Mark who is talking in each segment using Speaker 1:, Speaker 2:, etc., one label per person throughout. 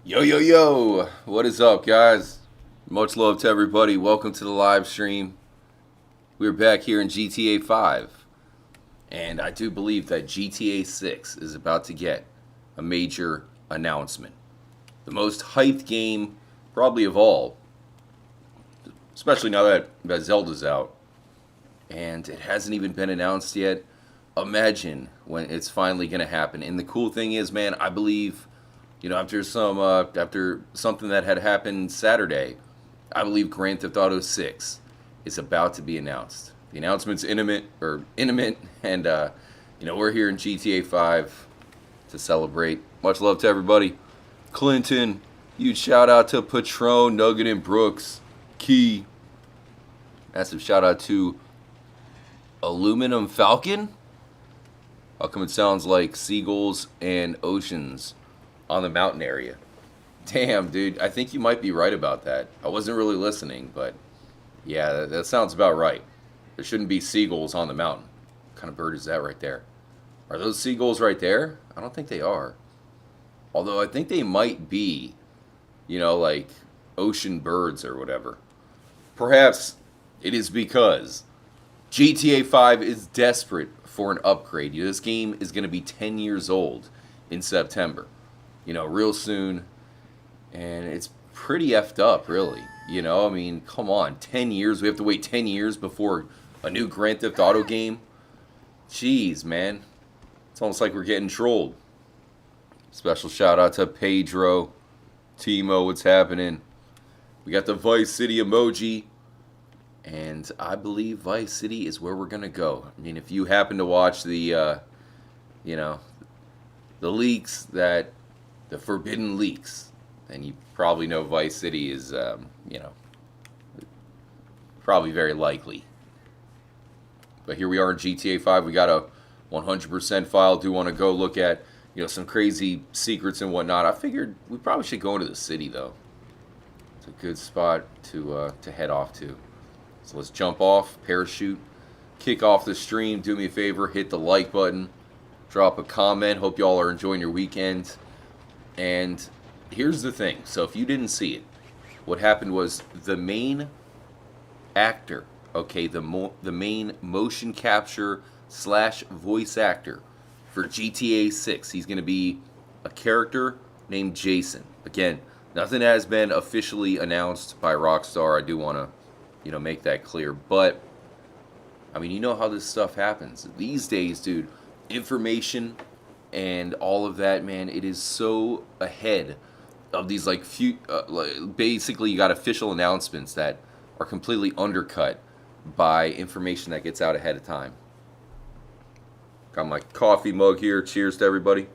Speaker 1: Yo, yo, yo! What is up, guys? Much love to everybody. Welcome to the live stream. We're back here in GTA 5. And I do believe that GTA 6 is about to get a major announcement. The most hyped game, probably of all, especially now that Zelda's out. And it hasn't even been announced yet. Imagine when it's finally going to happen. And the cool thing is, man, I believe after something that had happened Saturday, I believe Grand Theft Auto 6 is about to be announced. The announcement's intimate, and we're here in GTA 5 to celebrate. Much love to everybody. Clinton, huge shout out to Patron, Nugget, and Brooks. Key, massive shout out to Aluminum Falcon. How come it sounds like seagulls and oceans on the mountain area? Damn, dude, I think you might be right about that. I wasn't really listening, but yeah, that sounds about right. There shouldn't be seagulls on the mountain. What kind of bird is that right there? Are those seagulls right there? I don't think they are. Although I think they might be, like ocean birds or whatever. Perhaps it is because GTA 5 is desperate for an upgrade. This game is going to be 10 years old in September. Real soon. And it's pretty effed up, really. I mean, come on. 10 years. We have to wait 10 years before a new Grand Theft Auto game. Jeez, man. It's almost like we're getting trolled. Special shout out to Pedro. Timo, what's happening? We got the Vice City emoji. And I believe Vice City is where we're going to go. I mean, if you happen to watch the leaks the forbidden leaks, then you probably know Vice City is, probably very likely. But here we are in GTA 5. We got a 100% file. Do want to go look at, some crazy secrets and whatnot. I figured we probably should go into the city, though. It's a good spot to head off to. So let's jump off, parachute, kick off the stream. Do me a favor, hit the like button, drop a comment. Hope y'all are enjoying your weekend. And here's the thing. So if you didn't see it, what happened was the main actor, okay, the main motion capture / voice actor for GTA 6, he's going to be a character named Jason. Again, nothing has been officially announced by Rockstar. I do want to make that clear. But, I mean, you know how this stuff happens. These days, dude, information and all of that, man, it is so ahead of these, basically you got official announcements that are completely undercut by information that gets out ahead of time. Got my coffee mug here. Cheers to everybody.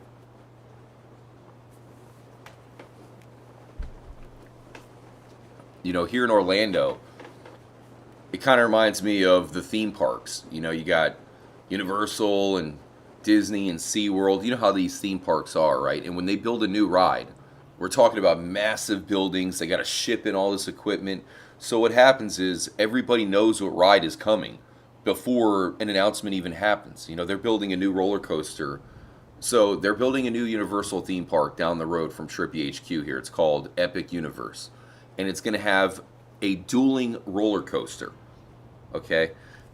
Speaker 1: Here in Orlando, it kind of reminds me of the theme parks. You got Universal and Disney and SeaWorld. You know how these theme parks are, right? And when they build a new ride, we're talking about massive buildings. They got to ship in all this equipment. So what happens is everybody knows what ride is coming before an announcement even happens. They're building a new roller coaster. So they're building a new Universal theme park down the road from Trippy HQ here. It's called Epic Universe. And it's going to have a dueling roller coaster. Okay?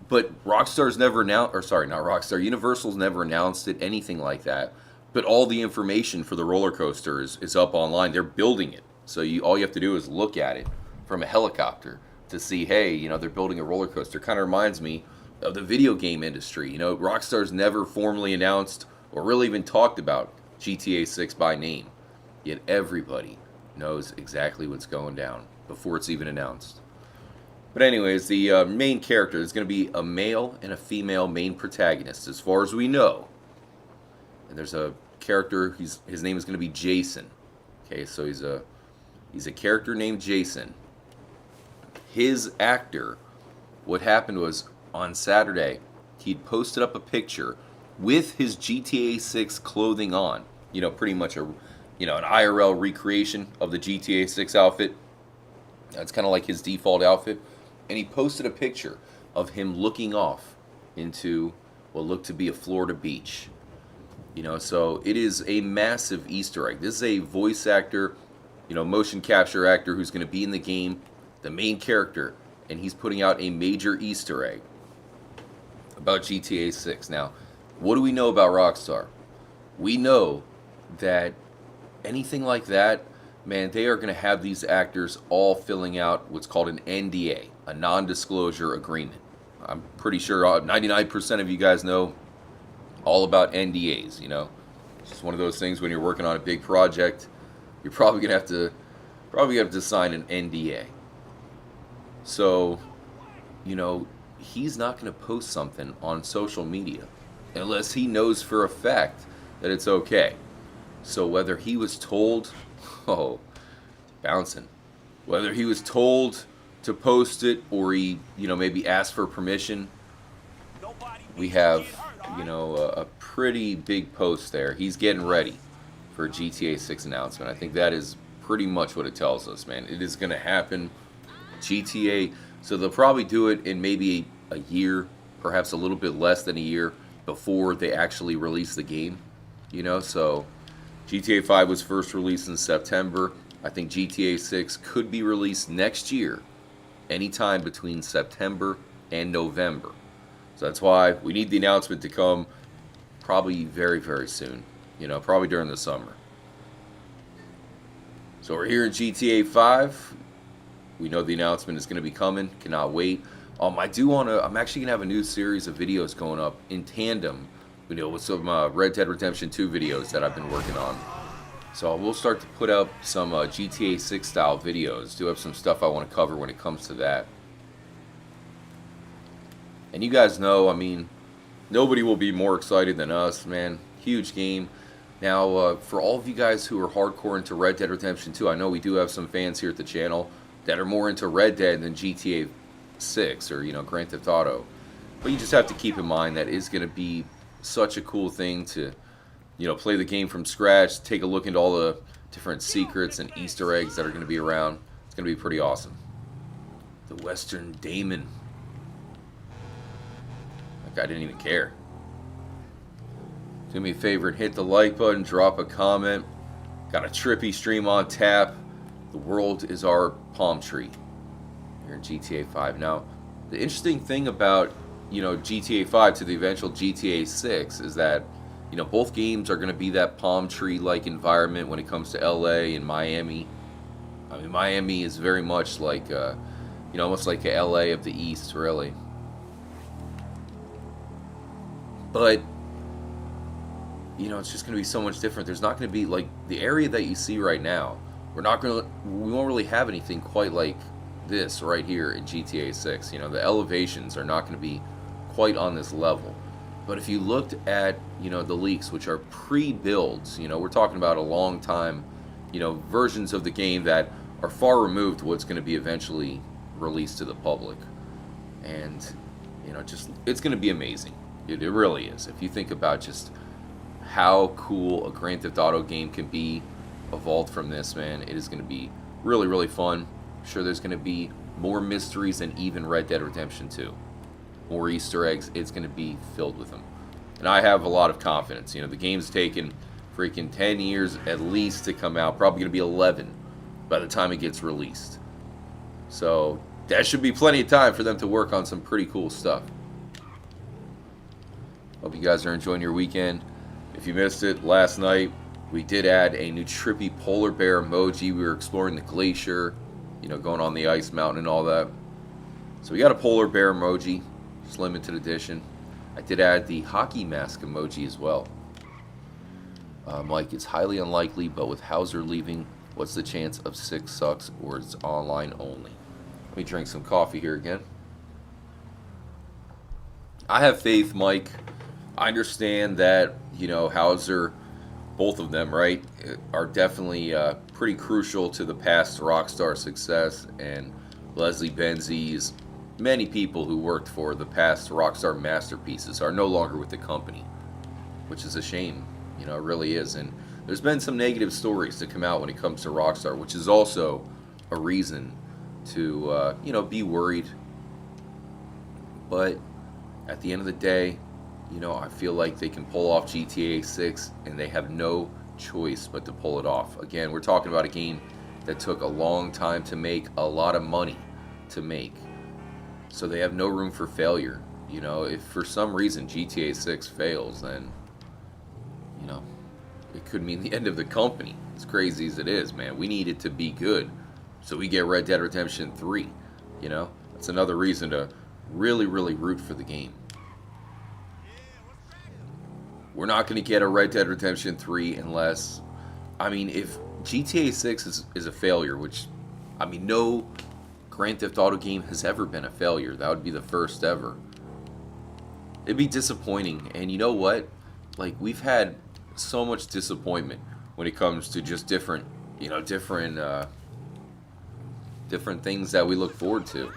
Speaker 1: But Rockstar's never announced, or sorry, not Rockstar, Universal's never announced it, anything like that. But all the information for the roller coaster is up online. They're building it. So all you have to do is look at it from a helicopter to see, hey, they're building a roller coaster. Kind of reminds me of the video game industry. Rockstar's never formally announced or really even talked about GTA 6 by name. Yet everybody knows exactly what's going down before it's even announced. But anyways, the main character is going to be a male and a female main protagonist, as far as we know. And there's a character. His name is going to be Jason. Okay, so he's a character named Jason. His actor. What happened was on Saturday, he'd posted up a picture with his GTA 6 clothing on. Pretty much an IRL recreation of the GTA 6 outfit. That's kind of like his default outfit. And he posted a picture of him looking off into what looked to be a Florida beach. So it is a massive Easter egg. This is a voice actor motion capture actor who's going to be in the game, the main character, and he's putting out a major Easter egg about GTA 6. Now, what do we know about Rockstar? We know that anything like that, man, they are going to have these actors all filling out what's called an NDA, a non-disclosure agreement. I'm pretty sure 99% of you guys know all about NDAs, It's just one of those things when you're working on a big project, you're probably going to have to sign an NDA. So, he's not going to post something on social media unless he knows for a fact that it's okay. So whether he was told, bouncing, whether he was told to post it or he, maybe asked for permission, we have, a pretty big post there. He's getting ready for a GTA 6 announcement. I think that is pretty much what it tells us, man. It is going to happen. GTA, so they'll probably do it in maybe a year, perhaps a little bit less than a year before they actually release the game, so GTA 5 was first released in September. I think GTA 6 could be released next year, anytime between September and November. So that's why we need the announcement to come probably very, very soon, probably during the summer. So we're here in GTA 5. We know the announcement is going to be coming. Cannot wait. I'm actually going to have a new series of videos going up in tandem, with some Red Dead Redemption 2 videos that I've been working on. So we'll start to put up some GTA 6 style videos. Do have some stuff I want to cover when it comes to that. And you guys know, nobody will be more excited than us, man. Huge game. Now, for all of you guys who are hardcore into Red Dead Redemption 2, I know we do have some fans here at the channel that are more into Red Dead than GTA 6 or, Grand Theft Auto. But you just have to keep in mind that it's going to be such a cool thing to, play the game from scratch, take a look into all the different secrets and Easter eggs that are going to be around. It's going to be pretty awesome. The Western Daemon. That guy didn't even care. Do me a favor and hit the like button, drop a comment. Got a trippy stream on tap. The world is our palm tree here in GTA 5. Now, the interesting thing about, GTA 5 to the eventual GTA 6 is that, both games are going to be that palm tree-like environment when it comes to LA and Miami. Miami is very much like, almost like a LA of the East, really. But, it's just going to be so much different. There's not going to be, like, the area that you see right now. We won't really have anything quite like this right here in GTA 6. The elevations are not going to be quite on this level. But if you looked at, the leaks, which are pre-builds, we're talking about a long time, versions of the game that are far removed to what's going to be eventually released to the public. And, it's going to be amazing. It really is. If you think about just how cool a Grand Theft Auto game can be evolved from this, man, it is going to be really, really fun. I'm sure there's going to be more mysteries than even Red Dead Redemption 2. More Easter eggs. It's going to be filled with them. And I have a lot of confidence. The game's taken freaking 10 years at least to come out. Probably going to be 11 by the time it gets released. So that should be plenty of time for them to work on some pretty cool stuff. Hope you guys are enjoying your weekend. If you missed it, last night we did add a new trippy polar bear emoji. We were exploring the glacier, going on the ice mountain and all that. So we got a polar bear emoji, just limited edition. I did add the hockey mask emoji as well. Mike, it's highly unlikely, but with Hauser leaving, what's the chance of 6 sucks or it's online only? Let me drink some coffee here again. I have faith, Mike. I understand that, Hauser, both of them, right, are definitely pretty crucial to the past Rockstar success, and Leslie Benzies, many people who worked for the past Rockstar masterpieces are no longer with the company, which is a shame, it really is. And there's been some negative stories to come out when it comes to Rockstar, which is also a reason to, be worried. But at the end of the day, I feel like they can pull off GTA 6, and they have no choice but to pull it off. Again, we're talking about a game that took a long time to make, a lot of money to make. So they have no room for failure. You know, if for some reason GTA 6 fails, then, you know, it could mean the end of the company. As crazy as it is, man. We need it to be good. So we get Red Dead Redemption 3. You know, that's another reason to really, really root for the game. We're not going to get a Red Dead Redemption 3 unless, I mean, if GTA 6 is a failure, which, I mean, no Grand Theft Auto game has ever been a failure. That would be the first ever. It'd be disappointing. And you know what? Like, we've had so much disappointment when it comes to just different, you know, different things that we look forward to.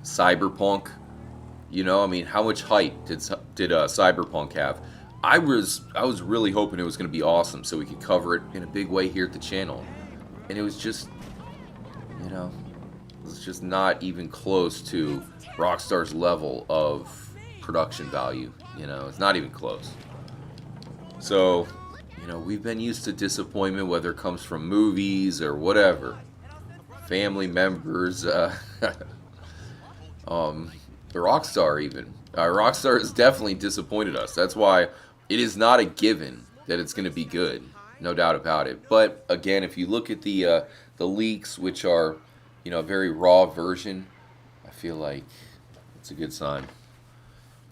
Speaker 1: Cyberpunk, you know, I mean, how much hype did Cyberpunk have? I was really hoping it was going to be awesome, so we could cover it in a big way here at the channel, and it was just, you know, it was just not even close to Rockstar's level of production value. You know, it's not even close. So, you know, we've been used to disappointment, whether it comes from movies or whatever, family members, Rockstar even. Rockstar has definitely disappointed us. That's why it is not a given that it's going to be good, no doubt about it. But again, if you look at the leaks, which are, you know, a very raw version, I feel like it's a good sign.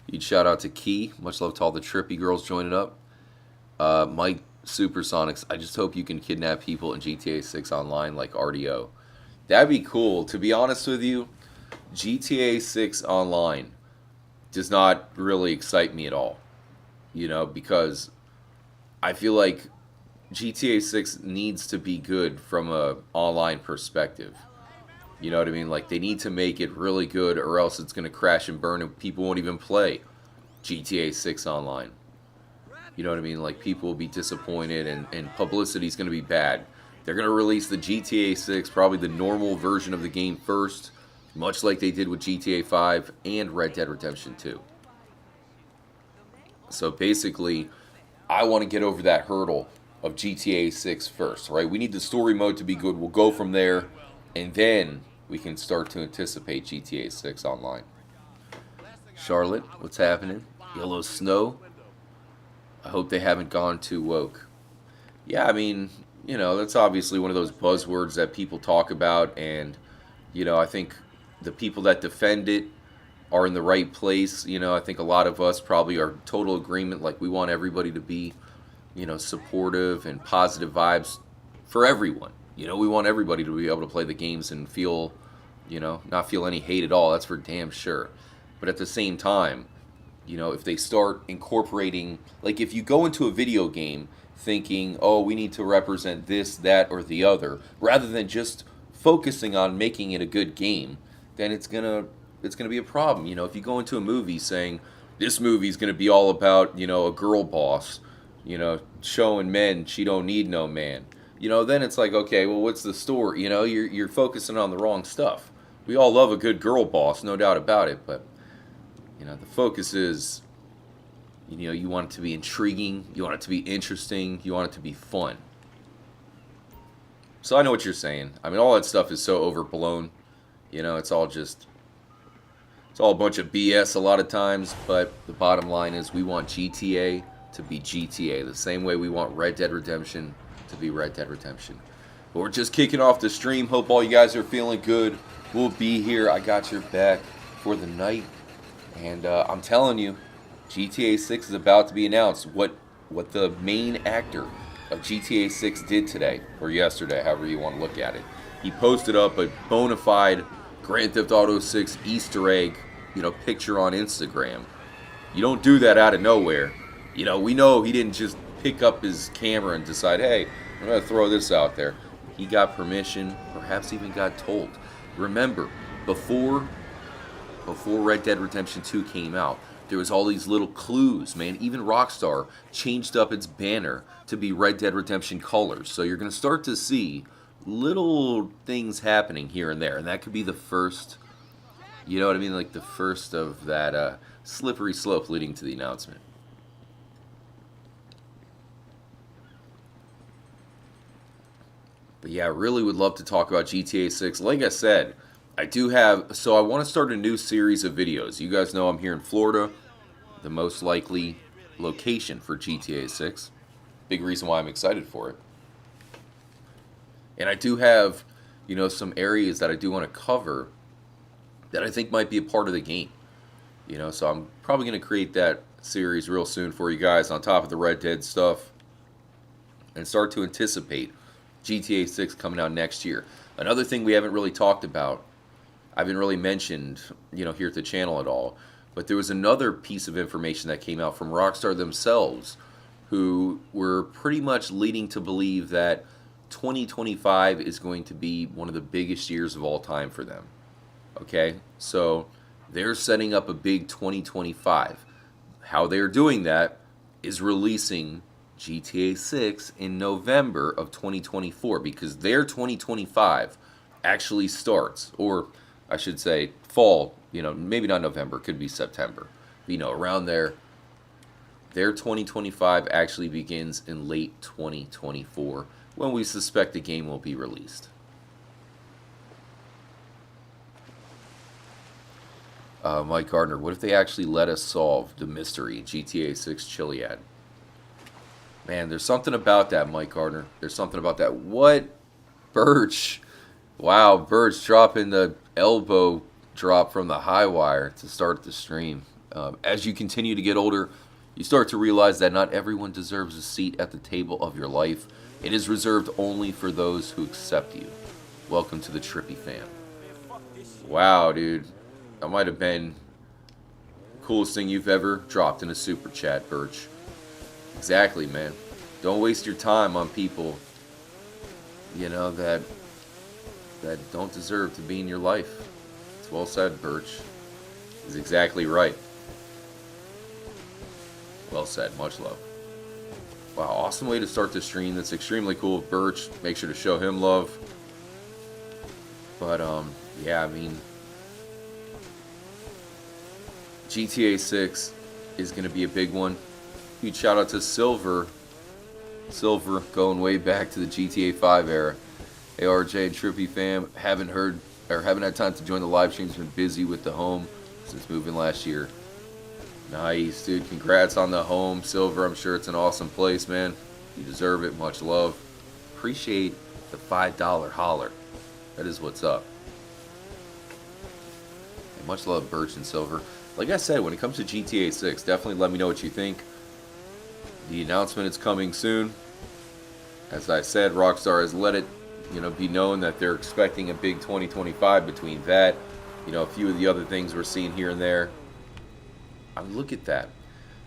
Speaker 1: Huge shout out to Key. Much love to all the trippy girls joining up. Mike Supersonics. I just hope you can kidnap people in GTA 6 online like RDO. That'd be cool. To be honest with you, GTA 6 online does not really excite me at all. You know, because I feel like GTA 6 needs to be good from a online perspective. You know what I mean? Like, they need to make it really good, or else it's going to crash and burn and people won't even play GTA 6 online. You know what I mean? Like, people will be disappointed and publicity is going to be bad. They're going to release the GTA 6, probably the normal version of the game first, much like they did with GTA 5 and Red Dead Redemption 2. So basically, I want to get over that hurdle of GTA 6 first, right? We need the story mode to be good. We'll go from there, and then we can start to anticipate GTA 6 online. Charlotte, what's happening? Yellow Snow? I hope they haven't gone too woke. Yeah, I mean, you know, that's obviously one of those buzzwords that people talk about, and, you know, I think the people that defend it are in the right place. You know, I think a lot of us probably are total agreement, like we want everybody to be, you know, supportive and positive vibes for everyone. You know, we want everybody to be able to play the games and feel, you know, not feel any hate at all. That's for damn sure. But at the same time, you know, if they start incorporating, like if you go into a video game thinking, oh, we need to represent this, that, or the other, rather than just focusing on making it a good game, then it's gonna be a problem. You know, if you go into a movie saying this movie's gonna be all about, you know, a girl boss, you know, showing men she don't need no man, you know, then it's like, okay, well, what's the story? You know, you're focusing on the wrong stuff. We all love a good girl boss, no doubt about it, but you know, the focus is, you know, you want it to be intriguing, you want it to be interesting, you want it to be fun. So I know what you're saying. I mean, all that stuff is so overblown. You know, it's all a bunch of BS a lot of times, but the bottom line is we want GTA to be GTA, the same way we want Red Dead Redemption to be Red Dead Redemption. But we're just kicking off the stream. Hope all you guys are feeling good. We'll be here. I got your back for the night. And I'm telling you, GTA 6 is about to be announced. What the main actor of GTA 6 did today, or yesterday, however you want to look at it. He posted up a bona fide Grand Theft Auto 6 Easter egg, you know, picture on Instagram. You don't do that out of nowhere. You know, we know he didn't just pick up his camera and decide, hey, I'm going to throw this out there. He got permission, perhaps even got told. Remember, before Red Dead Redemption 2 came out, there was all these little clues, man. Even Rockstar changed up its banner to be Red Dead Redemption colors. So you're going to start to see little things happening here and there. And that could be the first, you know what I mean? Like the first of that slippery slope leading to the announcement. But yeah, I really would love to talk about GTA 6. Like I said, I do have, so I want to start a new series of videos. You guys know I'm here in Florida, the most likely location for GTA 6. Big reason why I'm excited for it. And I do have, some areas that I do want to cover that I think might be a part of the game. So I'm probably going to create that series real soon for you guys on top of the Red Dead stuff and start to anticipate GTA 6 coming out next year. Another thing we haven't really talked about, I haven't really mentioned, here at the channel at all, but there was another piece of information that came out from Rockstar themselves, who were pretty much leading to believe that 2025 is going to be one of the biggest years of all time for them. Okay? So they're setting up a big 2025. How they're doing that is releasing GTA 6 in November of 2024, because their 2025 actually starts, or I should say fall, maybe not November, could be September, around there. Their 2025 actually begins in late 2024 when we suspect the game will be released. Mike Gardner, what if they actually let us solve the mystery in GTA 6 Chiliad? Man, there's something about that, Mike Gardner. There's something about that. What? Birch. Wow, Birch dropping the elbow drop from the high wire to start the stream. As you continue to get older, you start to realize that not everyone deserves a seat at the table of your life. It is reserved only for those who accept you. Welcome to the Trippy fam. Wow, dude. That might have been the coolest thing you've ever dropped in a super chat, Birch. Exactly, man. Don't waste your time on people, that don't deserve to be in your life. It's well said, Birch. Is exactly right. Well said. Much love. Wow, awesome way to start the stream. That's extremely cool, Birch. Make sure to show him love. But yeah, I mean, GTA 6 is going to be a big one. Huge shout out to Silver. Silver going way back to the GTA 5 era. Hey RJ and Trippy fam, haven't had time to join the live streams. Been busy with the home since moving last year. Nice, dude. Congrats on the home, Silver. I'm sure it's an awesome place, man. You deserve it. Much love. Appreciate the $5 holler. That is what's up. And much love, Birch and Silver. Like I said, when it comes to GTA 6, definitely let me know what you think. The announcement is coming soon. As I said, Rockstar has let it, be known that they're expecting a big 2025 between that, a few of the other things we're seeing here and there. I mean, look at that.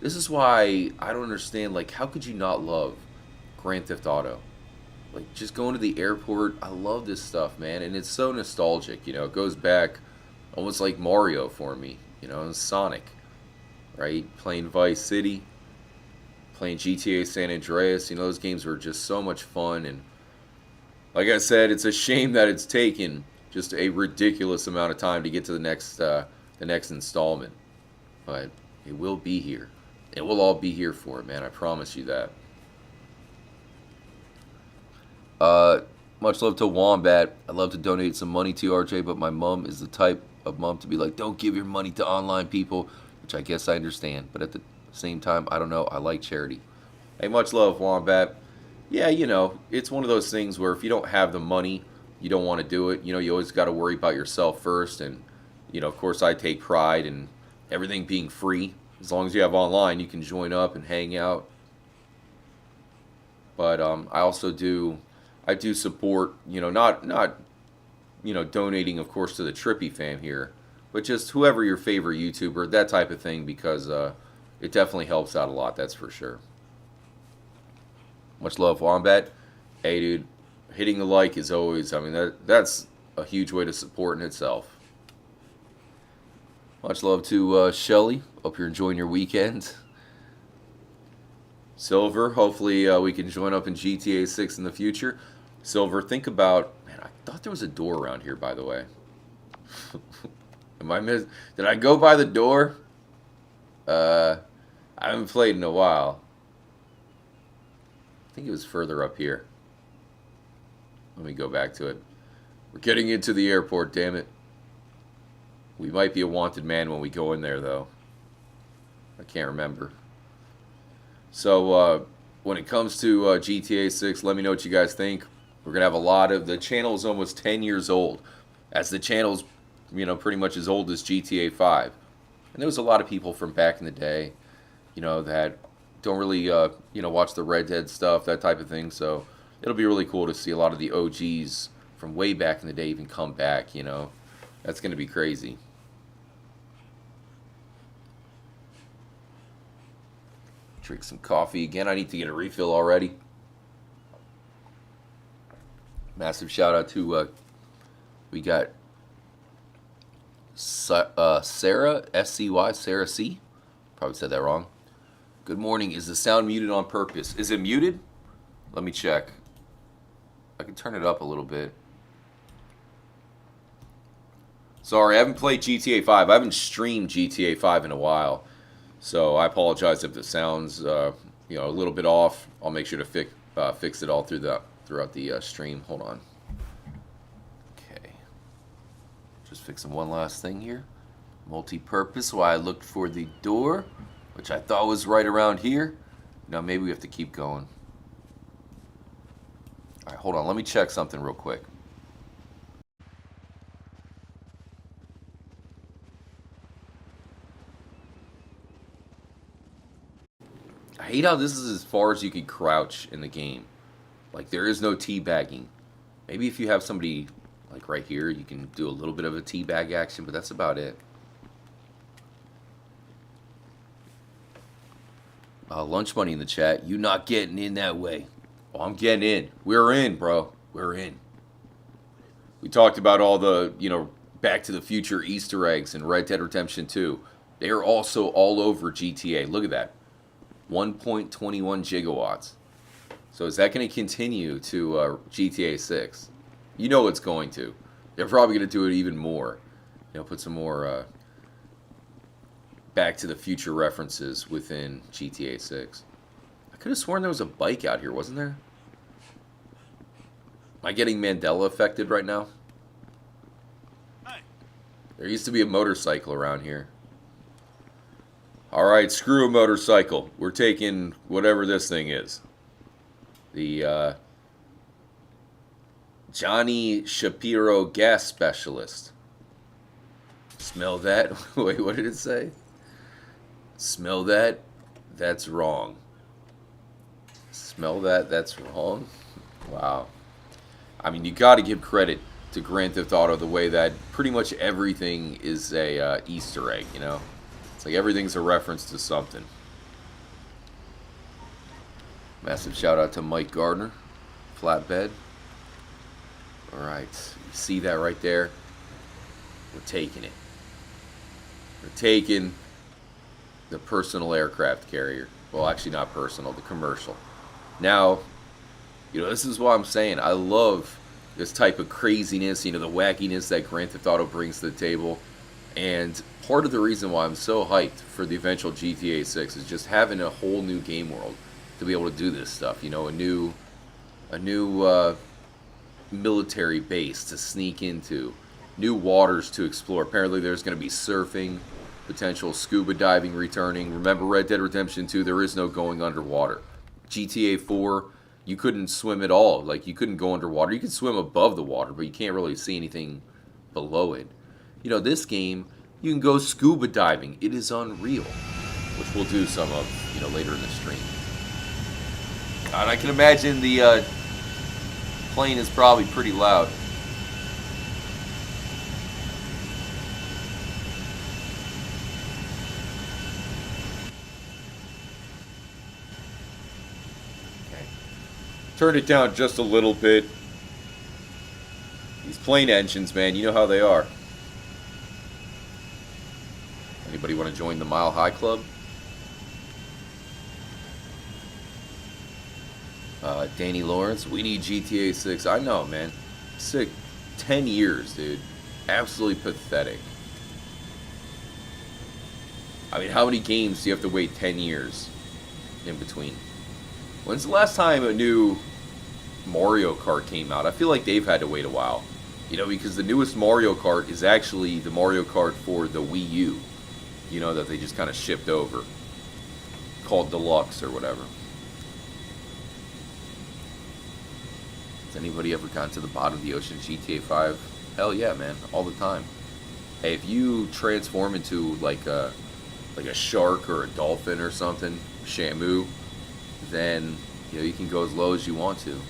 Speaker 1: This is why I don't understand, how could you not love Grand Theft Auto? Just going to the airport, I love this stuff, man. And it's so nostalgic, it goes back almost like Mario for me, and Sonic, right? Playing Vice City, playing GTA San Andreas, those games were just so much fun. And like I said, it's a shame that it's taken just a ridiculous amount of time to get to the next installment. But it will be here. And we'll all be here for it, man. I promise you that. Much love to Wombat. I'd love to donate some money to RJ, but my mom is the type of mom to be like, don't give your money to online people, which I guess I understand. But at the same time, I don't know. I like charity. Hey, much love, Wombat. Yeah, it's one of those things where if you don't have the money, you don't want to do it. You always got to worry about yourself first. And, of course, I take pride in everything being free. As long as you have online, you can join up and hang out. But I also do support, not donating, of course, to the Trippy fam here, but just whoever your favorite YouTuber, that type of thing, because it definitely helps out a lot, that's for sure. Much love, Wombat. Hey, dude, hitting the like is always, that's a huge way to support in itself. Much love to Shelly. Hope you're enjoying your weekend. Silver, hopefully we can join up in GTA 6 in the future. Silver, think about... Man, I thought there was a door around here, by the way. Did I go by the door? I haven't played in a while. I think it was further up here. Let me go back to it. We're getting into the airport, damn it. We might be a wanted man when we go in there, though. I can't remember. So, when it comes to GTA 6, let me know what you guys think. We're going to have a lot of... The channel is almost 10 years old. As the channel's, pretty much as old as GTA 5. And there was a lot of people from back in the day, that don't really, watch the Red Dead stuff, that type of thing. So, it'll be really cool to see a lot of the OGs from way back in the day even come back, That's going to be crazy. Drink some coffee again. I need to get a refill already. Massive shout out to we got Sarah SCY Sarah C. Probably said that wrong. Good morning. Is the sound muted on purpose? Is it muted? Let me check. I can turn it up a little bit. Sorry, I haven't played GTA 5. I haven't streamed GTA 5 in a while. So I apologize if it sounds, a little bit off. I'll make sure to fix it all throughout the stream. Hold on. Okay. Just fixing one last thing here. Multi-purpose. Why I looked for the door, which I thought was right around here. Now maybe we have to keep going. All right, hold on. Let me check something real quick. I hate how this is as far as you can crouch in the game. Like, there is no teabagging. Maybe if you have somebody, like, right here, you can do a little bit of a teabag action, but that's about it. Lunch money in the chat. You not getting in that way. Oh, I'm getting in. We're in, bro. We're in. We talked about all the, Back to the Future Easter eggs in Red Dead Redemption 2. They are also all over GTA. Look at that. 1.21 gigawatts. So is that going to continue to GTA 6? You know it's going to. They're probably going to do it even more. Put some more Back to the Future references within GTA 6. I could have sworn there was a bike out here, wasn't there? Am I getting Mandela affected right now? Hey. There used to be a motorcycle around here. Alright, screw a motorcycle. We're taking whatever this thing is. The Johnny Shapiro gas specialist. Smell that? Wait, what did it say? Smell that? That's wrong. Smell that? That's wrong? Wow. I mean, you got to give credit to Grand Theft Auto the way that pretty much everything is a Easter egg, It's like everything's a reference to something. Massive shout out to Mike Gardner, Flatbed. Alright, you see that right there? We're taking it. We're taking the personal aircraft carrier. Well, actually not personal, the commercial. Now, this is what I'm saying. I love this type of craziness, the wackiness that Grand Theft Auto brings to the table. And part of the reason why I'm so hyped for the eventual GTA 6 is just having a whole new game world to be able to do this stuff. A new military base to sneak into, new waters to explore. Apparently there's going to be surfing, potential scuba diving returning. Remember Red Dead Redemption 2, there is no going underwater. GTA 4, you couldn't swim at all. Like, you couldn't go underwater. You could swim above the water, but you can't really see anything below it. This game, you can go scuba diving. It is unreal, which we'll do some of, later in the stream. And I can imagine the plane is probably pretty loud. Okay. Turn it down just a little bit. These plane engines, man, you know how they are. Anybody want to join the Mile High Club? Danny Lawrence, we need GTA 6. I know, man. Sick. 10 years, dude. Absolutely pathetic. I mean, how many games do you have to wait 10 years in between? When's the last time a new Mario Kart came out, I feel like they've had to wait a while. You know, because the newest Mario Kart is actually the Mario Kart for the Wii U. You know, that they just kind of shipped over. Called Deluxe or whatever. Has anybody ever gone to the bottom of the ocean GTA 5? Hell yeah, man. All the time. Hey, if you transform into like a shark or a dolphin or something, Shamu, then you know you can go as low as you want to.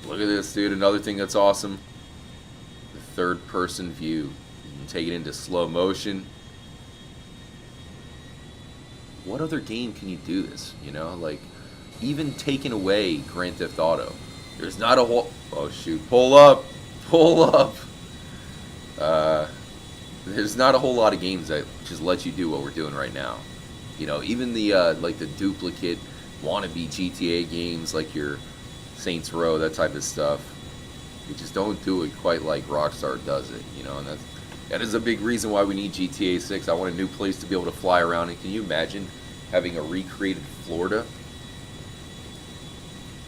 Speaker 1: Look at this, dude. Another thing that's awesome. The third person view. You can take it into slow motion. What other game can you do this? You know, like, even taking away Grand Theft Auto. There's not a whole... Oh, shoot. Pull up. Pull up. There's not a whole lot of games that just let you do what we're doing right now. You know, even the, like, the duplicate wannabe GTA games, like your Saints Row, that type of stuff. We just don't do it quite like Rockstar does it, you know, and that is a big reason why we need GTA 6. I want a new place to be able to fly around, and can you imagine having a recreated Florida?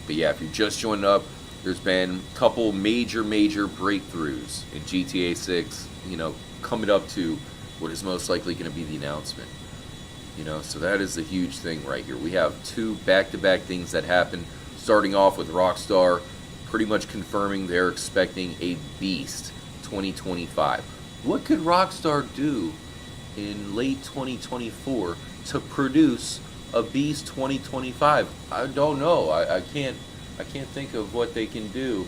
Speaker 1: But yeah, if you're just joining up, there's been a couple major breakthroughs in GTA 6, you know, coming up to what is most likely going to be the announcement. You know, so that is a huge thing right here. We have two back-to-back things that happen, starting off with Rockstar pretty much confirming they're expecting a beast 2025. What could Rockstar do in late 2024 to produce a beast 2025? I don't know. I can't think of what they can do.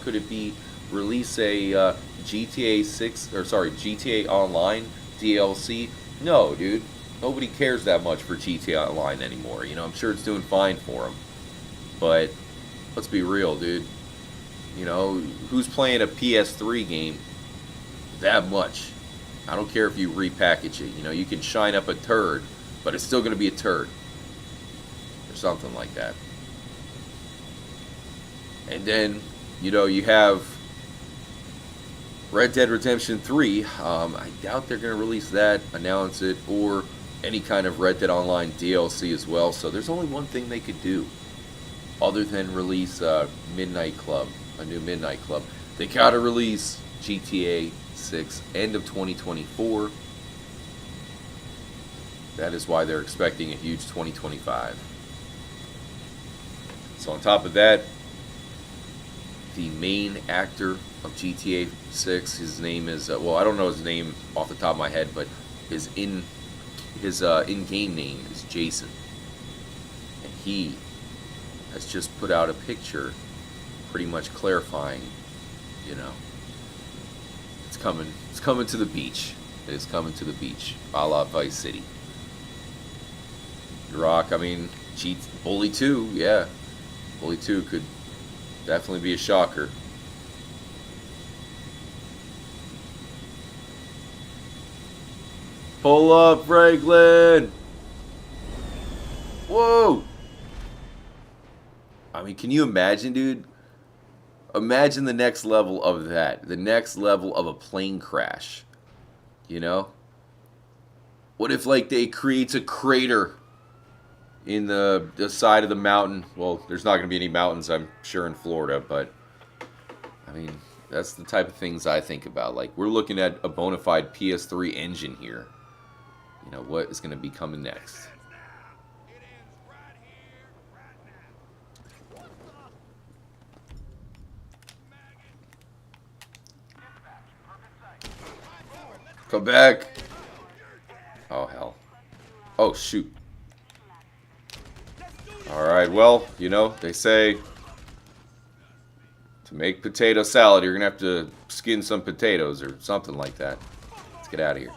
Speaker 1: Could it be release a GTA 6 or sorry GTA Online DLC? No, dude. Nobody cares that much for GTA Online anymore. You know, I'm sure it's doing fine for them. But let's be real, dude. You know, who's playing a PS3 game that much? I don't care if you repackage it. You know, you can shine up a turd, but it's still going to be a turd. Or something like that. And then, you know, you have Red Dead Redemption 3. I doubt they're going to release that, announce it, or any kind of Red Dead Online DLC as well. So there's only one thing they could do other than release Midnight Club, a new Midnight Club. They gotta release GTA 6 end of 2024. That is why they're expecting a huge 2025. So on top of that, the main actor of GTA 6, his name is, well, I don't know his name off the top of my head, but his in-game name is Jason. And he has just put out a picture pretty much clarifying, you know, it's coming to the beach. It is coming to the beach, a la Vice City. Rock, I mean, Bully 2, yeah. Bully 2 could definitely be a shocker. Pull up, Franklin! Whoa! I mean, can you imagine, dude? Imagine the next level of that. The next level of a plane crash. You know? What if, like, they creates a crater in the side of the mountain? Well, there's not going to be any mountains, I'm sure, in Florida, but I mean, that's the type of things I think about. Like, we're looking at a bona fide PS3 engine here. You know, what is going to be coming next? Come back. Oh, hell. Oh, shoot. Alright, well, you know, they say to make potato salad, you're going to have to skin some potatoes or something like that. Let's get out of here.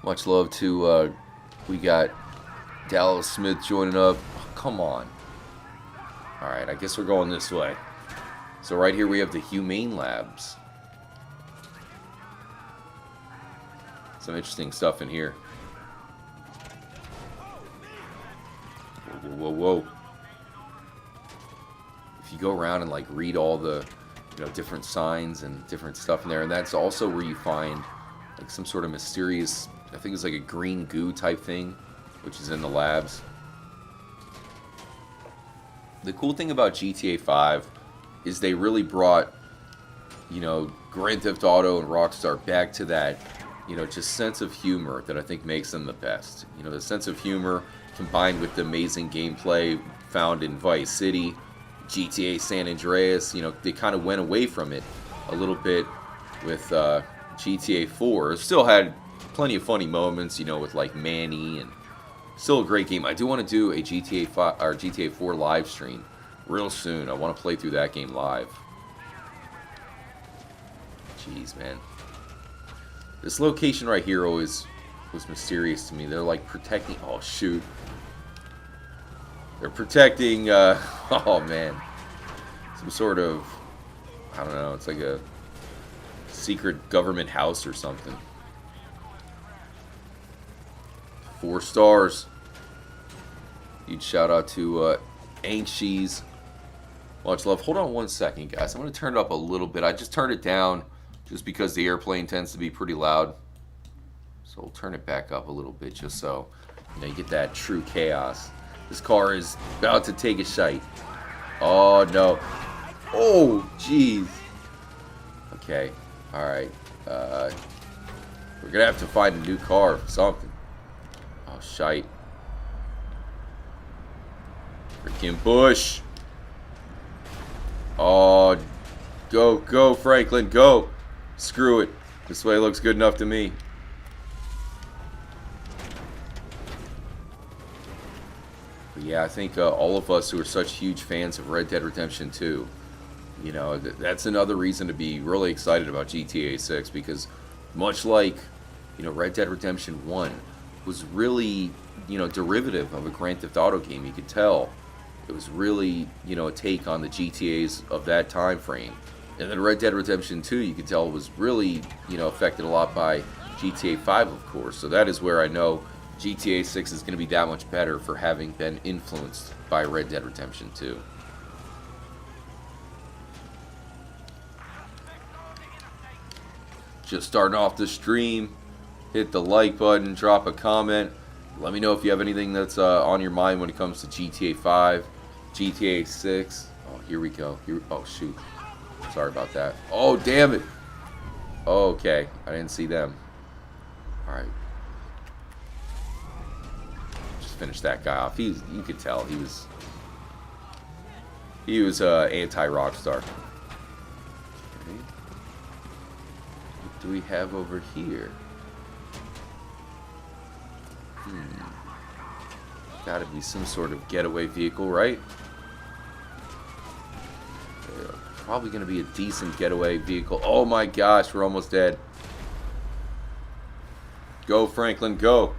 Speaker 1: Much love to, we got Dallas Smith joining up. Oh, come on. Alright, I guess we're going this way. So right here we have the Humane Labs. Some interesting stuff in here. Whoa, whoa, whoa. If you go around and like read all the, you know, different signs and different stuff in there, and that's also where you find like some sort of mysterious I think it's like a green goo type thing, which is in the labs. The cool thing about GTA 5 is they really brought, Grand Theft Auto and Rockstar back to that, just sense of humor that I think makes them the best. The sense of humor combined with the amazing gameplay found in Vice City, GTA San Andreas. They kind of went away from it a little bit with GTA 4. It still had plenty of funny moments, with like Manny, and still a great game. I do want to do a GTA 5 or GTA 4 live stream real soon. I want to play through that game live. Jeez, man. This location right here always was mysterious to me. They're like protecting... Oh, shoot. They're protecting... oh, man. Some sort of... I don't know. It's like a secret government house or something. 4 stars. Huge shout out to Ain't She's. Much love. Hold on one second, guys. I'm going to turn it up a little bit. I just turned it down just because the airplane tends to be pretty loud. So we'll turn it back up a little bit just so you get that true chaos. This car is about to take a shite. Oh, no. Oh, jeez. Okay. All right. We're going to have to find a new car or something. Oh, shite. Freaking Bush. Oh, go, Franklin, go. Screw it. This way looks good enough to me. But yeah, I think all of us who are such huge fans of Red Dead Redemption 2, that's another reason to be really excited about GTA 6, because much like, Red Dead Redemption 1 was really, derivative of a Grand Theft Auto game. You could tell it was really, a take on the GTAs of that time frame. And then Red Dead Redemption 2, you could tell, was really, affected a lot by GTA 5, of course. So that is where I know GTA 6 is going to be that much better for having been influenced by Red Dead Redemption 2. Just starting off the stream. Hit the like button, drop a comment. Let me know if you have anything that's on your mind when it comes to GTA 5, GTA 6. Oh, here we go. Oh, shoot. Sorry about that. Oh, damn it. Oh, okay. I didn't see them. Alright. Just finish that guy off. You could tell he was anti-Rockstar. Okay. What do we have over here? Gotta be some sort of getaway vehicle, right? Probably gonna be a decent getaway vehicle. Oh my gosh, we're almost dead. Go, Franklin, go.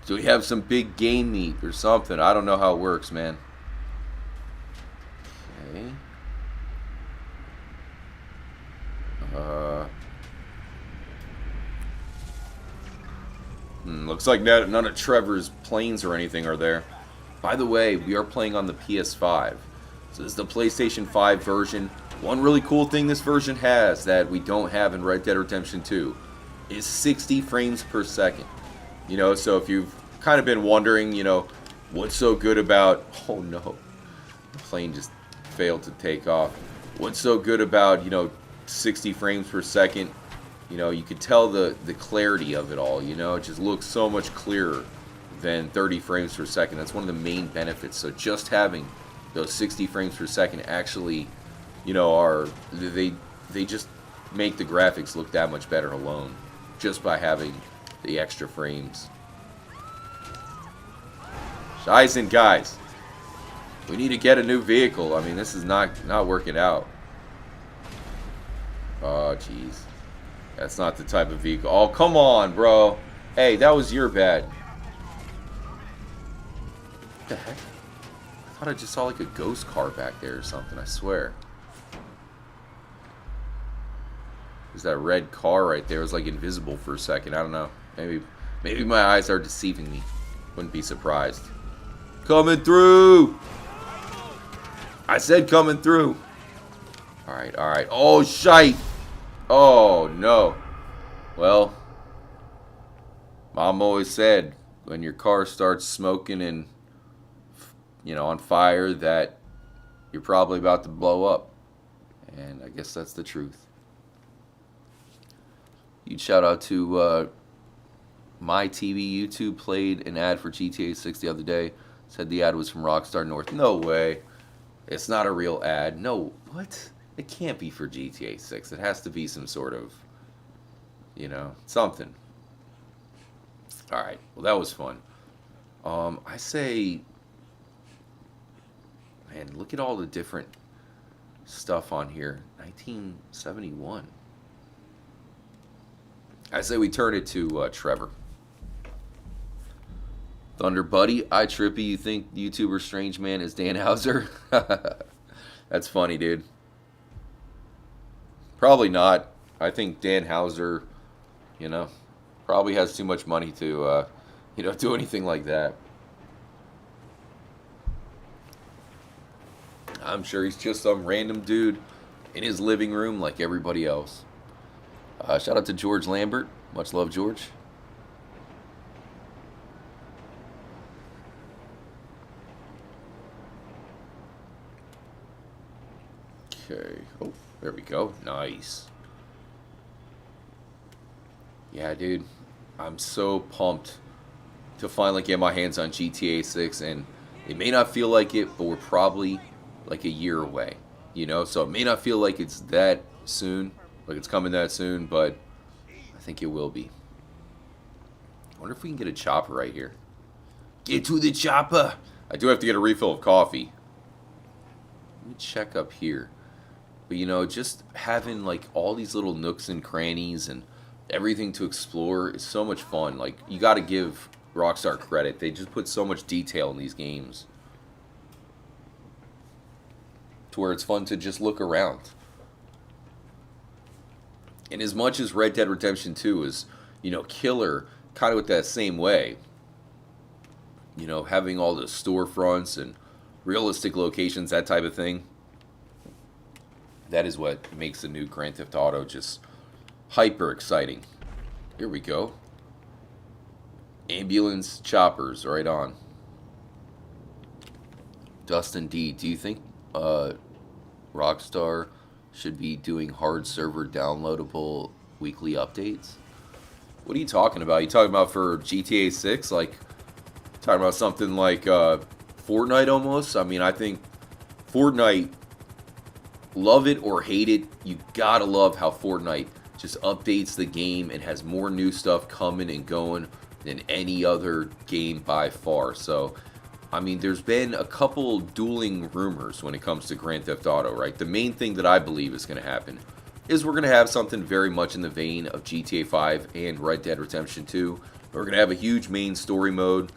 Speaker 1: Do we have some big game meat or something? I don't know how it works, man. Okay. Looks like none of Trevor's planes or anything are there. By the way, we are playing on the PS5. So this is the PlayStation 5 version. One really cool thing this version has that we don't have in Red Dead Redemption 2 is 60 frames per second. So if you've kind of been wondering, what's so good about... Oh no, the plane just failed to take off. What's so good about, 60 frames per second? You could tell the clarity of it all, it just looks so much clearer than 30 frames per second. That's one of the main benefits. So just having those 60 frames per second actually, they just make the graphics look that much better alone, just by having the extra frames. Shizen, guys, we need to get a new vehicle. I mean, this is not working out. Oh, jeez. That's not the type of vehicle. Oh, come on, bro. Hey, that was your bad. What the heck? I thought I just saw like a ghost car back there or something, I swear. There's that red car right there. It was like invisible for a second. I don't know. Maybe my eyes are deceiving me. Wouldn't be surprised. Coming through! I said coming through. Alright, alright. Oh, shite! Oh, no. Well, Mom always said when your car starts smoking and on fire that you're probably about to blow up. And I guess that's the truth. Huge shout out to my TV YouTube played an ad for GTA 6 the other day. Said the ad was from Rockstar North. No way. It's not a real ad. No, what? It can't be for GTA 6. It has to be some sort of, something. All right. Well, that was fun. I say, man, look at all the different stuff on here. 1971. I say we turn it to Trevor. Thunder Buddy, Trippy, you think YouTuber Strange Man is Dan Hauser? That's funny, dude. Probably not. I think Dan Hauser, probably has too much money to, do anything like that. I'm sure he's just some random dude in his living room like everybody else. Shout out to George Lambert. Much love, George. Okay. Oh, there we go. Nice. Yeah, dude. I'm so pumped to finally get my hands on GTA 6, and it may not feel like it, but we're probably like a year away. So it may not feel like it's that soon, like it's coming that soon, but I think it will be. I wonder if we can get a chopper right here. Get to the chopper! I do have to get a refill of coffee. Let me check up here. But just having like all these little nooks and crannies and everything to explore is so much fun. Like, you got to give Rockstar credit. They just put so much detail in these games to where it's fun to just look around. And as much as Red Dead Redemption 2 is, killer, kind of with that same way, having all the storefronts and realistic locations, that type of thing, that is what makes the new Grand Theft Auto just hyper exciting. Here we go. Ambulance choppers, right on. Dustin D, do you think Rockstar should be doing hard server downloadable weekly updates? What are you talking about? You talking about for GTA 6? Like, talking about something like Fortnite almost? I mean, I think Fortnite, love it or hate it, you gotta love how Fortnite just updates the game and has more new stuff coming and going than any other game by far. So, I mean, there's been a couple dueling rumors when it comes to Grand Theft Auto, right? The main thing that I believe is going to happen is we're going to have something very much in the vein of GTA 5 and Red Dead Redemption 2. We're going to have a huge main story mode,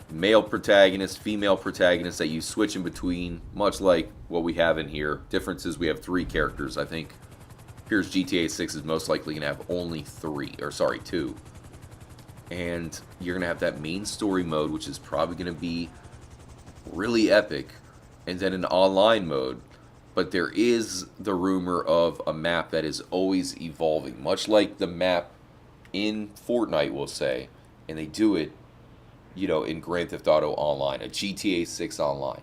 Speaker 1: male protagonist, female protagonist that you switch in between, much like what we have in here. Difference is we have 3 characters, I think. Here's GTA 6 is most likely going to have only 2. And you're going to have that main story mode, which is probably going to be really epic, and then an online mode. But there is the rumor of a map that is always evolving, much like the map in Fortnite, we'll say, and they do it, in Grand Theft Auto Online, a GTA 6 Online,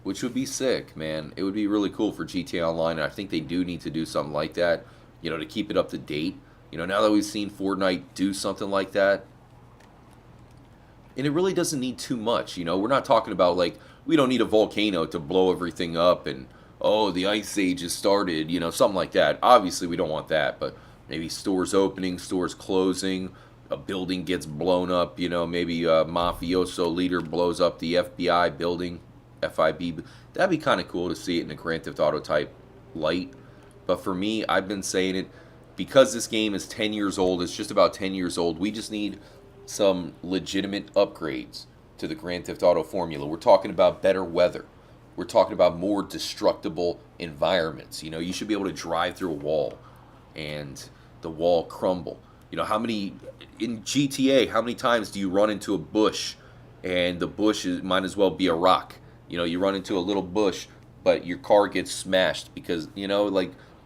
Speaker 1: which would be sick, man. It would be really cool for GTA Online, and I think they do need to do something like that, to keep it up to date. Now that we've seen Fortnite do something like that, and it really doesn't need too much, we're not talking about, like, we don't need a volcano to blow everything up and, oh, the Ice Age has started, something like that. Obviously, we don't want that, but maybe stores opening, stores closing, a building gets blown up, maybe a mafioso leader blows up the FBI building, FIB. That'd be kind of cool to see it in a Grand Theft Auto type light. But for me, I've been saying it, because this game is 10 years old, it's just about 10 years old, we just need some legitimate upgrades to the Grand Theft Auto formula. We're talking about better weather. We're talking about more destructible environments. You should be able to drive through a wall and the wall crumble. How many, in GTA, how many times do you run into a bush and the bush might as well be a rock? You run into a little bush, but your car gets smashed because,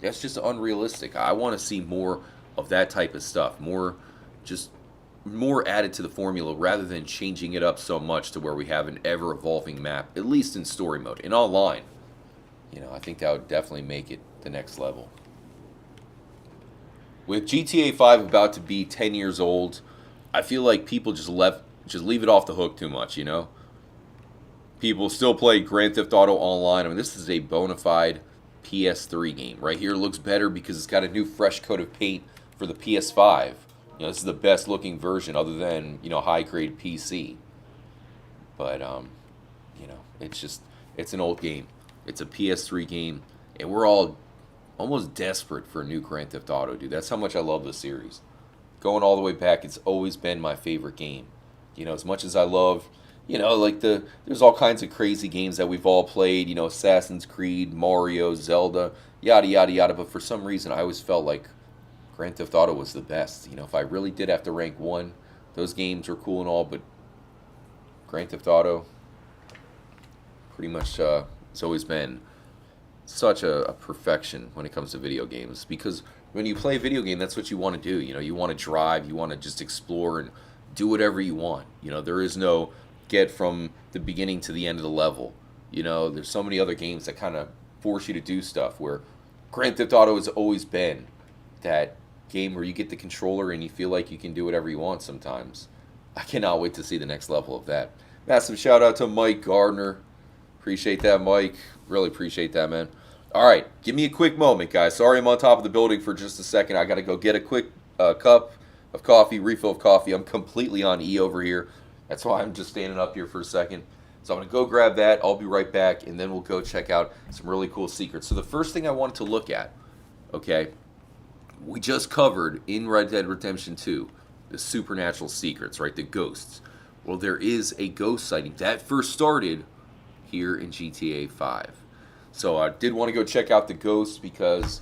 Speaker 1: that's just unrealistic. I want to see more of that type of stuff. More more added to the formula rather than changing it up so much to where we have an ever evolving map, at least in story mode. In online, I think that would definitely make it the next level. With GTA 5 about to be 10 years old, I feel like people just leave it off the hook too much. People still play Grand Theft Auto Online. I mean, this is a bona fide PS3 game. Right here, it looks better because it's got a new fresh coat of paint for the PS5. This is the best looking version other than, high grade PC. But, it's an old game. It's a PS3 game, and we're all almost desperate for a new Grand Theft Auto, dude. That's how much I love the series. Going all the way back, it's always been my favorite game. As much as I love, there's all kinds of crazy games that we've all played, Assassin's Creed, Mario, Zelda, yada, yada, yada. But for some reason, I always felt like Grand Theft Auto was the best. If I really did have to rank one, those games were cool and all, but Grand Theft Auto, pretty much, it's always been such a perfection when it comes to video games, because when you play a video game, that's what you want to do. You want to drive, you want to just explore and do whatever you want. There is no get from the beginning to the end of the level. There's so many other games that kind of force you to do stuff, where Grand Theft Auto has always been that game where you get the controller and you feel like you can do whatever you want sometimes. I cannot wait to see the next level of that. Massive shout out to Mike Gardner. Appreciate that, Mike. Really appreciate that, man. All right, give me a quick moment, guys. Sorry I'm on top of the building for just a second. I got to go get a quick cup of coffee, refill of coffee. I'm completely on E over here. That's why I'm just standing up here for a second. So I'm going to go grab that. I'll be right back, and then we'll go check out some really cool secrets. So the first thing I wanted to look at, okay, we just covered in Red Dead Redemption 2 the supernatural secrets, right, the ghosts. Well, there is a ghost sighting that first started here in GTA 5. So I did want to go check out the ghosts because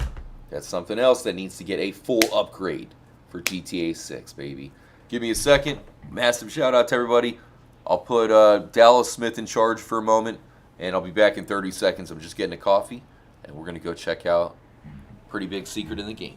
Speaker 1: that's something else that needs to get a full upgrade for GTA 6, baby. Give me a second. Massive shout out to everybody. I'll put Dallas Smith in charge for a moment, and I'll be back in 30 seconds. I'm just getting a coffee, and we're going to go check out a pretty big secret in the game.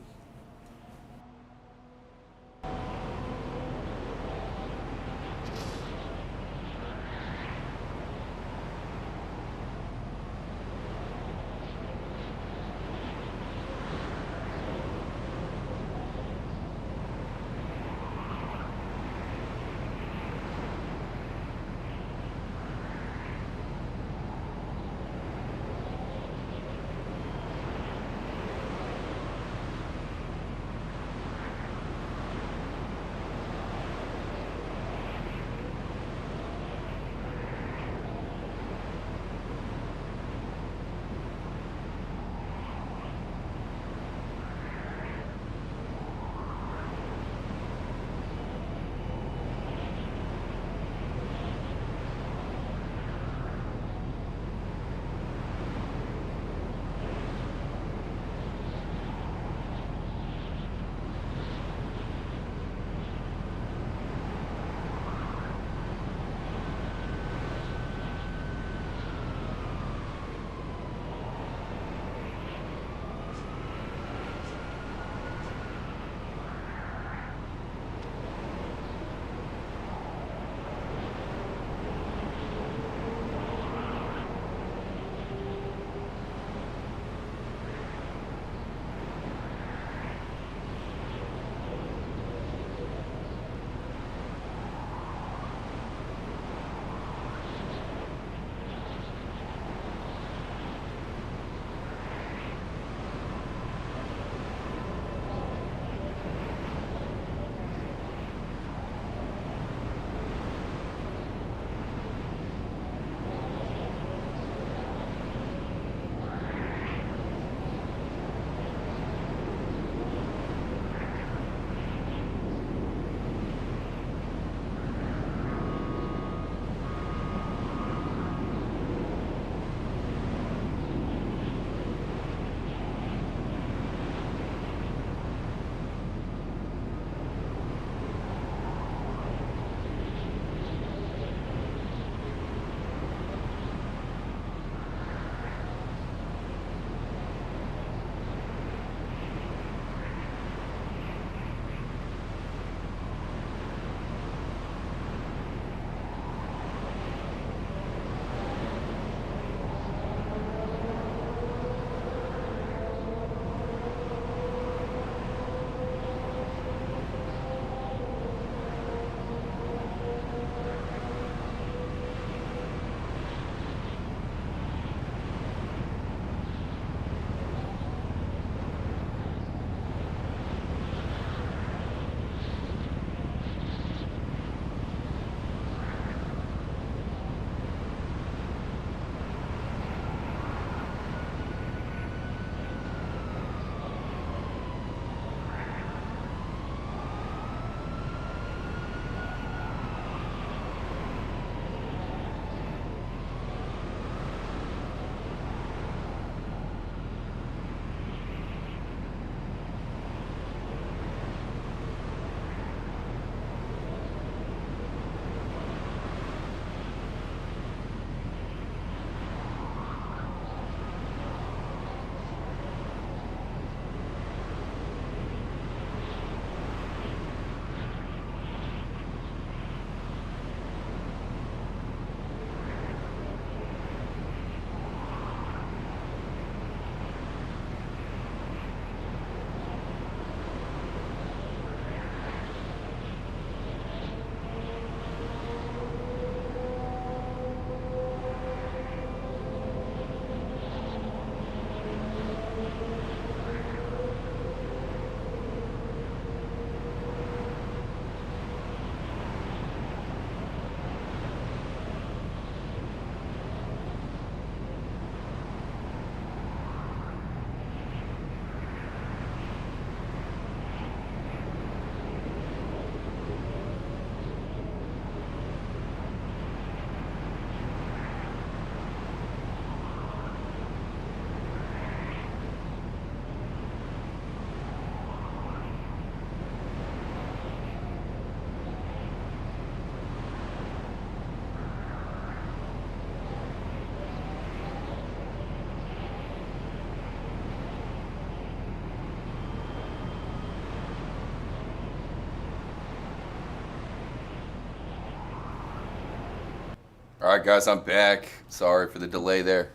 Speaker 1: Alright guys, I'm back. Sorry for the delay there.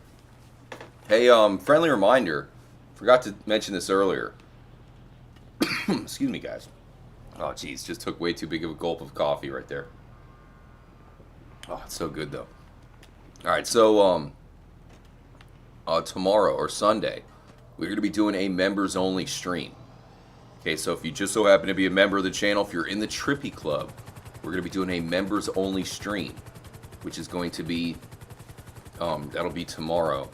Speaker 1: Hey, friendly reminder. Forgot to mention this earlier. Excuse me, guys. Oh, jeez, just took way too big of a gulp of coffee right there. Oh, it's so good though. Alright, so, tomorrow or Sunday, we're going to be doing a members only stream. Okay, so if you just so happen to be a member of the channel, if you're in the Trippy Club, we're going to be doing a members only stream, which is going to be, that'll be tomorrow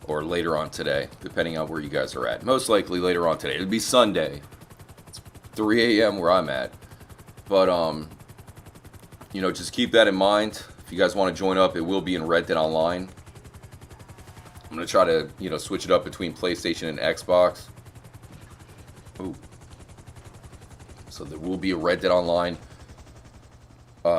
Speaker 1: or later on today, depending on where you guys are at. Most likely later on today. It'll be Sunday. It's 3 a.m. where I'm at. But, you know, just keep that in mind. If you guys want to join up, it will be in Red Dead Online. I'm going to try to, you know, switch it up between PlayStation and Xbox. Ooh. So there will be a Red Dead Online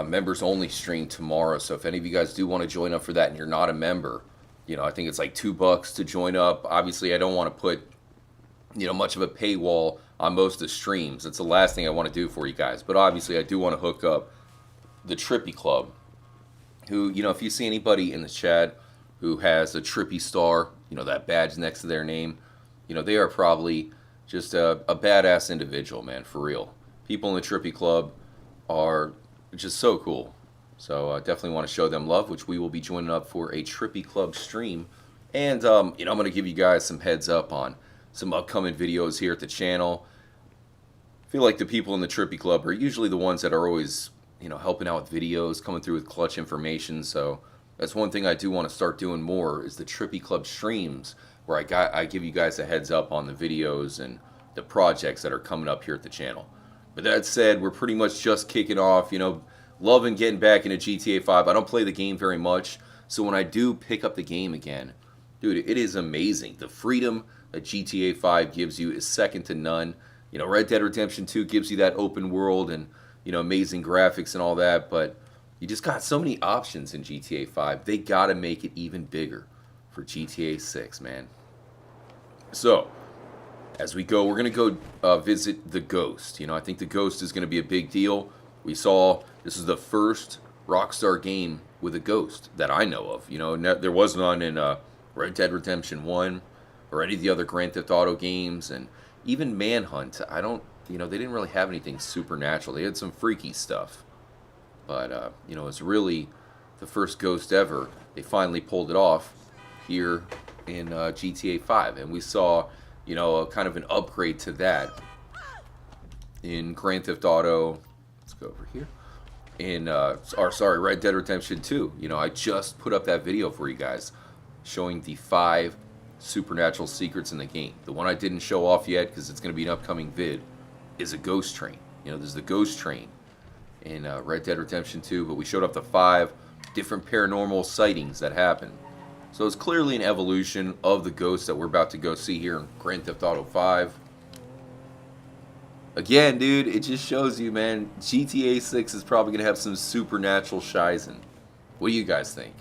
Speaker 1: members only stream tomorrow. So if any of you guys do want to join up for that and you're not a member, you know, I think it's like $2 to join up. Obviously, I don't want to put, you know, much of a paywall on most of the streams. It's the last thing I want to do for you guys. But obviously, I do want to hook up the Trippy Club, who, you know, if you see anybody in the chat who has a Trippy star, you know, that badge next to their name, you know, they are probably just a badass individual, man, for real. People in the Trippy Club are just so cool. So definitely want to show them love, which we will be joining up for a Trippy Club stream. And, you know, I'm going to give you guys some heads up on some upcoming videos here at the channel. I feel like the people in the Trippy Club are usually the ones that are always, you know, helping out with videos, coming through with clutch information. So that's one thing I do want to start doing more is the Trippy Club streams, where I give you guys a heads up on the videos and the projects that are coming up here at the channel. But that said, we're pretty much just kicking off, you know, loving getting back into GTA 5. I don't play the game very much, so when I do pick up the game again, dude, it is amazing. The freedom that GTA 5 gives you is second to none. You know, Red Dead Redemption 2 gives you that open world and, you know, amazing graphics and all that, but you just got so many options in GTA 5. They gotta make it even bigger for GTA 6, man. So, as we go, we're going to go visit the Ghost. You know, I think the Ghost is going to be a big deal. We saw this is the first Rockstar game with a Ghost that I know of. You know, there was none in Red Dead Redemption 1 or any of the other Grand Theft Auto games. And even Manhunt, you know, they didn't really have anything supernatural. They had some freaky stuff. But, you know, it's really the first Ghost ever. They finally pulled it off here in GTA 5. And we saw, you know, a kind of an upgrade to that in Grand Theft Auto. Let's go over here. In, Red Dead Redemption 2. You know, I just put up that video for you guys showing the 5 supernatural secrets in the game. The one I didn't show off yet because it's going to be an upcoming vid is a ghost train. You know, there's the ghost train in Red Dead Redemption 2, but we showed off the 5 different paranormal sightings that happen. So it's clearly an evolution of the ghost that we're about to go see here in Grand Theft Auto 5. Again, dude, it just shows you, man, GTA 6 is probably going to have some supernatural shizen. What do you guys think?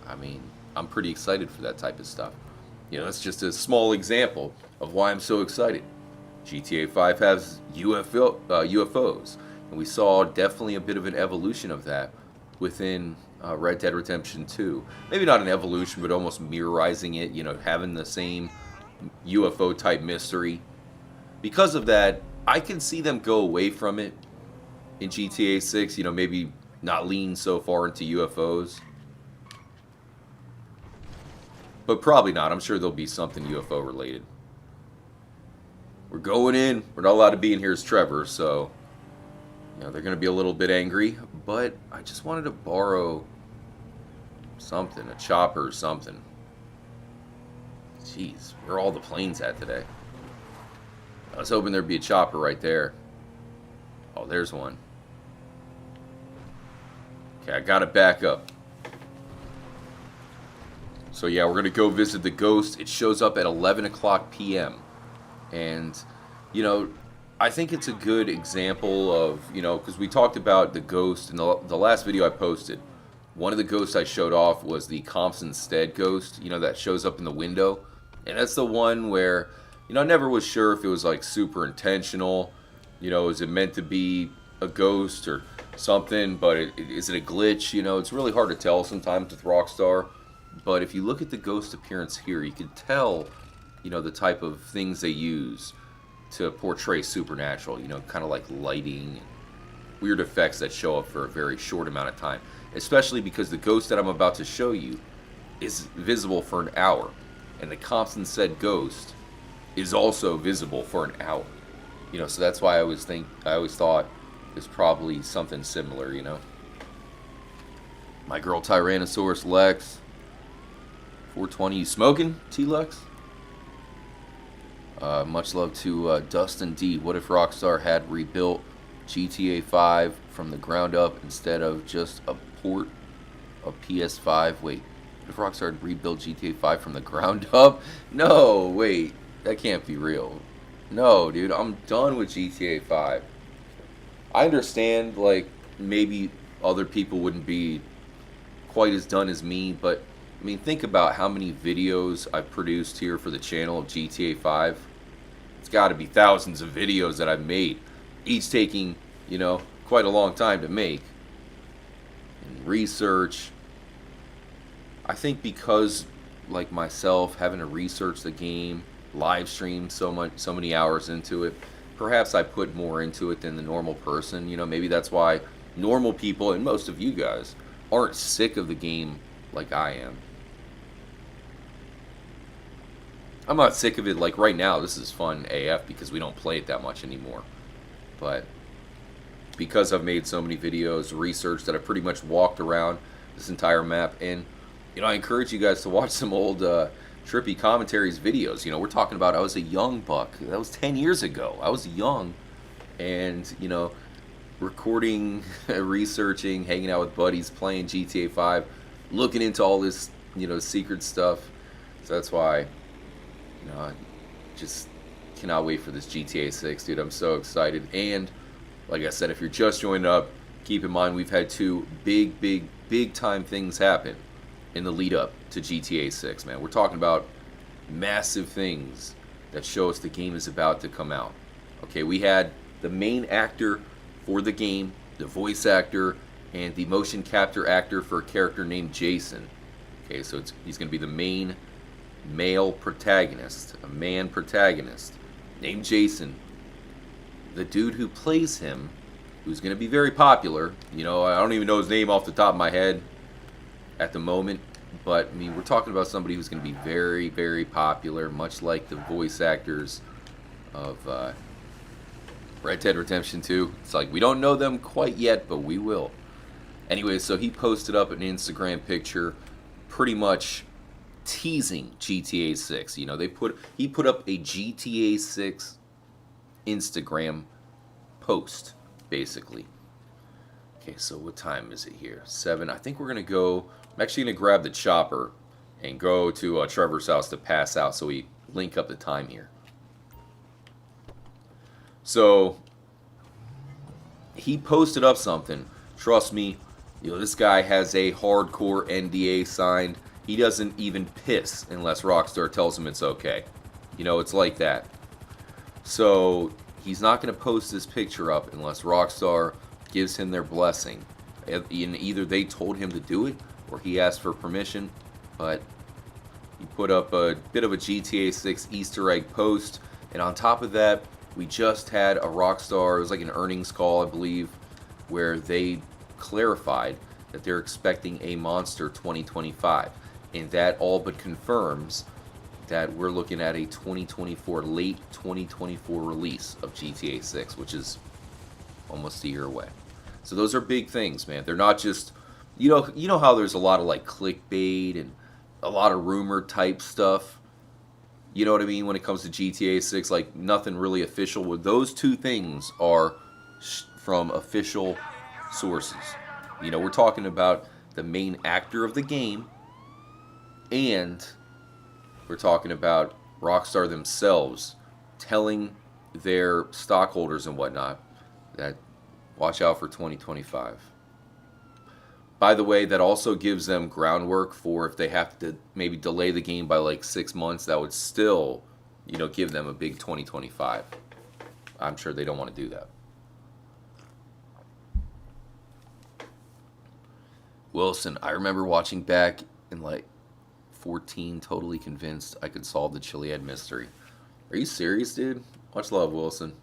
Speaker 1: I mean, I'm pretty excited for that type of stuff. You know, that's just a small example of why I'm so excited. GTA 5 has UFOs, and we saw definitely a bit of an evolution of that within Red Dead Redemption 2. Maybe not an evolution, but almost mirrorizing it, you know, having the same UFO type mystery. Because of that, I can see them go away from it in GTA 6, you know, maybe not lean so far into UFOs. But probably not. I'm sure there'll be something UFO related. We're going in. We're not allowed to be in here as Trevor, so, you know, they're going to be a little bit angry. But I just wanted to borrow something, a chopper or something. Jeez, where are all the planes at today? I was hoping there'd be a chopper right there. Oh, there's one. Okay, I got it back up. So yeah, we're going to go visit the Ghost. It shows up at 11 o'clock p.m. And, you know, I think it's a good example of, you know, because we talked about the Ghost in the last video I posted. One of the ghosts I showed off was the Compton Stead Ghost, you know, that shows up in the window. And that's the one where, you know, I never was sure if it was like super intentional. You know, is it meant to be a ghost or something, but is it a glitch? You know, it's really hard to tell sometimes with Rockstar. But if you look at the ghost appearance here, you can tell, you know, the type of things they use to portray supernatural. You know, kind of like lighting and weird effects that show up for a very short amount of time. Especially because the ghost that I'm about to show you is visible for an hour, and the Compton said ghost is also visible for an hour. You know, so that's why I always thought it's probably something similar. You know, my girl Tyrannosaurus Lex, 420. You smoking, T-Lex? Much love to Dustin D. What if Rockstar had rebuilt GTA 5 from the ground up instead of just a port of PS5? Wait, what if Rockstar had rebuilt GTA 5 from the ground up? No, wait, that can't be real. No, dude, I'm done with GTA 5. I understand, like, maybe other people wouldn't be quite as done as me, but I mean, think about how many videos I've produced here for the channel of GTA 5. It's got to be thousands of videos that I've made, each taking, you know, quite a long time to make. And research. I think because, like myself, having to research the game, live stream so many hours into it, perhaps I put more into it than the normal person. You know, maybe that's why normal people and most of you guys aren't sick of the game like I am. I'm not sick of it. Like right now, this is fun AF because we don't play it that much anymore. But because I've made so many videos, research that I pretty much walked around this entire map, and you know, I encourage you guys to watch some old Trippy Commentaries videos. You know, we're talking about I was a young buck. That was 10 years ago. I was young, and you know, recording, researching, hanging out with buddies, playing GTA 5, looking into all this, you know, secret stuff. So that's why, you know, I just cannot wait for this GTA 6, dude. I'm so excited. And like I said, if you're just joining up, keep in mind we've had two big time things happen in the lead up to GTA 6, man. We're talking about massive things that show us the game is about to come out. Okay, we had the main actor for the game, the voice actor, and the motion capture actor for a character named Jason. Okay, so he's going to be the main male protagonist, a man protagonist named Jason. The dude who plays him, who's going to be very popular, you know, I don't even know his name off the top of my head at the moment, but I mean, we're talking about somebody who's going to be very popular, much like the voice actors of Red Dead Redemption 2. It's like we don't know them quite yet, but we will. Anyway, so he posted up an Instagram picture pretty much teasing GTA 6. You know, he put up a GTA 6 Instagram post, basically. Okay, so what time is it here? 7. I think we're going to go... I'm actually going to grab the chopper and go to Trevor's house to pass out so we link up the time here. So, he posted up something. Trust me, you know, this guy has a hardcore NDA signed. He doesn't even piss unless Rockstar tells him it's okay. You know, it's like that. So, he's not going to post this picture up unless Rockstar gives him their blessing. And either they told him to do it or he asked for permission, but he put up a bit of a GTA 6 Easter egg post, and on top of that, we just had a Rockstar, it was like an earnings call, I believe, where they clarified that they're expecting a Monster 2025, and that all but confirms that we're looking at a 2024, late 2024 release of GTA 6, which is almost a year away. So those are big things, man. They're not just... You know how there's a lot of like clickbait and a lot of rumor type stuff. You know what I mean when it comes to GTA 6, like nothing really official. Well, those two things are from official sources. You know, we're talking about the main actor of the game, and we're talking about Rockstar themselves telling their stockholders and whatnot that watch out for 2025. By the way, that also gives them groundwork for if they have to maybe delay the game by like 6 months, that would still, you know, give them a big 2025. I'm sure they don't want to do that. Wilson, I remember watching back in like 14, totally convinced I could solve the Chiliad mystery. Are you serious, dude? Much love, Wilson.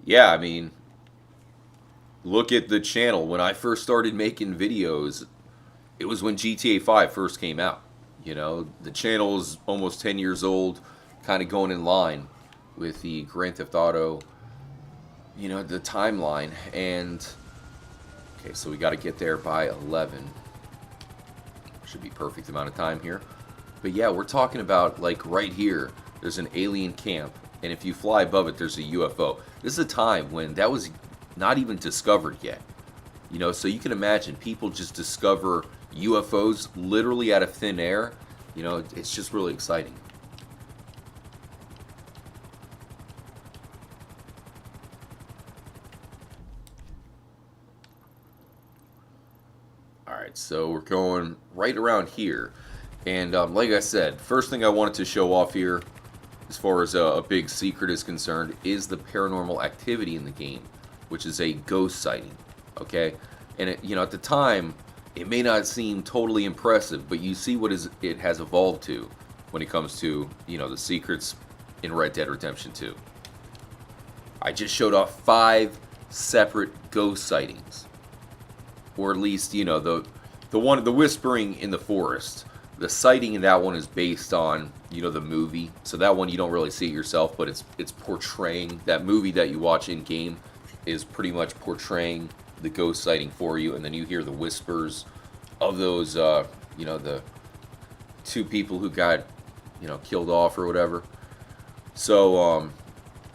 Speaker 1: Yeah, I mean, look at the channel. When I first started making videos, it was when GTA 5 first came out. You know, the channel is almost 10 years old, kind of going in line with the Grand Theft Auto, you know, the timeline. And, okay, so we got to get there by 11. Should be perfect amount of time here. But yeah, we're talking about, like, right here, there's an alien camp. And if you fly above it, there's a UFO. This is a time when that was not even discovered yet. You know, so you can imagine people just discover UFOs literally out of thin air. You know, it's just really exciting. All right, so we're going right around here. And like I said, first thing I wanted to show off here, as far as a big secret is concerned, is the paranormal activity in the game, which is a ghost sighting. Okay? And, you know, at the time, it may not seem totally impressive, but you see what it has evolved to when it comes to, you know, the secrets in Red Dead Redemption 2. I just showed off 5 separate ghost sightings, or at least, you know, the whispering in the forest. The sighting in that one is based on, you know, the movie. So that one you don't really see it yourself, but it's portraying that movie that you watch in game is pretty much portraying the ghost sighting for you, and then you hear the whispers of those, you know, the 2 people who got, you know, killed off or whatever. So,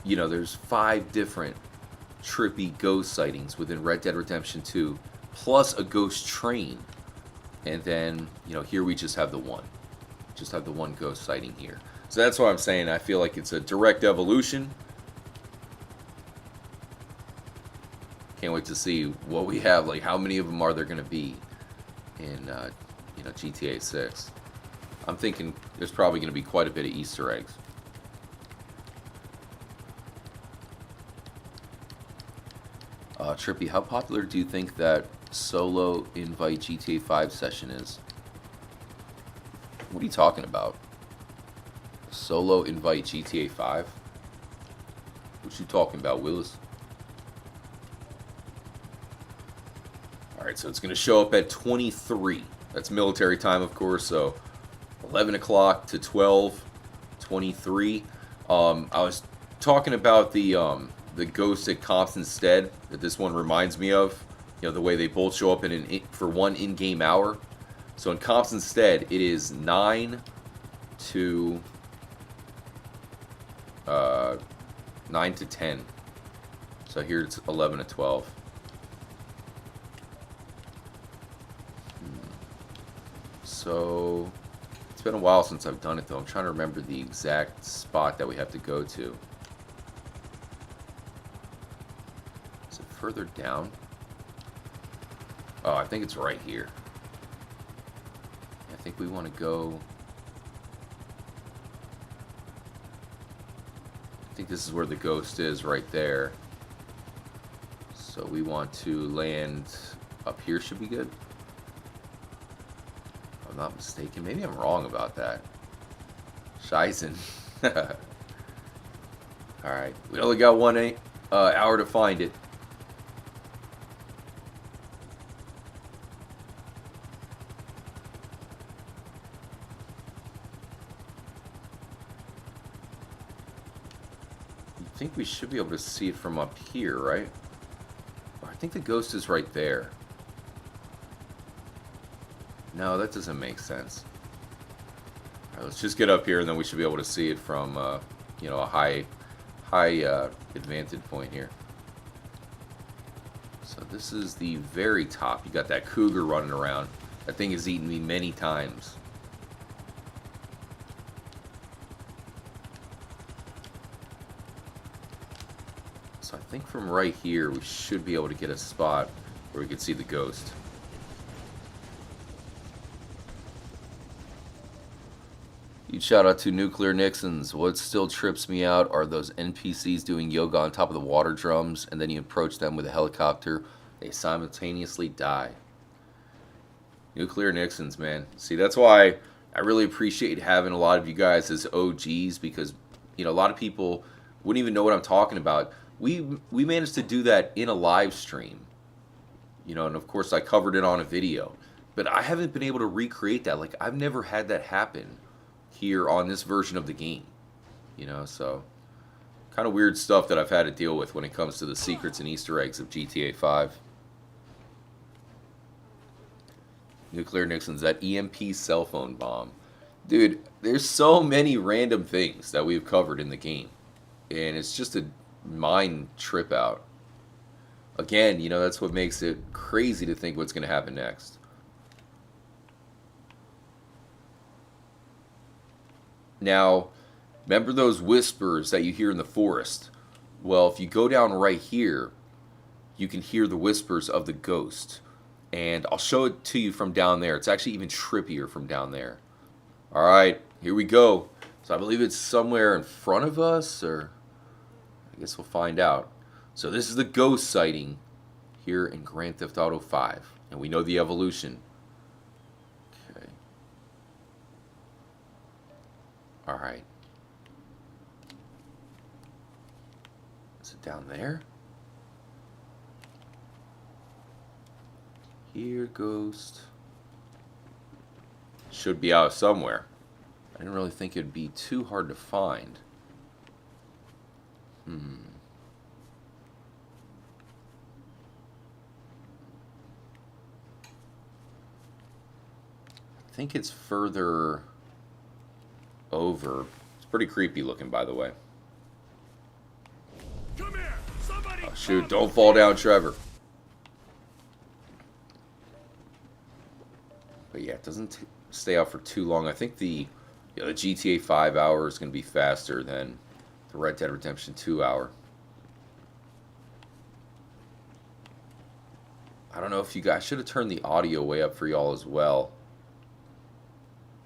Speaker 1: you know, there's 5 different trippy ghost sightings within Red Dead Redemption 2, plus a ghost train. And then, you know, here we just have the one. Just have the one ghost sighting here. So that's why I'm saying I feel like it's a direct evolution. Can't wait to see what we have. Like, how many of them are there going to be in, you know, GTA 6? I'm thinking there's probably going to be quite a bit of Easter eggs. Trippy, how popular do you think that solo invite GTA 5 session is? What are you talking about? Solo invite GTA 5? What you talking about, Willis? Alright, so it's going to show up at 23. That's military time, of course, so 11 o'clock to 12, 23. I was talking about the ghost at Compton Stead that this one reminds me of. You know, the way they both show up for one in-game hour. So in Compton Stead, it is 9 to 10. So here it's 11 to 12. So it's been a while since I've done it, though. I'm trying to remember the exact spot that we have to go to. Is it further down? Oh, I think it's right here. I think we want to go... I think this is where the ghost is, right there. So we want to land up here, should be good. If I'm not mistaken. Maybe I'm wrong about that. Scheisen. Alright, we only got 1 hour to find it. I think we should be able to see it from up here, right? I think the ghost is right there. No, that doesn't make sense. Alright, let's just get up here and then we should be able to see it from, you know, a high advantage point here. So this is the very top. You got that cougar running around. That thing has eaten me many times. So I think from right here we should be able to get a spot where we can see the ghost. Huge shout out to Nuclear Nixons. What still trips me out are those NPCs doing yoga on top of the water drums, and then you approach them with a helicopter. They simultaneously die. Nuclear Nixons, man. See, that's why I really appreciate having a lot of you guys as OGs because, a lot of people wouldn't even know what I'm talking about. We managed to do that in a live stream, and of course I covered it on a video. But I haven't been able to recreate that. Like, I've never had that happen here on this version of the game, so kind of weird stuff that I've had to deal with when it comes to the secrets and Easter eggs of GTA 5. Nuclear Nixons, that EMP cell phone bomb. Dude, there's so many random things that we've covered in the game. And it's just a mind trip out. Again, that's what makes it crazy to think what's going to happen next. Now, remember those whispers that you hear in the forest? Well, if you go down right here, you can hear the whispers of the ghost. And I'll show it to you from down there. It's actually even trippier from down there. All right, here we go. So I believe it's somewhere in front of us, or I guess we'll find out. So this is the ghost sighting here in Grand Theft Auto 5. And we know the evolution. Okay. All right. Is it down there? Here, ghost. Should be out somewhere. I didn't really think it'd be too hard to find. I think it's further over. It's pretty creepy looking, by the way.
Speaker 2: Come here. Somebody,
Speaker 1: oh, shoot, don't fall down, Trevor. But yeah, it doesn't stay out for too long. I think the GTA 5 hour is going to be faster than the Red Dead Redemption 2 hour. I don't know if you guys should have turned the audio way up for y'all as well,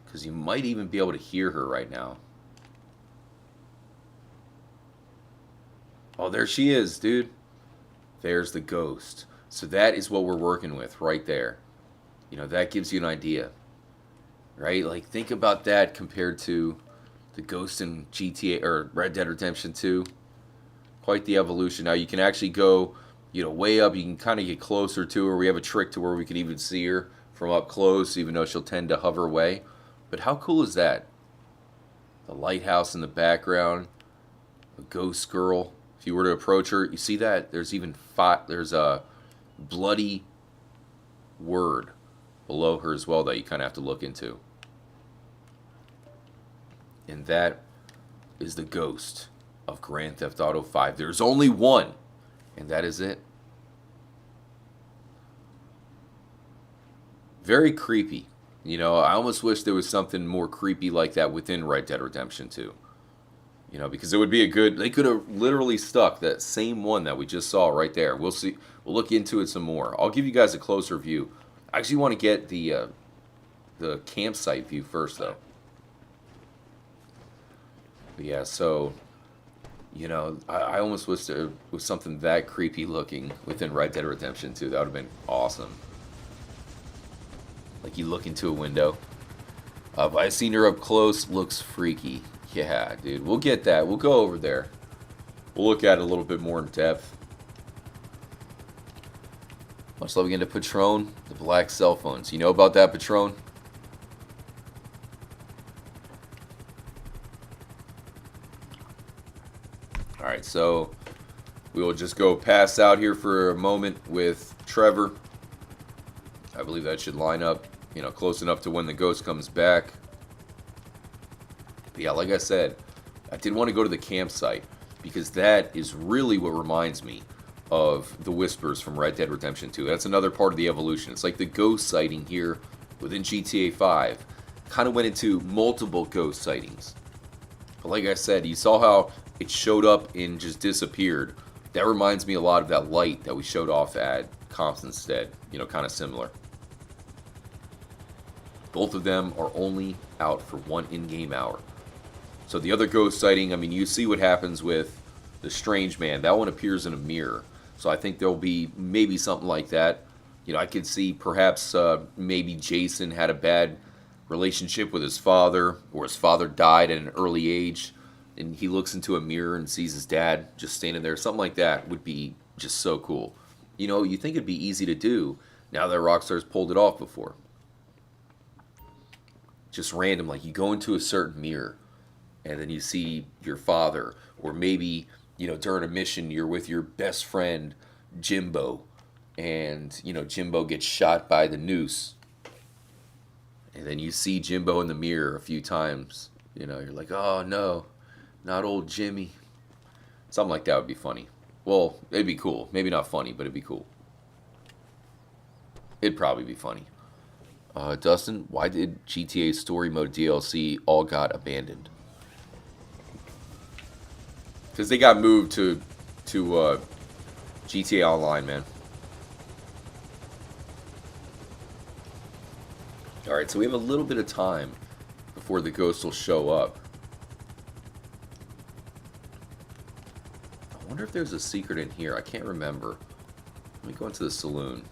Speaker 1: because you might even be able to hear her right now. Oh, there she is, dude. There's the ghost. So that is what we're working with right there. That gives you an idea, right? Like, think about that compared to the ghost in GTA or Red Dead Redemption 2. Quite the evolution. Now you can actually go, way up. You can kind of get closer to her. We have a trick to where we can even see her from up close, even though she'll tend to hover away. But how cool is that? The lighthouse in the background, a ghost girl. If you were to approach her, you see that? There's a bloody word below her as well that you kind of have to look into. And that is the ghost of Grand Theft Auto 5. There's only one, and that is it. Very creepy. I almost wish there was something more creepy like that within Red Dead Redemption 2. Because it would be they could have literally stuck that same one that we just saw right there. We'll see. We'll look into it some more. I'll give you guys a closer view. I actually want to get the campsite view first, though. But yeah, so, I almost wish there was something that creepy looking within Red Dead Redemption 2. That would have been awesome. Like, you look into a window. I seen her up close. Looks freaky. Yeah, dude. We'll get that. We'll go over there. We'll look at it a little bit more in depth. Much love again to Patron, the black cell phones. You know about that, Patron? Alright, so we will just go pass out here for a moment with Trevor. I believe that should line up, close enough to when the ghost comes back. But yeah, like I said, I did want to go to the campsite because that is really what reminds me of the whispers from Red Dead Redemption 2. That's another part of the evolution. It's like the ghost sighting here within GTA 5 kind of went into multiple ghost sightings. But like I said, you saw how it showed up and just disappeared. That reminds me a lot of that light that we showed off at Comptonstead. Kind of similar. Both of them are only out for one in-game hour. So the other ghost sighting, you see what happens with the strange man. That one appears in a mirror. So I think there'll be maybe something like that. I could see perhaps maybe Jason had a bad relationship with his father, or his father died at an early age, and he looks into a mirror and sees his dad just standing there. Something like that would be just so cool. You think it'd be easy to do now that Rockstar's pulled it off before. Just random, like you go into a certain mirror and then you see your father, or maybe, during a mission you're with your best friend Jimbo, and Jimbo gets shot by the noose, and then you see Jimbo in the mirror a few times. You're like, oh no, not old Jimmy. Something like that would be funny. Well, it'd be cool. Maybe not funny, but it'd be cool. It'd probably be funny. Dustin, why did GTA Story Mode DLC all got abandoned? Because they got moved to GTA Online, man. Alright, so we have a little bit of time before the ghost will show up. I wonder if there's a secret in here. I can't remember. Let me go into the saloon.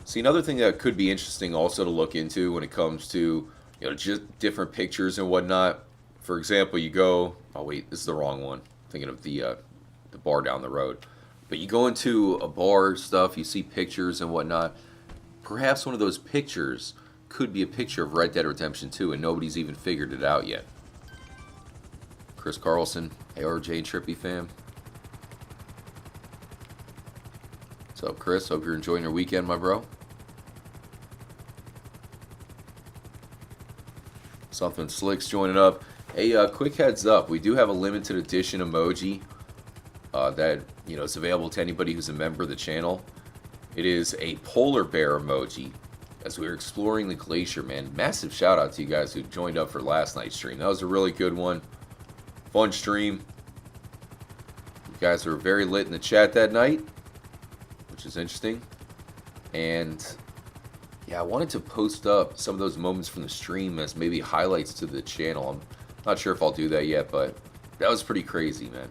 Speaker 1: See, another thing that could be interesting also to look into when it comes to, just different pictures and whatnot. For example, you go... Oh, wait, this is the wrong one. I'm thinking of the bar down the road. But you go into a bar stuff, you see pictures and whatnot. Perhaps one of those pictures could be a picture of Red Dead Redemption 2, and nobody's even figured it out yet. Chris Carlson, ARJ and Trippy fam. What's up, Chris? Hope you're enjoying your weekend, my bro. Something Slick's joining up. Hey, quick heads up. We do have a limited edition emoji that, is available to anybody who's a member of the channel. It is a polar bear emoji as we were exploring the glacier, man. Massive shout out to you guys who joined up for last night's stream. That was a really good one. Fun stream. You guys were very lit in the chat that night, which is interesting. And yeah, I wanted to post up some of those moments from the stream as maybe highlights to the channel. I'm not sure if I'll do that yet, but that was pretty crazy, man.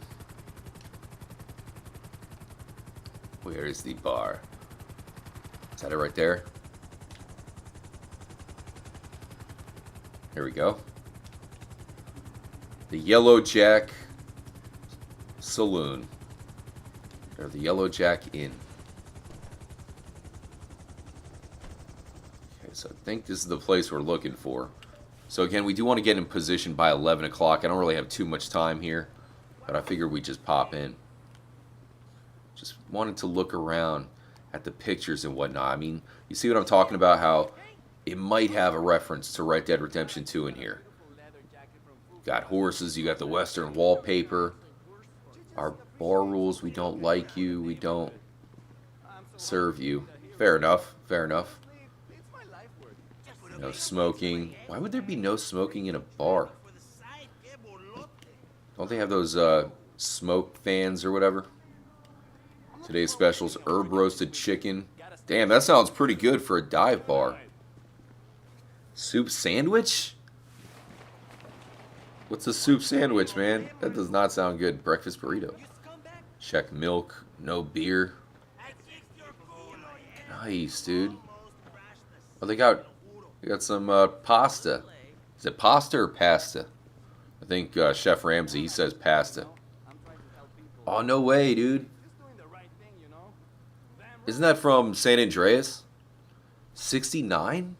Speaker 1: Where is the bar? Is that it right there? Here we go. The Yellow Jack Saloon. Or the Yellow Jack Inn. Okay, so I think this is the place we're looking for. So again, we do want to get in position by 11 o'clock. I don't really have too much time here, but I figured we'd just pop in. Just wanted to look around at the pictures and whatnot. I mean, you see what I'm talking about, how it might have a reference to Red Dead Redemption 2 in here. Got horses, you got the Western wallpaper. Our bar rules, we don't like you, we don't serve you. Fair enough, fair enough. No smoking. Why would there be no smoking in a bar? Don't they have those smoke fans or whatever? Today's specials, herb roasted chicken. Damn, that sounds pretty good for a dive bar. Soup sandwich? What's a soup sandwich, man? That does not sound good. Breakfast burrito. Check milk. No beer. Nice, dude. Oh, they got some pasta. Is it pasta or pasta? I think Chef Ramsay, he says pasta. Oh, no way, dude. Isn't that from San Andreas? 69?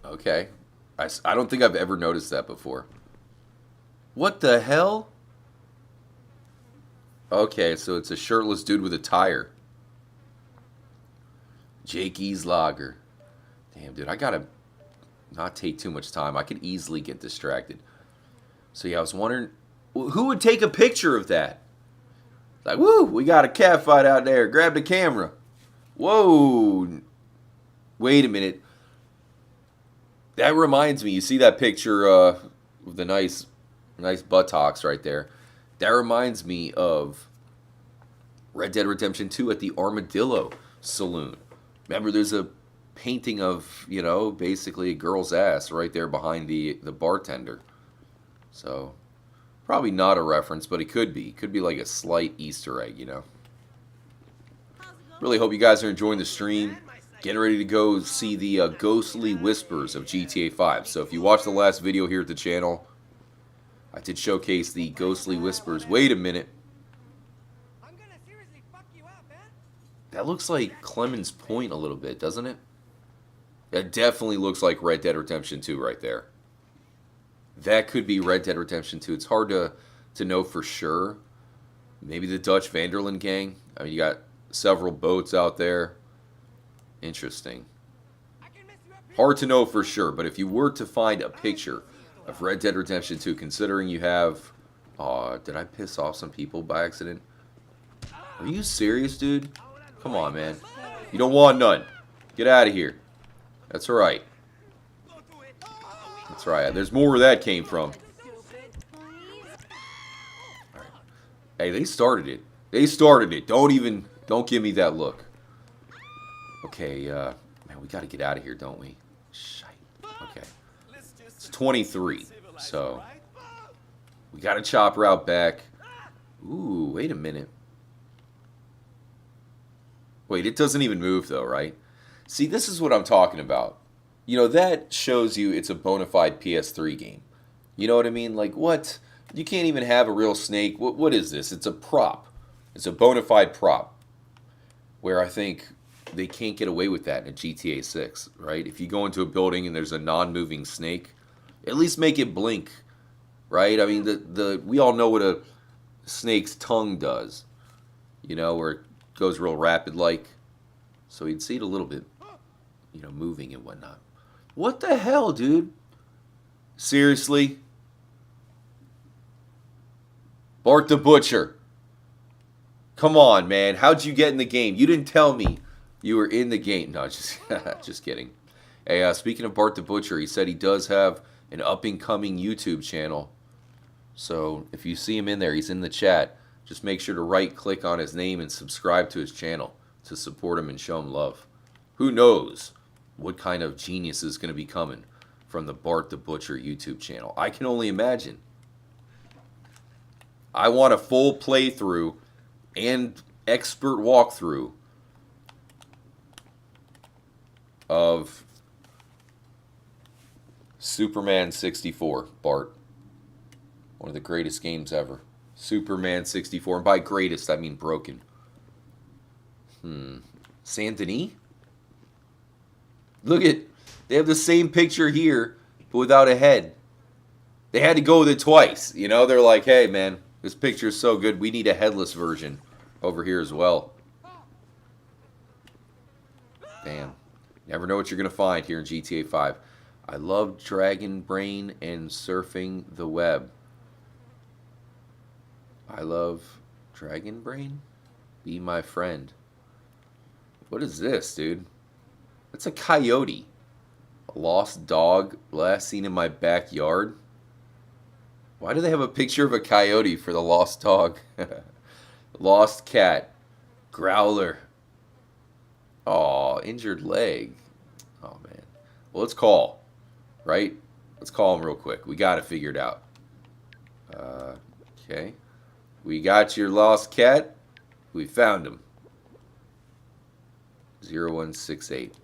Speaker 1: Okay. I don't think I've ever noticed that before. What the hell? Okay, so it's a shirtless dude with a tire. Jakey's Lager. Damn, dude, I gotta not take too much time. I could easily get distracted. So yeah, I was wondering, who would take a picture of that? Like, woo, we got a cat fight out there. Grab the camera. Whoa. Wait a minute. That reminds me, you see that picture of the nice buttocks right there? That reminds me of Red Dead Redemption 2 at the Armadillo Saloon. Remember, there's a painting of, basically a girl's ass right there behind the bartender. So, probably not a reference, but it could be. It could be like a slight Easter egg, Really hope you guys are enjoying the stream. Getting ready to go see the Ghostly Whispers of GTA 5. So if you watched the last video here at the channel, I did showcase the Ghostly Whispers. Wait a minute. That looks like Clemens Point a little bit, doesn't it? That definitely looks like Red Dead Redemption 2 right there. That could be Red Dead Redemption 2. It's hard to know for sure. Maybe the Dutch Vanderland gang. I mean, you got several boats out there. Interesting. Hard to know for sure, but if you were to find a picture of Red Dead Redemption 2, considering you have... did I piss off some people by accident? Are you serious, dude? Come on, man. You don't want none. Get out of here. That's right. That's right. There's more where that came from. All right. Hey, they started it. They started it. Don't give me that look. Okay, man, we got to get out of here, don't we? Shite. Okay. It's 23, so we got to chop route back. Ooh, wait a minute. Wait, it doesn't even move, though, right? See, this is what I'm talking about. You know, that shows you it's a bona fide PS3 game. You know what I mean? Like, what? You can't even have a real snake. What is this? It's a prop. It's a bona fide prop. Where I think they can't get away with that in GTA 6, right? If you go into a building and there's a non-moving snake, at least make it blink, right? I mean, we all know what a snake's tongue does. You know, where it goes real rapid like. So you'd see it a little bit, you know, moving and whatnot. What the hell, dude? Seriously? Bart the Butcher. Come on, man. How'd you get in the game? You didn't tell me you were in the game. No, just kidding. Hey, speaking of Bart the Butcher, he said he does have an up-and-coming YouTube channel. So if you see him in there, he's in the chat. Just make sure to right-click on his name and subscribe to his channel to support him and show him love. Who knows what kind of genius is going to be coming from the Bart the Butcher YouTube channel? I can only imagine. I want a full playthrough and expert walkthrough of Superman 64, Bart. One of the greatest games ever. Superman 64. And by greatest, I mean broken. Saint Denis? Look at, they have the same picture here, but without a head. They had to go with it twice. You know, they're like, hey, man, this picture is so good, we need a headless version over here as well. Damn. Never know what you're going to find here in GTA 5. I love Dragon Brain and surfing the web. I love Dragon Brain? Be my friend. What is this, dude? That's a coyote. A lost dog last seen in my backyard. Why do they have a picture of a coyote for the lost dog? Lost cat. Growler. Aw, injured leg. Oh, man. Well, let's call. Right? Let's call him real quick. We got to figure it out. Okay. We got your lost cat. We found him. 0168.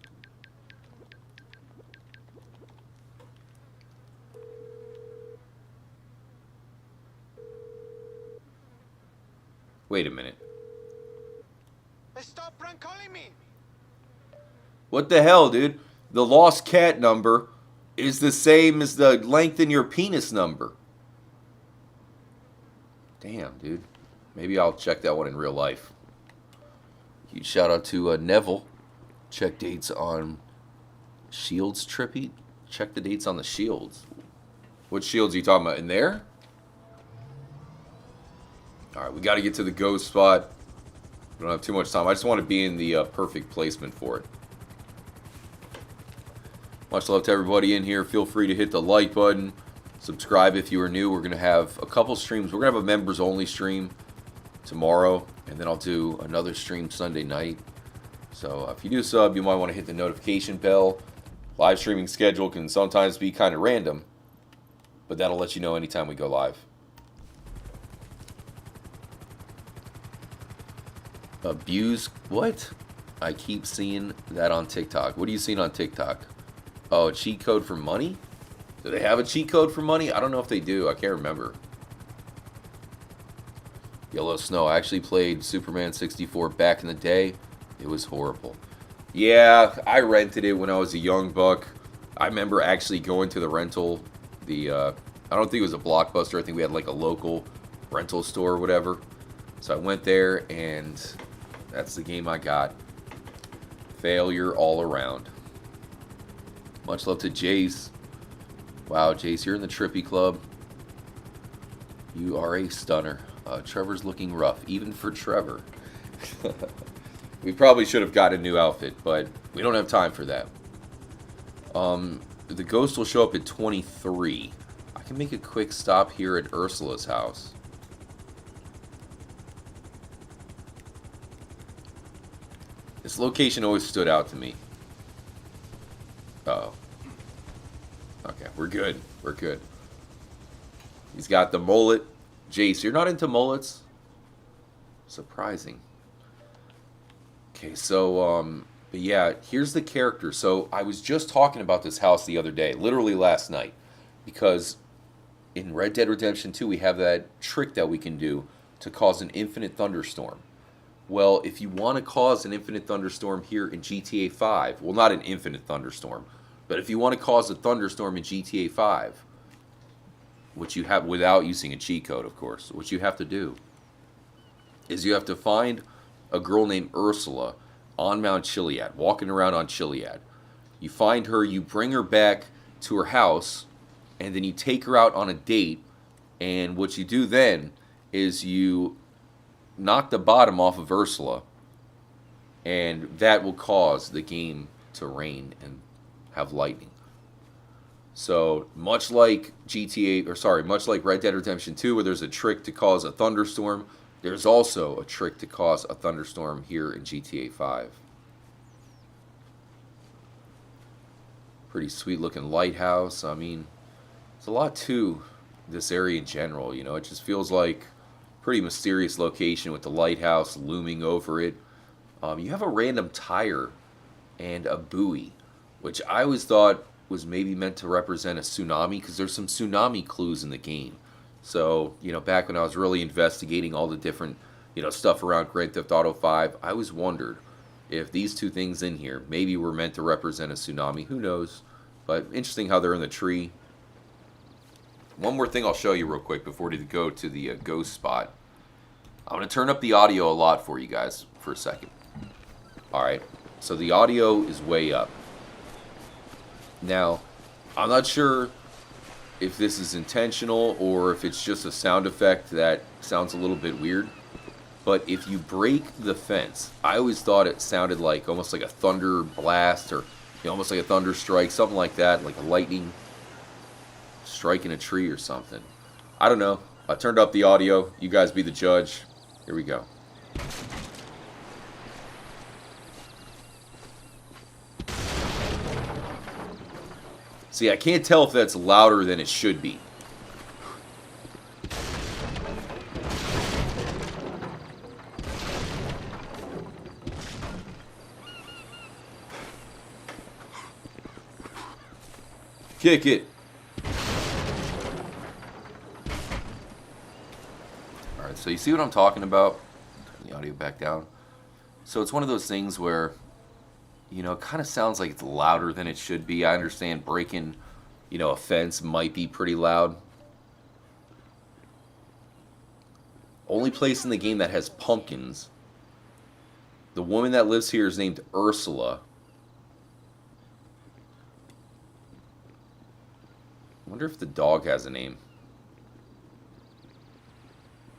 Speaker 1: Wait a minute.
Speaker 2: Stop prank calling me.
Speaker 1: What the hell, dude? The lost cat number is the same as the length in your penis number. Damn, dude. Maybe I'll check that one in real life. Huge shout out to Neville. Check dates on Shields Trippy. Check the dates on the Shields. What Shields are you talking about? In there? Alright, we got to get to the ghost spot. We don't have too much time. I just want to be in the perfect placement for it. Much love to everybody in here. Feel free to hit the like button. Subscribe if you are new. We're going to have a couple streams. We're going to have a members only stream tomorrow. And then I'll do another stream Sunday night. So if you do sub, you might want to hit the notification bell. Live streaming schedule can sometimes be kind of random. But that'll let you know anytime we go live. Abuse? What? I keep seeing that on TikTok. What are you seeing on TikTok? Oh, a cheat code for money? Do they have a cheat code for money? I don't know if they do. I can't remember. Yellow Snow. I actually played Superman 64 back in the day. It was horrible. Yeah, I rented it when I was a young buck. I remember actually going to the rental. I don't think it was a Blockbuster. I think we had like a local rental store or whatever. So I went there, and that's the game I got. Failure all around. Much love to Jace. Wow, Jace, you're in the Trippy Club. You are a stunner. Trevor's looking rough, even for Trevor. We probably should have got a new outfit, but we don't have time for that. The ghost will show up at 23. I can make a quick stop here at Ursula's house. This location always stood out to me. Uh-oh. Okay, we're good. We're good. He's got the mullet. Jace, you're not into mullets? Surprising. Okay, so, but yeah, here's the character. So, I was just talking about this house the other day, literally last night, because in Red Dead Redemption 2, we have that trick that we can do to cause an infinite thunderstorm. Well, if you want to cause an infinite thunderstorm here in GTA 5, well, not an infinite thunderstorm, but if you want to cause a thunderstorm in GTA 5, which you have without using a cheat code, of course, what you have to do is you have to find a girl named Ursula on Mount Chiliad, walking around on Chiliad. You find her, you bring her back to her house, and then you take her out on a date, and what you do then is you knock the bottom off of Ursula, and that will cause the game to rain and have lightning. So, much like much like Red Dead Redemption 2, where there's a trick to cause a thunderstorm, there's also a trick to cause a thunderstorm here in GTA 5. Pretty sweet looking lighthouse. I mean, there's a lot to this area in general, you know. It just feels like a pretty mysterious location with the lighthouse looming over it. You have a random tire and a buoy, which I always thought was maybe meant to represent a tsunami, because there's some tsunami clues in the game. So, you know, back when I was really investigating all the different, you know, stuff around Grand Theft Auto 5, I always wondered if these two things in here maybe were meant to represent a tsunami. Who knows? But interesting how they're in the tree. One more thing I'll show you real quick before we go to the ghost spot. I'm going to turn up the audio a lot for you guys for a second. Alright, so the audio is way up. Now, I'm not sure if this is intentional or if it's just a sound effect that sounds a little bit weird. But if you break the fence, I always thought it sounded like almost like a thunder blast, or almost like a thunder strike, something like that, like a lightning striking a tree or something. I don't know. I turned up the audio. You guys be the judge. Here we go. See, I can't tell if that's louder than it should be. Kick it. Alright, so you see what I'm talking about? Turn the audio back down. So it's one of those things where, you know, it kind of sounds like it's louder than it should be. I understand breaking, you know, a fence might be pretty loud. Only place in the game that has pumpkins. The woman that lives here is named Ursula. I wonder if the dog has a name.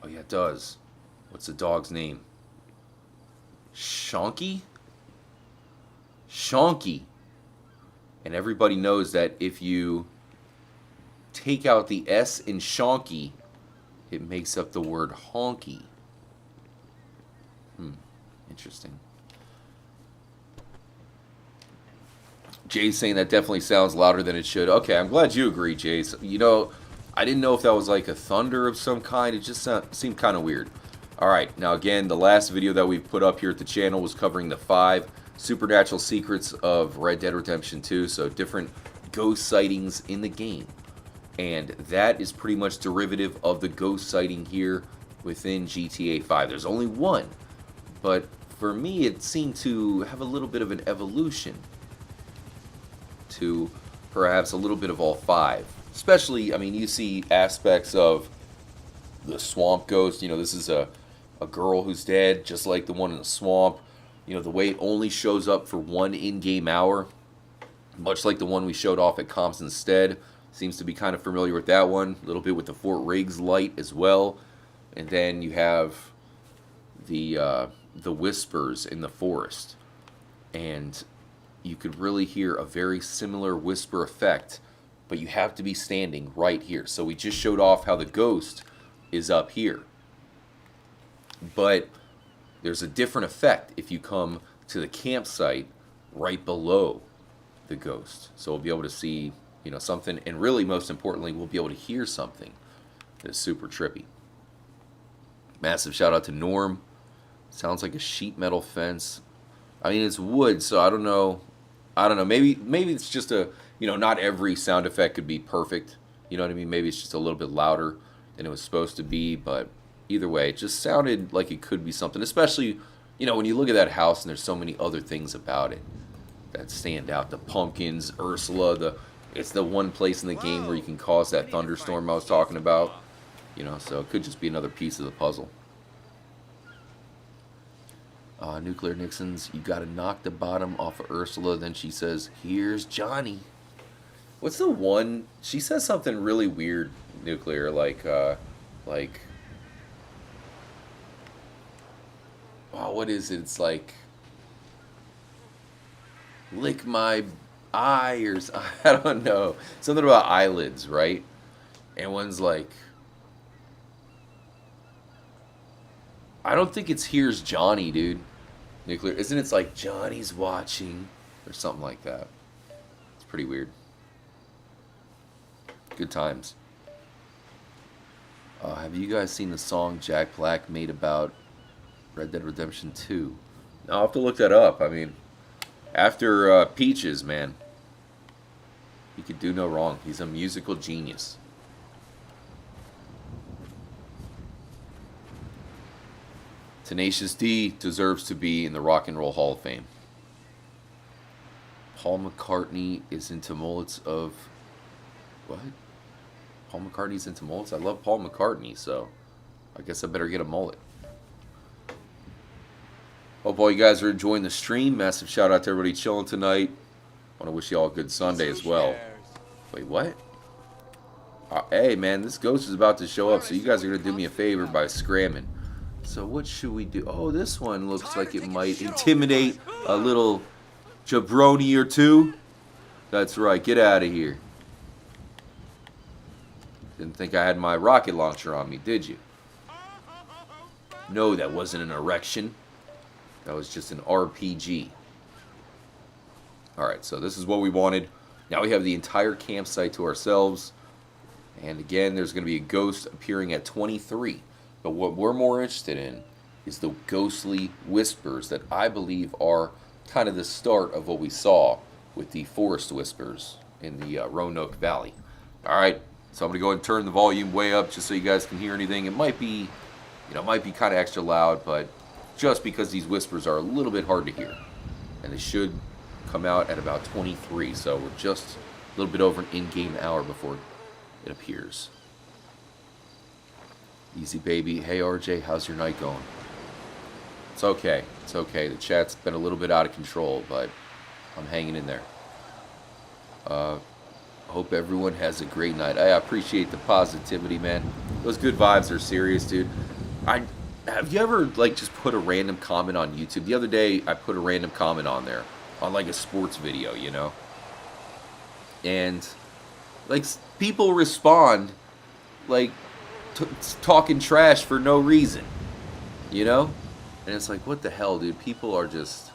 Speaker 1: Oh yeah, it does. What's the dog's name? Shonky? Shonky. And everybody knows that if you take out the S in Shonky, it makes up the word honky. Interesting. Jay's saying that definitely sounds louder than it should. Okay, I'm glad you agree, Jace. You know, I didn't know if that was like a thunder of some kind. It just seemed kind of weird. Alright, now again, the last video that we've put up here at the channel was covering the 5 supernatural secrets of Red Dead Redemption 2, so different ghost sightings in the game. And that is pretty much derivative of the ghost sighting here within GTA 5. There's only one, but for me it seemed to have a little bit of an evolution to perhaps a little bit of all 5. Especially, I mean, you see aspects of the swamp ghost. You know, this is a girl who's dead, just like the one in the swamp. You know, the way it only shows up for 1 in-game hour, much like the one we showed off at Compton's Stead. Seems to be kind of familiar with that one. A little bit with the Fort Riggs light as well. And then you have the whispers in the forest. And you could really hear a very similar whisper effect, but you have to be standing right here. So we just showed off how the ghost is up here. But there's a different effect if you come to the campsite right below the ghost. So we'll be able to see, you know, something, and really most importantly, we'll be able to hear something that's super trippy. Massive shout out to Norm. Sounds like a sheet metal fence. I mean, it's wood, so I don't know. Maybe it's just a, you know, not every sound effect could be perfect. You know what I mean? Maybe it's just a little bit louder than it was supposed to be, but either way, it just sounded like it could be something. Especially, you know, when you look at that house and there's so many other things about it that stand out. The pumpkins, Ursula, it's the one place in the game where you can cause that thunderstorm I was talking about. You know, so it could just be another piece of the puzzle. Nuclear Nixon's, you gotta knock the bottom off of Ursula. Then she says, here's Johnny. What's the one? She says something really weird, Nuclear, like, oh, what is it? It's like, lick my eye, or I don't know. Something about eyelids, right? And one's like, I don't think it's here's Johnny, dude. Nuclear, isn't it like Johnny's watching or something like that? It's pretty weird. Good times. Have you guys seen the song Jack Black made about Red Dead Redemption 2? I'll have to look that up. I mean, after Peaches, man, he could do no wrong. He's a musical genius. Tenacious D deserves to be in the Rock and Roll Hall of Fame. Paul McCartney is into mullets of... What? Paul McCartney's into mullets? I love Paul McCartney, so I guess I better get a mullet. Hope all you guys are enjoying the stream. Massive shout out to everybody chilling tonight. Want to wish you all a good Sunday as well. Wait, what? Hey, man, this ghost is about to show up, so you guys are going to do me a favor by scramming. So what should we do? Oh, this one looks like it might intimidate a little jabroni or two. That's right. Get out of here. Didn't think I had my rocket launcher on me, did you? No, that wasn't an erection. That was just an RPG. Alright, so this is what we wanted. Now we have the entire campsite to ourselves. And again, there's going to be a ghost appearing at 23. But what we're more interested in is the ghostly whispers that I believe are kind of the start of what we saw with the forest whispers in the Roanoke Valley. Alright, so I'm going to go ahead and turn the volume way up just so you guys can hear anything. It might be, you know, kind of extra loud, but just because these whispers are a little bit hard to hear. And they should come out at about 23, so we're just a little bit over an in-game hour before it appears. Easy baby. Hey RJ, how's your night going? It's okay. It's okay. The chat's been a little bit out of control, but I'm hanging in there. Hope everyone has a great night. I appreciate the positivity, man. Those good vibes are serious, dude. Have you ever like just put a random comment on YouTube? The other day I put a random comment on there on like a sports video, you know? And like people respond like talking trash for no reason, you know? And it's like, what the hell, dude? People are just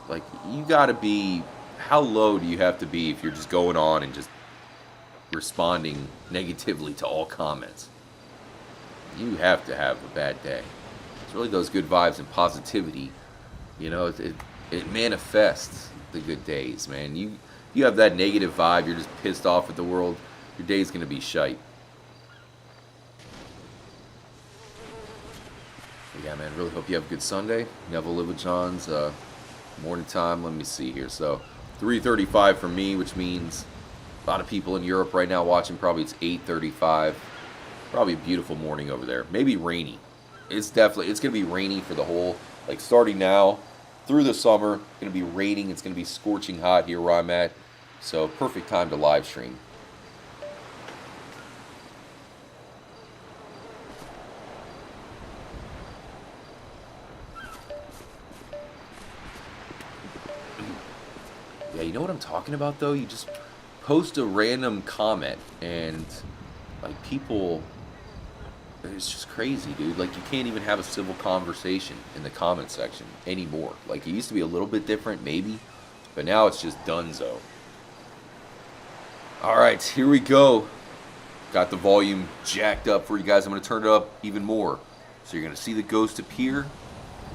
Speaker 1: like, you gotta be, how low do you have to be if you're just going on and just responding negatively to all comments? You have to have a bad day. It's really those good vibes and positivity. You know, it manifests the good days, man. You have that negative vibe, you're just pissed off at the world, your day's gonna be shite. But yeah, man, really hope you have a good Sunday. Neville Littlejohn's morning time. Let me see here. So 3:35 for me, which means a lot of people in Europe right now watching. Probably it's 8:35. Probably a beautiful morning over there. Maybe rainy. It's gonna be rainy for the whole, like, starting now through the summer. Gonna be raining. It's gonna be scorching hot here where I'm at. So perfect time to live stream. Yeah, you know what I'm talking about though? You just post a random comment and, like, people, it's just crazy, dude. Like, you can't even have a civil conversation in the comment section anymore. Like, it used to be a little bit different, maybe, but now it's just dunzo. All right, here we go. Got the volume jacked up for you guys. I'm going to turn it up even more. So you're going to see the ghost appear.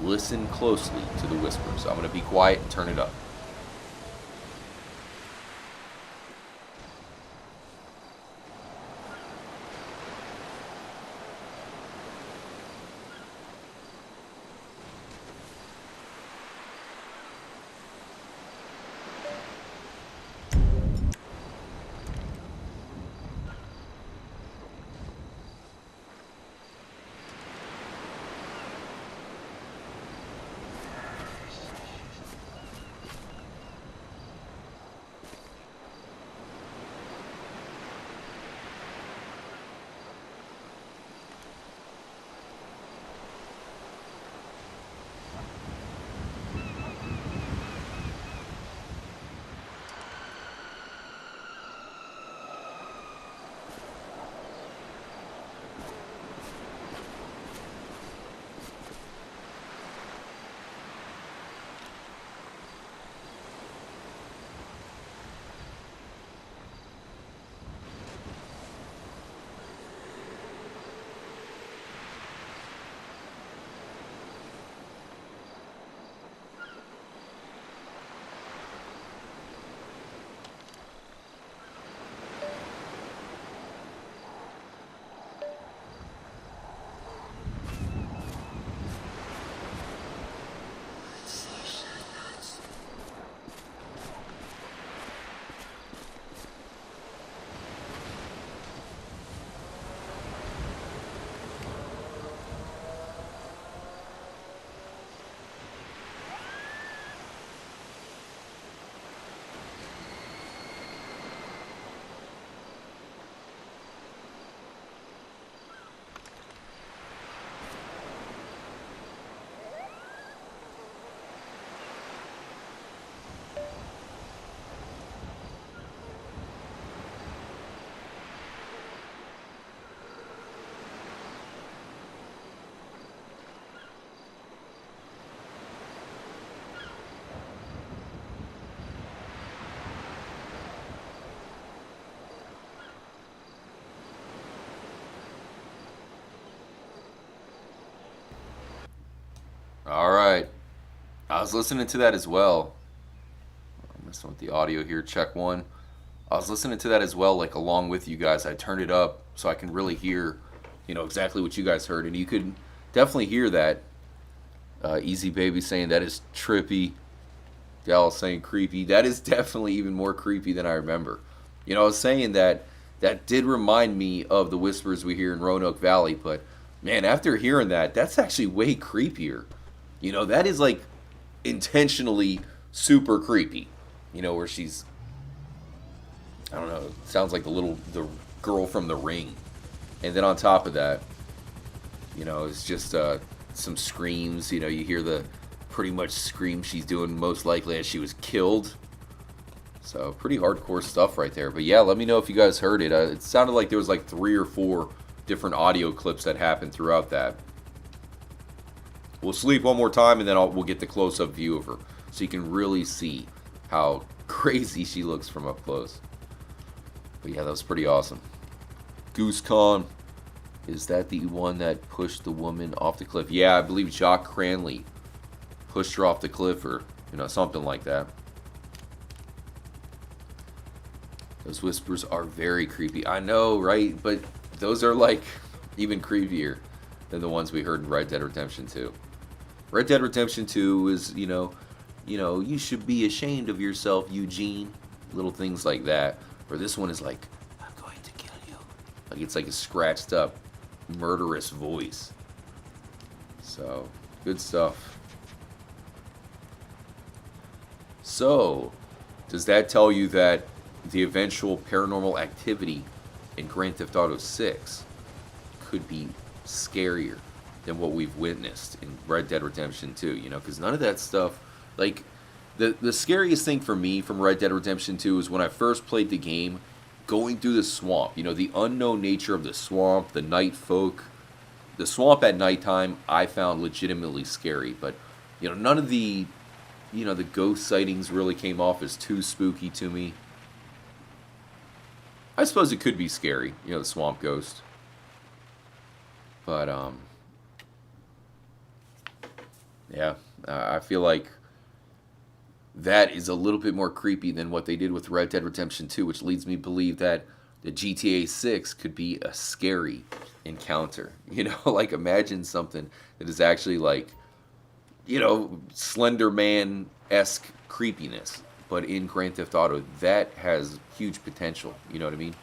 Speaker 1: Listen closely to the whispers. I'm going to be quiet and turn it up. All right. I was listening to that as well. I'm messing with the audio here. Check one. I was listening to that as well, like, along with you guys. I turned it up so I can really hear, exactly what you guys heard, and you could definitely hear that. Easy Baby saying that is trippy. Dallas saying creepy. That is definitely even more creepy than I remember. I was saying that did remind me of the whispers we hear in Roanoke Valley, but man, after hearing that, that's actually way creepier. That is, like, intentionally super creepy. Where she's, I don't know, sounds like the girl from The Ring. And then on top of that, it's just some screams. You hear the pretty much scream she's doing most likely as she was killed. So pretty hardcore stuff right there. But yeah, let me know if you guys heard it. It sounded like there was like 3 or 4 different audio clips that happened throughout that. We'll sleep one more time and then we'll get the close-up view of her so you can really see how crazy she looks from up close. But yeah, that was pretty awesome. GooseCon, Is that the one that pushed the woman off the cliff? Yeah, I believe Jacques Cranley pushed her off the cliff, or something like that. Those whispers are very creepy. I know, right? But those are like even creepier than the ones we heard in Red Dead Redemption 2. Red Dead Redemption 2 is, you should be ashamed of yourself, Eugene. Little things like that. Or this one is like, I'm going to kill you. Like it's like a scratched up, murderous voice. So, good stuff. So, does that tell you that the eventual paranormal activity in Grand Theft Auto 6 could be scarier than what we've witnessed in Red Dead Redemption 2, because none of that stuff, like, the scariest thing for me from Red Dead Redemption 2 is when I first played the game, going through the swamp, the unknown nature of the swamp, the night folk. The swamp at nighttime I found legitimately scary, but, none of the, the ghost sightings really came off as too spooky to me. I suppose it could be scary, the swamp ghost. But, yeah, I feel like that is a little bit more creepy than what they did with Red Dead Redemption 2, which leads me to believe that the GTA 6 could be a scary encounter. Like imagine something that is actually like, Slender Man-esque creepiness, but in Grand Theft Auto, that has huge potential. You know what I mean?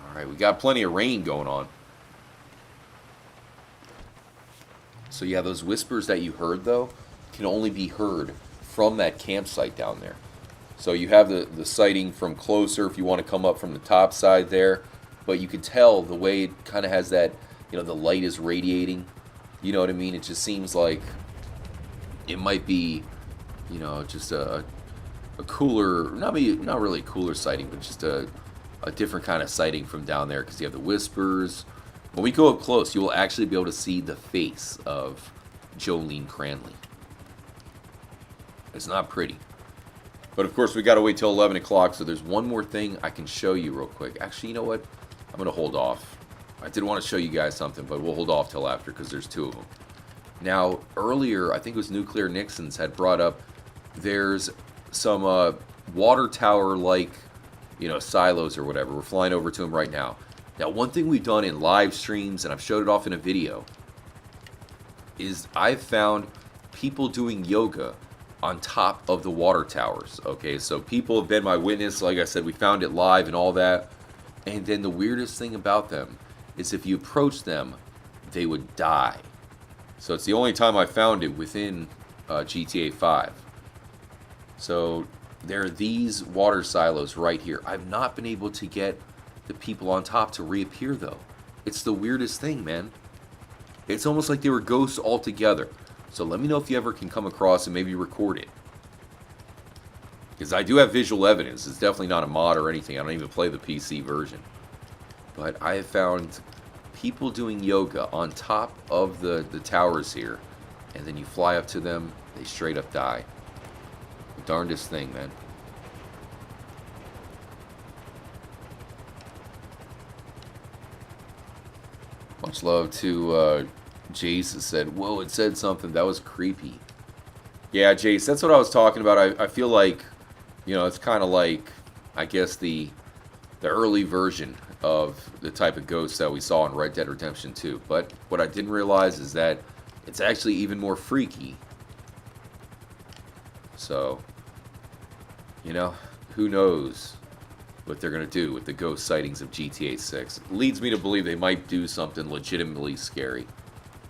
Speaker 1: Alright, we got plenty of rain going on. So yeah, those whispers that you heard, though, can only be heard from that campsite down there. So you have the sighting from closer if you want to come up from the top side there. But you can tell the way it kind of has that, the light is radiating. You know what I mean? It just seems like it might be, just a cooler, not really a cooler sighting, but just a different kind of sighting from down there because you have the whispers. When we go up close, you will actually be able to see the face of Jolene Cranley. It's not pretty. But of course, we got to wait till 11 o'clock, so there's one more thing I can show you real quick. Actually, you know what? I'm going to hold off. I did want to show you guys something, but we'll hold off till after because there's two of them. Now, earlier, I think it was Nuclear Nixon's had brought up there's some water tower-like, silos or whatever. We're flying over to them right now. Now, one thing we've done in live streams, and I've showed it off in a video, is I've found people doing yoga on top of the water towers. Okay, so people have been my witness. Like I said, we found it live and all that. And then the weirdest thing about them is if you approach them, they would die. So it's the only time I found it within GTA 5. So there are these water silos right here. I've not been able to get the people on top to reappear, though. It's the weirdest thing, man. It's almost like they were ghosts altogether. So let me know if you ever can come across and maybe record it. Because I do have visual evidence. It's definitely not a mod or anything. I don't even play the PC version. But I have found people doing yoga on top of the towers here. And then you fly up to them, they straight up die. The darndest thing, man. Much love to Jace that said, whoa, it said something. That was creepy. Yeah, Jace, that's what I was talking about. I feel like, it's kind of like, I guess, the early version of the type of ghosts that we saw in Red Dead Redemption 2. But what I didn't realize is that it's actually even more freaky. So, who knows what they're going to do with the ghost sightings of GTA 6. It leads me to believe they might do something legitimately scary,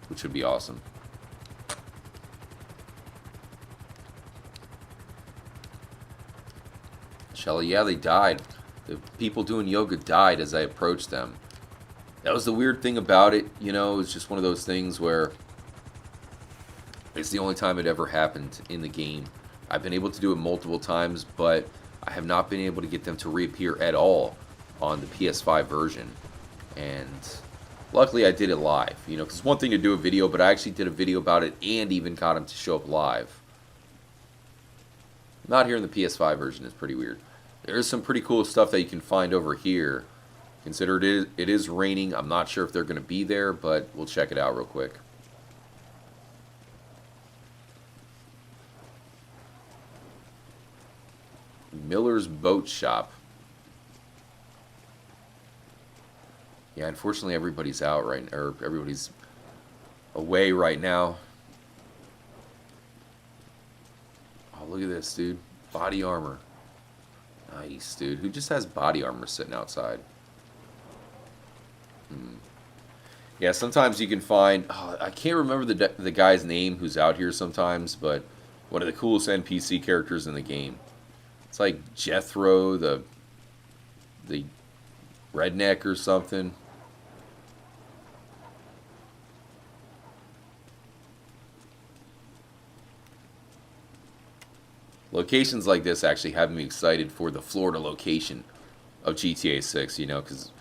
Speaker 1: which would be awesome. Shelly, yeah, they died. The people doing yoga died as I approached them. That was the weird thing about it, it's just one of those things where it's the only time it ever happened in the game. I've been able to do it multiple times, but I have not been able to get them to reappear at all on the PS5 version. And luckily I did it live, because it's one thing to do a video, but I actually did a video about it and even got them to show up live. Not here in the PS5 version is pretty weird. There's some pretty cool stuff that you can find over here. Consider it is raining. I'm not sure if they're going to be there, but we'll check it out real quick. Miller's Boat Shop. Yeah, unfortunately everybody's out or everybody's away right now. Oh, look at this, dude. Body armor. Nice, dude. Who just has body armor sitting outside? Yeah, sometimes you can find... Oh, I can't remember the guy's name who's out here sometimes, but one of the coolest NPC characters in the game. It's like Jethro, the redneck or something. Locations like this actually have me excited for the Florida location of GTA 6, you know, because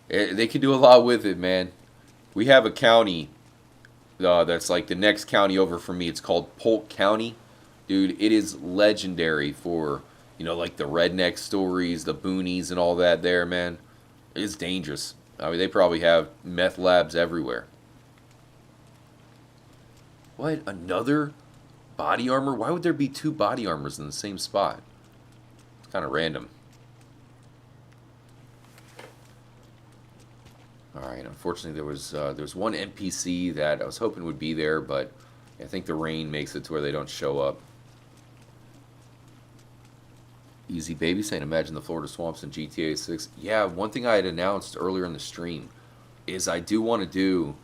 Speaker 1: they can do a lot with it, man. We have a county that's like the next county over from me. It's called Polk County. Dude, it is legendary for, you know, like the redneck stories, the boonies and all that there, man. It's dangerous. I mean, they probably have meth labs everywhere. What? Another body armor? Why would there be two body armors in the same spot? It's kind of random. Alright, unfortunately there was one NPC that I was hoping would be there, but I think the rain makes it to where they don't show up. Easy Baby saying, imagine the Florida swamps in GTA 6. Yeah, one thing I had announced earlier in the stream is I do want to do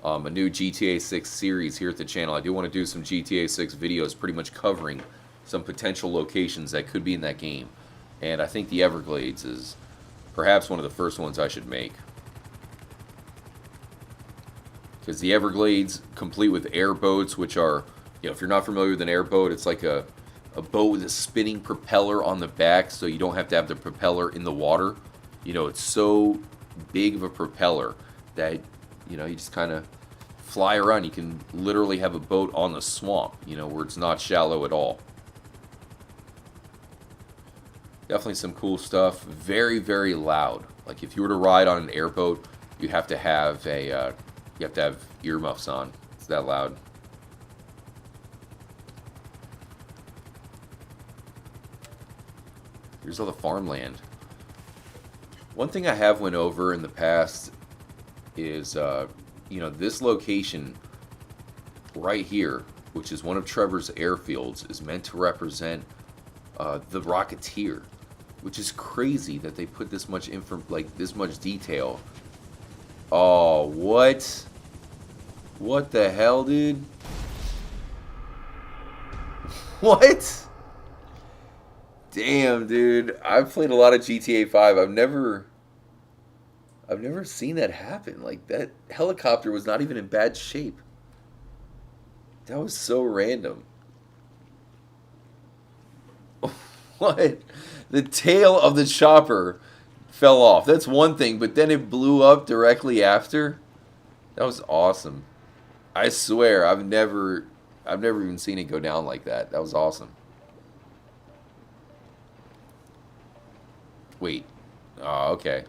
Speaker 1: a new GTA 6 series here at the channel. I do want to do some GTA 6 videos pretty much covering some potential locations that could be in that game. And I think the Everglades is perhaps one of the first ones I should make. Because the Everglades, complete with airboats, which are, you know, if you're not familiar with an airboat, it's like a boat with a spinning propeller on the back, so you don't have to have the propeller in the water. You know, it's so big of a propeller that, you know, you just kind of fly around. You can literally have a boat on the swamp, you know, where it's not shallow at all. Definitely some cool stuff. Very, very loud. Like if you were to ride on an airboat, you have to have earmuffs on. It's that loud. Here's all the farmland. One thing I have went over in the past is, you know, this location right here, which is one of Trevor's airfields, is meant to represent the Rocketeer, which is crazy that they put this much this much detail. Oh, what? What the hell, dude? What? Damn, dude. I've played a lot of GTA 5. I've never seen that happen. Like, that helicopter was not even in bad shape. That was so random. What? The tail of the chopper fell off. That's one thing, but then it blew up directly after. That was awesome. I swear, I've never even seen it go down like that. That was awesome. Wait. Oh, okay.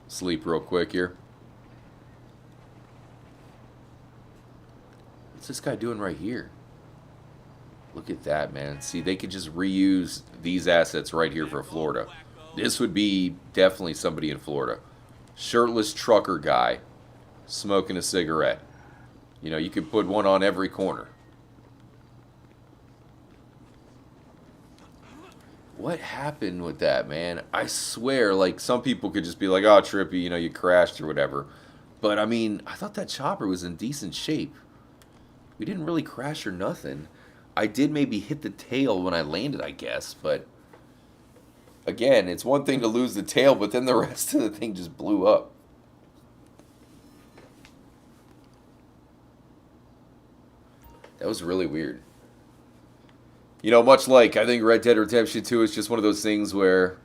Speaker 1: Sleep real quick here. What's this guy doing right here? Look at that, man. See, they could just reuse these assets right here for Florida. This would be definitely somebody in Florida. Shirtless trucker guy smoking a cigarette. You know, you could put one on every corner. What happened with that, man? I swear, like, some people could just be like, oh, trippy, you know, you crashed or whatever. But, I mean, I thought that chopper was in decent shape. We didn't really crash or nothing. I did maybe hit the tail when I landed, I guess, but... Again, it's one thing to lose the tail, but then the rest of the thing just blew up. That was really weird. You know, much like, I think Red Dead Redemption 2 is just one of those things where,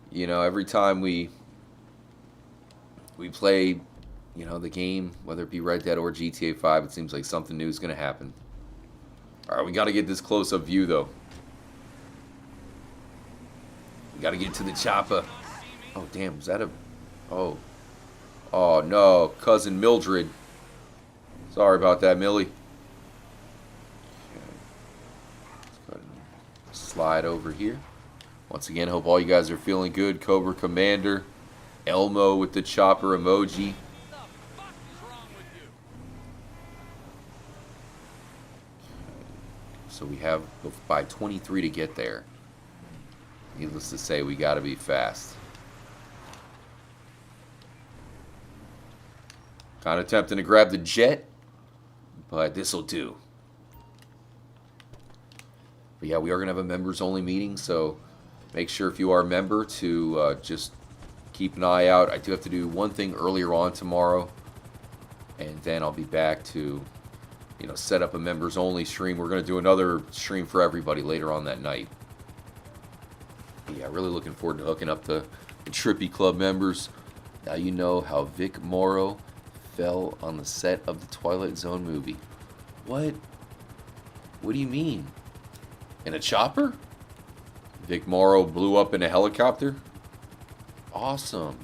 Speaker 1: you know, every time we play, you know, the game, whether it be Red Dead or GTA 5, it seems like something new is going to happen. Alright, we got to get this close-up view, though. We gotta get to the chopper. Oh, damn, was that a... Oh. Oh, no. Cousin Mildred. Sorry about that, Millie. Okay. Let's go ahead and slide over here. Once again, hope all you guys are feeling good. Cobra Commander. Elmo with the chopper emoji. So we have by 23 to get there. Needless to say, we got to be fast. Kind of tempting to grab the jet, but this will do. But yeah, we are going to have a members-only meeting, so make sure if you are a member to just keep an eye out. I do have to do one thing earlier on tomorrow, and then I'll be back to, set up a members-only stream. We're going to do another stream for everybody later on that night. But yeah, really looking forward to hooking up the Trippy Club members. Now you know how Vic Morrow fell on the set of the Twilight Zone movie. What? What do you mean? In a chopper? Vic Morrow blew up in a helicopter? Awesome.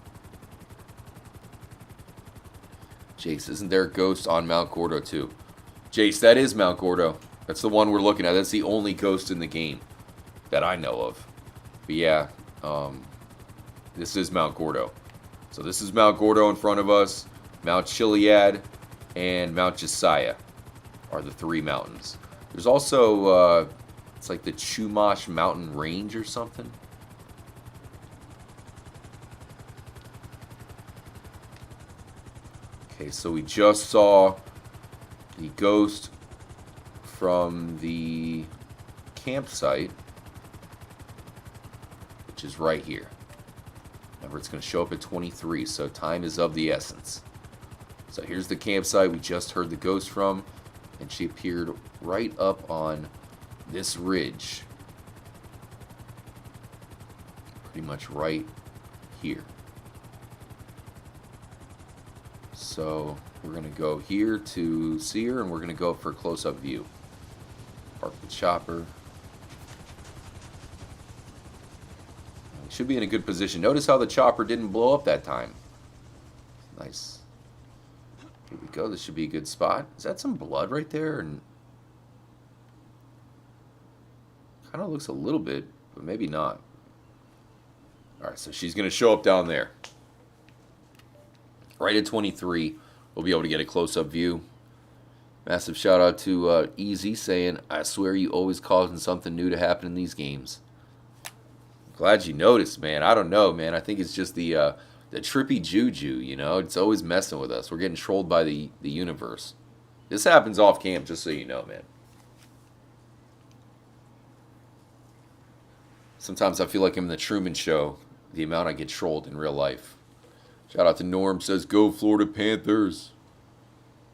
Speaker 1: Jace, isn't there a ghost on Mount Gordo too? Jace, that is Mount Gordo. That's the one we're looking at. That's the only ghost in the game that I know of. But yeah, this is Mount Gordo. So this is Mount Gordo in front of us. Mount Chiliad and Mount Josiah are the three mountains. There's also, it's like the Chumash Mountain Range or something. Okay, so we just saw the ghost from the campsite, which is right here. Remember, it's going to show up at 23, so time is of the essence. So here's the campsite we just heard the ghost from, and she appeared right up on this ridge. Pretty much right here. So we're going to go here to see her, and we're going to go for a close-up view. Park the chopper. Should be in a good position. Notice how the chopper didn't blow up that time. Nice. Here we go. This should be a good spot. Is that some blood right there? And kind of looks a little bit, but maybe not. All right, so she's going to show up down there. Right at 23, we'll be able to get a close-up view. Massive shout-out to Easy saying, I swear you always causing something new to happen in these games. Glad you noticed, man. I don't know, man. I think it's just the trippy juju, It's always messing with us. We're getting trolled by the universe. This happens off camp, just so you know, man. Sometimes I feel like I'm in the Truman Show, the amount I get trolled in real life. Shout out to Norm, says, go Florida Panthers.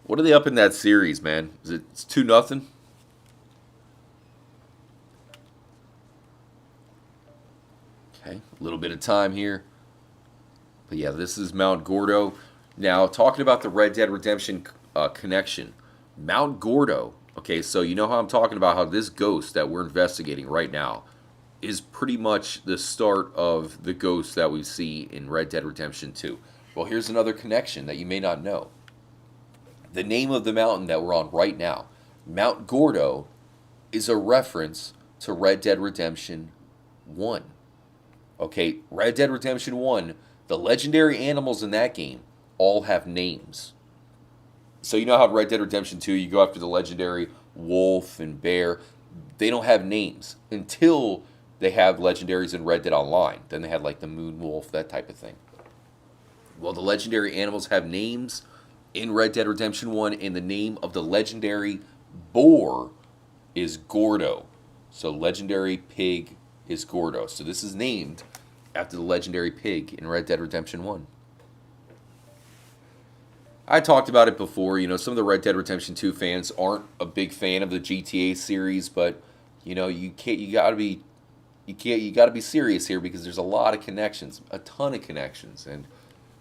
Speaker 1: What are they up in that series, man? It's 2-0? Okay, a little bit of time here. But yeah, this is Mount Gordo. Now, talking about the Red Dead Redemption connection. Mount Gordo, okay, so you know how I'm talking about how this ghost that we're investigating right now is pretty much the start of the ghost that we see in Red Dead Redemption 2. Well, here's another connection that you may not know. The name of the mountain that we're on right now, Mount Gordo, is a reference to Red Dead Redemption 1. Okay, Red Dead Redemption 1, the legendary animals in that game all have names. So you know how Red Dead Redemption 2, you go after the legendary wolf and bear. They don't have names until they have legendaries in Red Dead Online. Then they had like the moon wolf, that type of thing. Well, the legendary animals have names in Red Dead Redemption 1, and the name of the legendary boar is Gordo. So legendary pig is Gordo. So this is named after the legendary pig in Red Dead Redemption 1. I talked about it before, some of the Red Dead Redemption 2 fans aren't a big fan of the GTA series, but you gotta be serious here because there's a lot of connections, a ton of connections, and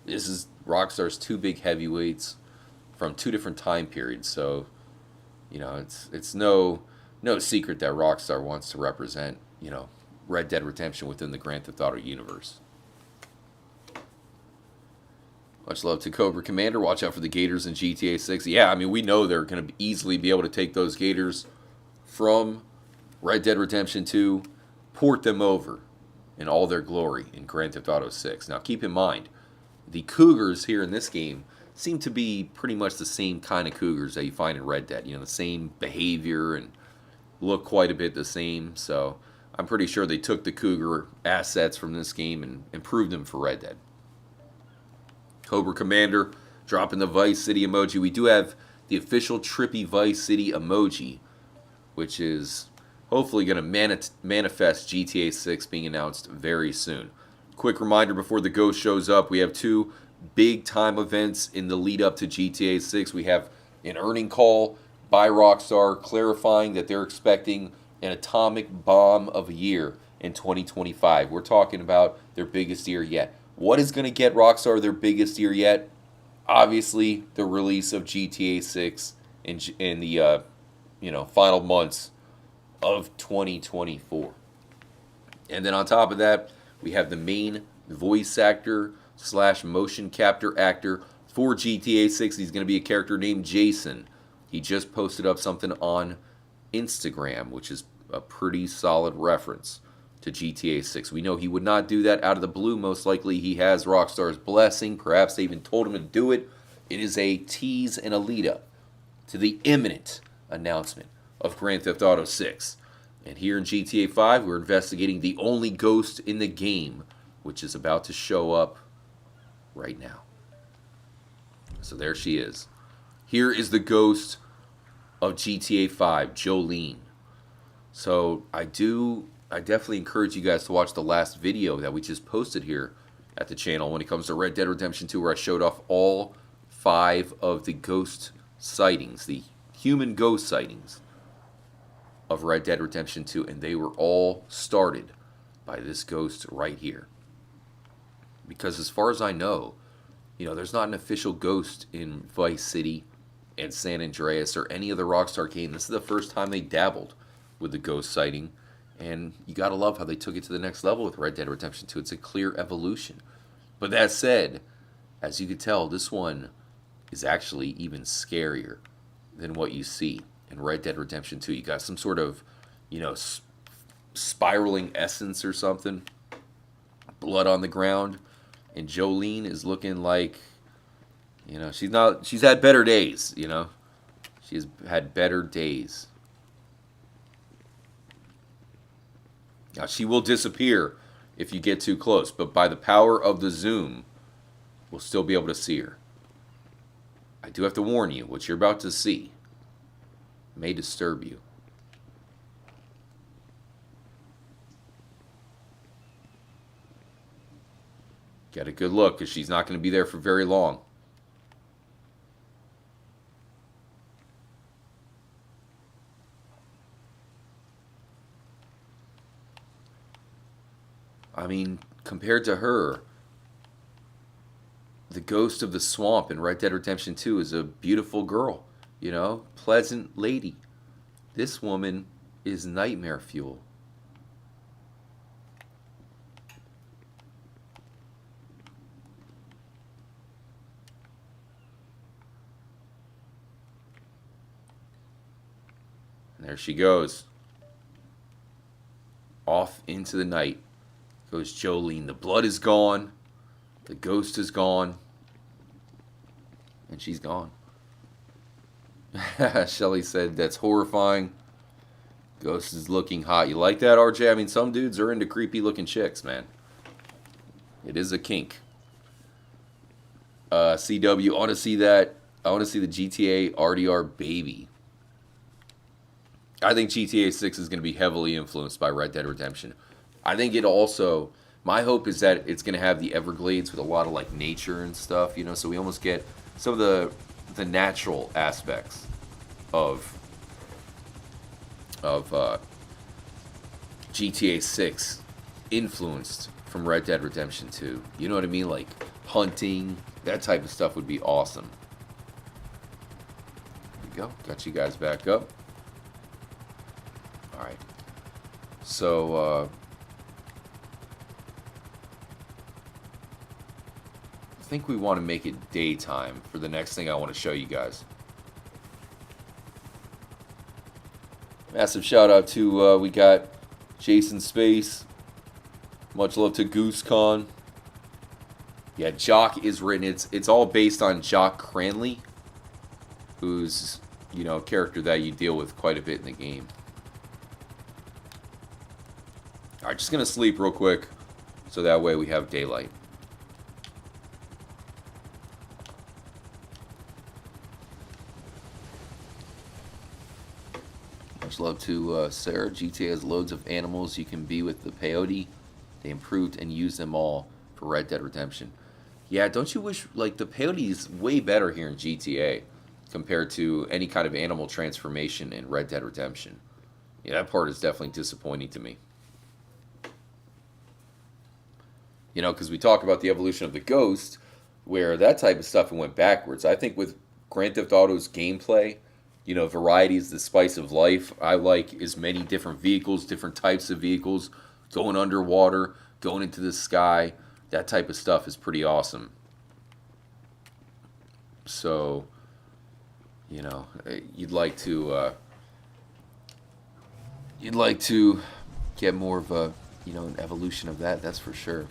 Speaker 1: this is Rockstar's two big heavyweights from two different time periods. So, it's no secret that Rockstar wants to represent, Red Dead Redemption within the Grand Theft Auto universe. Much love to Cobra Commander. Watch out for the Gators in GTA 6. Yeah, I mean, we know they're going to easily be able to take those Gators from Red Dead Redemption 2, port them over in all their glory in Grand Theft Auto 6. Now, keep in mind, the Cougars here in this game seem to be pretty much the same kind of Cougars that you find in Red Dead. You know, the same behavior and look quite a bit the same. So I'm pretty sure they took the Cougar assets from this game and improved them for Red Dead. Cobra Commander dropping the Vice City emoji. We do have the official Trippy Vice City emoji, which is hopefully going to manifest GTA 6 being announced very soon. Quick reminder before the Ghost shows up, we have 2 big time events in the lead up to GTA 6. We have an earning call by Rockstar clarifying that they're expecting an atomic bomb of a year in 2025. We're talking about their biggest year yet. What is going to get Rockstar their biggest year yet? Obviously, the release of GTA 6 in the final months of 2024. And then on top of that, we have the main voice actor / motion capture actor for GTA 6. He's going to be a character named Jason. He just posted up something on Instagram, which is a pretty solid reference to GTA 6. We know he would not do that out of the blue. Most likely he has Rockstar's blessing. Perhaps they even told him to do it. It is a tease and a lead up to the imminent announcement of Grand Theft Auto 6. And here in GTA 5, we're investigating the only ghost in the game, which is about to show up right now. So there she is. Here is the ghost of GTA 5, Jolene. So I definitely encourage you guys to watch the last video that we just posted here at the channel when it comes to Red Dead Redemption 2, where I showed off all 5 of the ghost sightings, the human ghost sightings of Red Dead Redemption 2, and they were all started by this ghost right here. Because as far as I know, there's not an official ghost in Vice City and San Andreas or any other Rockstar game. This is the first time they dabbled with the ghost sighting, and you gotta love how they took it to the next level with Red Dead Redemption 2. It's a clear evolution. But that said, as you can tell, this one is actually even scarier than what you see in Red Dead Redemption 2. You got some sort of, spiraling essence or something, blood on the ground, and Jolene is looking like, she's had better days, She's had better days. Now, she will disappear if you get too close, but by the power of the zoom, we'll still be able to see her. I do have to warn you, what you're about to see may disturb you. Get a good look, because she's not going to be there for very long. I mean, compared to her, the ghost of the swamp in Red Dead Redemption 2 is a beautiful girl, pleasant lady. This woman is nightmare fuel. And there she goes. Off into the night goes Jolene. The blood is gone. The ghost is gone. And she's gone. Shelly said, that's horrifying. Ghost is looking hot. You like that, RJ? I mean, some dudes are into creepy looking chicks, man. It is a kink. CW, I want to see that. I want to see the GTA RDR baby. I think GTA 6 is going to be heavily influenced by Red Dead Redemption. I think it also, my hope is that it's going to have the Everglades with a lot of like nature and stuff, so we almost get some of the natural aspects of GTA 6 influenced from Red Dead Redemption 2. You know what I mean? Like hunting, that type of stuff would be awesome. There we go. Got you guys back up. All right. So, think we want to make it daytime for the next thing I want to show you guys. Massive shout out to, we got Jason Space. Much love to GooseCon. Yeah, Jock is written. It's all based on Jock Cranley, who's, you know, a character that you deal with quite a bit in the game. Alright, just going to sleep real quick, so that way we have daylight. Much love to Sarah. GTA has loads of animals you can be with the peyote. They improved and used them all for Red Dead Redemption. Yeah, don't you wish, like, the peyote is way better here in GTA compared to any kind of animal transformation in Red Dead Redemption. Yeah, that part is definitely disappointing to me. You know, because we talk about the evolution of the Ghost, where that type of stuff went backwards. I think with Grand Theft Auto's gameplay, you know, variety is the spice of life. I like as many different vehicles, different types of vehicles, going underwater, going into the sky. That type of stuff is pretty awesome. So, you know, you'd like to get more of a, you know, an evolution of that. That's for sure.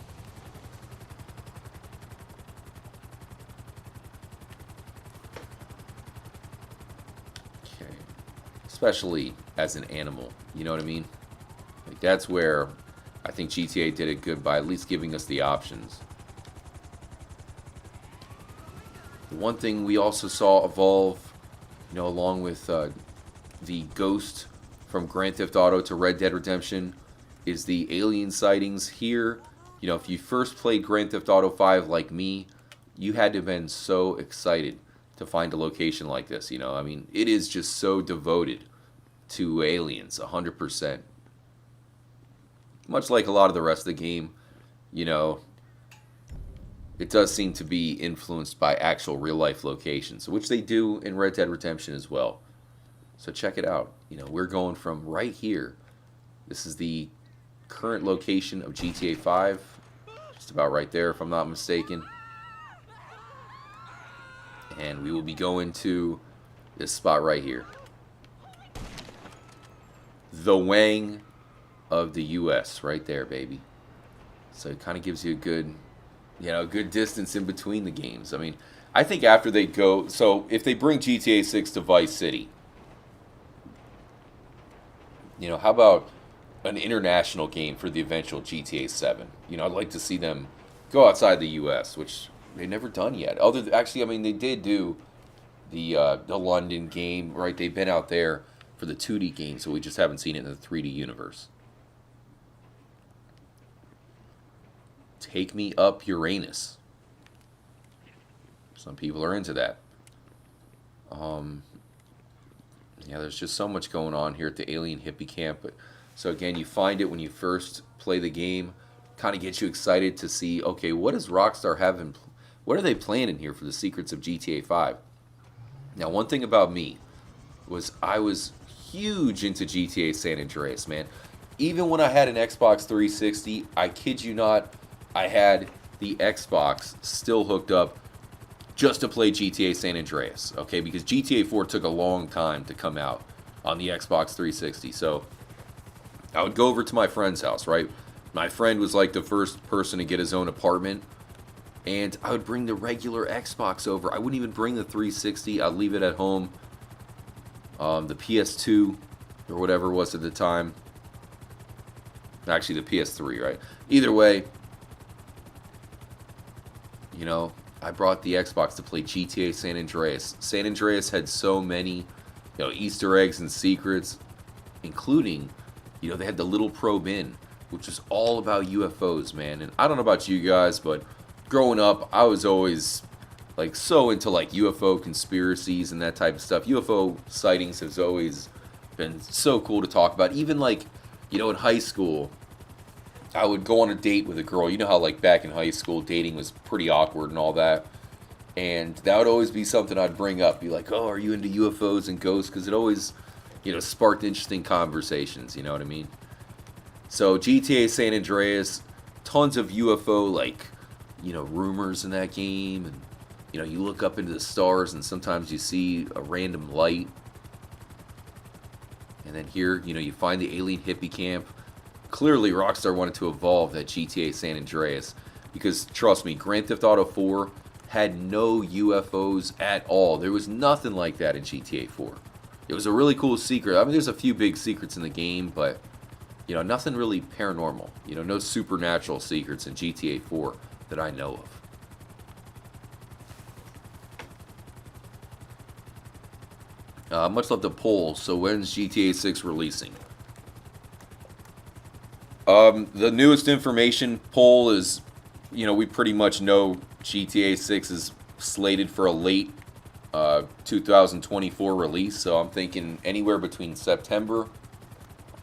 Speaker 1: Especially as an animal, you know what I mean? Like, that's where I think GTA did it good by at least giving us the options. The one thing we also saw evolve, you know, along with the Ghost from Grand Theft Auto to Red Dead Redemption, is the alien sightings here. You know, if you first played Grand Theft Auto 5 like me, you had to have been so excited to find a location like this, you know? I mean, it is just so devoted to aliens, 100%. Much like a lot of the rest of the game, you know, it does seem to be influenced by actual real-life locations, which they do in Red Dead Redemption as well. So check it out. You know, we're going from right here. This is the current location of GTA 5. Just about right there, if I'm not mistaken. And we will be going to this spot right here. The Wang of the U.S. right there, baby. So it kind of gives you a good, you know, good distance in between the games. I mean, I think after they go, so if they bring GTA 6 to Vice City, you know, how about an international game for the eventual GTA 7? You know, I'd like to see them go outside the U.S., which they've never done yet. Actually, I mean, they did do the London game, right? They've been out there for the 2D game, so we just haven't seen it in the 3D universe. Take me up Uranus. Some people are into that. Yeah, there's just so much going on here at the Alien Hippie Camp. But so again, you find it when you first play the game. Kind of gets you excited to see, okay, what does Rockstar have in, what are they planning here for the secrets of GTA 5? Now, one thing about me was I was huge into GTA San Andreas, man. Even when I had an Xbox 360, I kid you not, I had the Xbox still hooked up just to play GTA San Andreas, okay? Because GTA 4 took a long time to come out on the Xbox 360. So I would go over to my friend's house, right? My friend was like the first person to get his own apartment, and I would bring the regular Xbox over. I wouldn't even bring the 360. I'd leave it at home. The PS2 or whatever it was at the time. Actually, the PS3, right? Either way, you know, I brought the Xbox to play GTA San Andreas. San Andreas had so many, you know, Easter eggs and secrets, including, you know, they had the little probe in, which is all about UFOs, man. And I don't know about you guys, but growing up, I was always like so into like UFO conspiracies and that type of stuff. UFO sightings has always been so cool to talk about. Even like, you know, in high school, I would go on a date with a girl. You know how like back in high school, dating was pretty awkward and all that. And that would always be something I'd bring up. Be like, oh, are you into UFOs and ghosts? Because it always, you know, sparked interesting conversations. You know what I mean? So GTA San Andreas, tons of UFO like rumors in that game, and you look up into the stars, and sometimes you see a random light, and then here, you find the alien hippie camp. Clearly, Rockstar wanted to evolve that GTA San Andreas, because trust me, Grand Theft Auto 4 had no UFOs at all. There was nothing like that in GTA 4. It was a really cool secret. I mean, there's a few big secrets in the game, but nothing really paranormal. No supernatural secrets in GTA 4 that I know of. Much love the poll. So when's GTA 6 releasing? The newest information poll is, we pretty much know GTA 6 is slated for a late 2024 release. So I'm thinking anywhere between September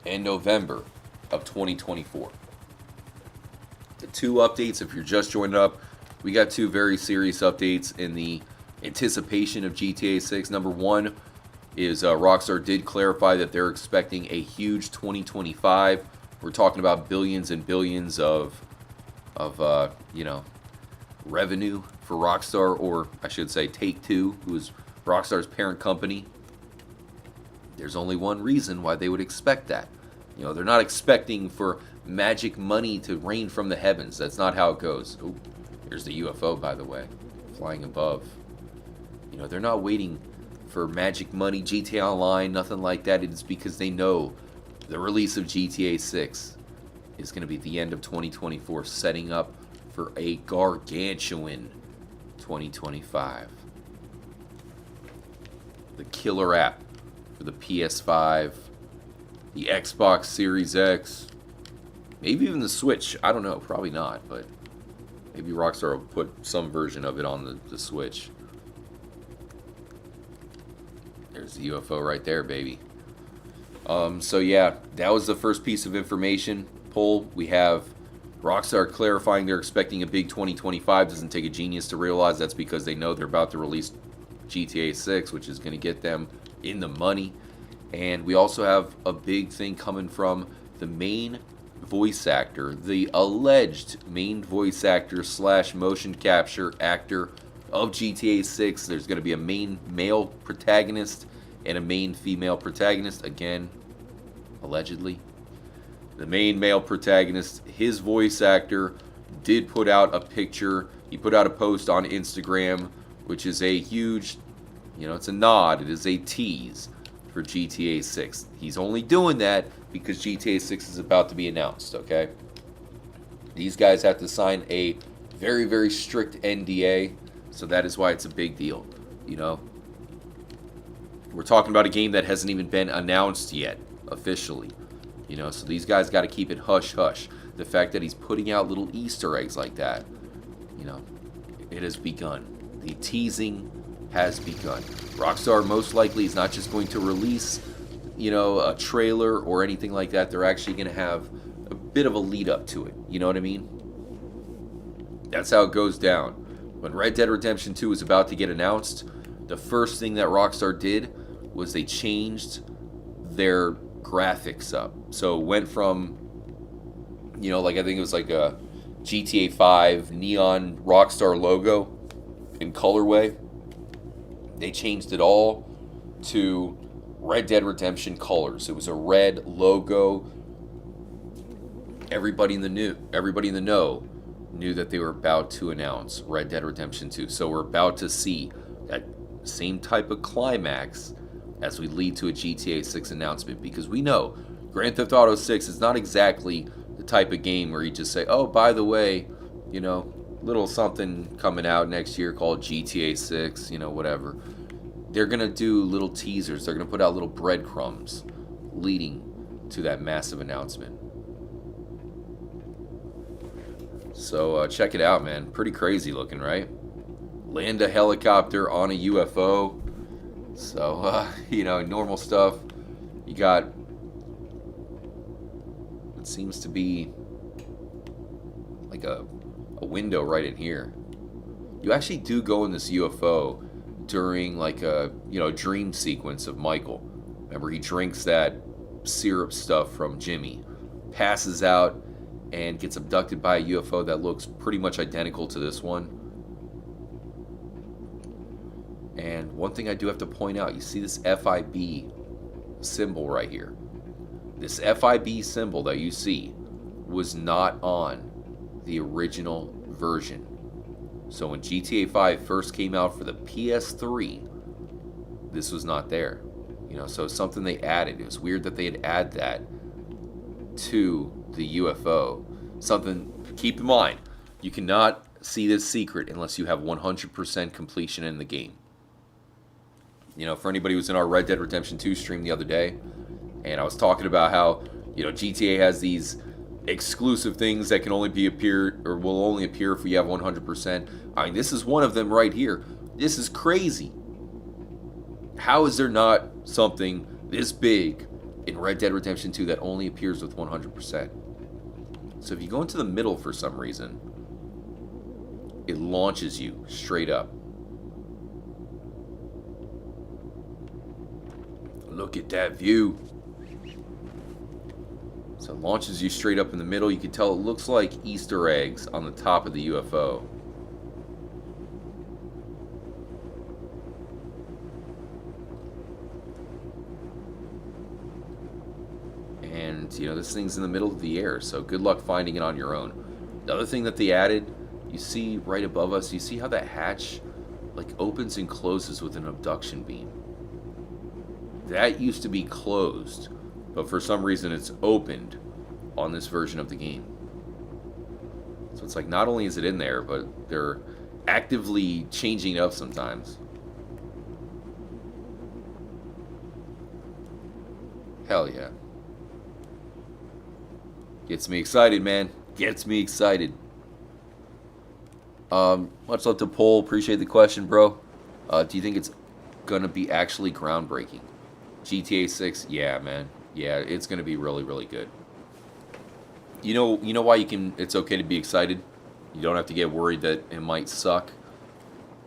Speaker 1: and November of 2024. The two updates, if you're just joining up, we got two very serious updates in the anticipation of GTA 6. Number one is Rockstar did clarify that they're expecting a huge 2025. We're talking about billions and billions of revenue for Rockstar, or I should say Take-Two, who is Rockstar's parent company. There's only one reason why they would expect that. They're not expecting for magic money to rain from the heavens. That's not how it goes. Oh, here's the UFO, by the way, flying above. They're not waiting for magic money, GTA Online, nothing like that. It is because they know the release of GTA 6 is going to be the end of 2024, setting up for a gargantuan 2025. The killer app for the PS5, the Xbox Series X, maybe even the Switch. I don't know, probably not, but maybe Rockstar will put some version of it on the Switch. There's the UFO right there, baby. So yeah, that was the first piece of information. Poll, we have Rockstar clarifying they're expecting a big 2025. Doesn't take a genius to realize that's because they know they're about to release GTA 6, which is going to get them in the money. And we also have a big thing coming from the main voice actor, the alleged main voice actor / motion capture actor of GTA 6. There's going to be a main male protagonist and a main female protagonist. Again, allegedly. The main male protagonist, his voice actor, did put out a picture. He put out a post on Instagram, which is a huge, it's a nod. It is a tease for GTA 6. He's only doing that because GTA 6 is about to be announced, okay? These guys have to sign a very, very strict NDA, so that is why it's a big deal, We're talking about a game that hasn't even been announced yet, officially. So these guys got to keep it hush-hush. The fact that he's putting out little Easter eggs like that, it has begun. The teasing has begun. Rockstar most likely is not just going to release, a trailer or anything like that. They're actually going to have a bit of a lead up to it. You know what I mean? That's how it goes down. When Red Dead Redemption 2 was about to get announced, the first thing that Rockstar did was they changed their graphics up. So it went from, I think it was like a GTA 5 neon Rockstar logo in colorway. They changed it all to Red Dead Redemption colors. It was a red logo. Everybody in the know knew that they were about to announce Red Dead Redemption 2. So we're about to see that same type of climax as we lead to a GTA 6 announcement, because we know Grand Theft Auto 6 is not exactly the type of game where you just say, oh, by the way, little something coming out next year called GTA 6, whatever. They're going to do little teasers. They're going to put out little breadcrumbs leading to that massive announcement. So check it out, man. Pretty crazy looking, right? Land a helicopter on a UFO. So, normal stuff. You got what seems to be like a window right in here. You actually do go in this UFO during like a dream sequence of Michael. Remember, he drinks that syrup stuff from Jimmy, passes out, and gets abducted by a UFO that looks pretty much identical to this one. And one thing I do have to point out, you see this FIB symbol right here. This FIB symbol that you see was not on the original version. So when GTA 5 first came out for the PS3, this was not there. You know, so something they added. It was weird that they'd add that to the UFO. Something, keep in mind, you cannot see this secret unless you have 100% completion in the game. You know, for anybody who was in our Red Dead Redemption 2 stream the other day, and I was talking about how, you know, GTA has these exclusive things that can only be appear or will only appear if you have 100%. I mean, this is one of them right here. This is crazy. How is there not something this big in Red Dead Redemption 2 that only appears with 100%? So if you go into the middle for some reason, it launches you straight up. Look at that view. So it launches you straight up in the middle. You can tell it looks like Easter eggs on the top of the UFO. And, you know, this thing's in the middle of the air, so good luck finding it on your own. The other thing that they added, you see right above us, you see how that hatch, like, opens and closes with an abduction beam. That used to be closed, but for some reason it's opened on this version of the game. So it's like not only is it in there, but they're actively changing it up sometimes. Hell yeah. Gets me excited, man. Gets me excited. Much love to Poll. Appreciate the question, bro. Do you think it's gonna be actually groundbreaking? GTA 6, yeah, man. Yeah, it's gonna be really, really good. You know why it's okay to be excited? You don't have to get worried that it might suck.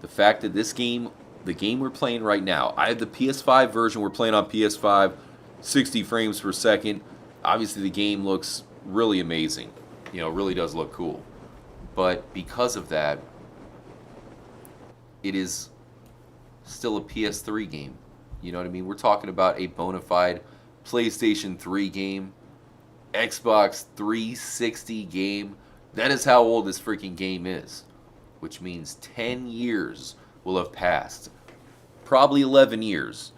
Speaker 1: The fact that this game, the game we're playing right now, I have the PS5 version, we're playing on PS5, 60 frames per second. Obviously the game looks really amazing. You know, it really does look cool. But because of that, it is still a PS3 game. You know what I mean? We're talking about a bona fide PlayStation 3 game, Xbox 360 game. That is how old this freaking game is. Which means 10 years will have passed. Probably 11 years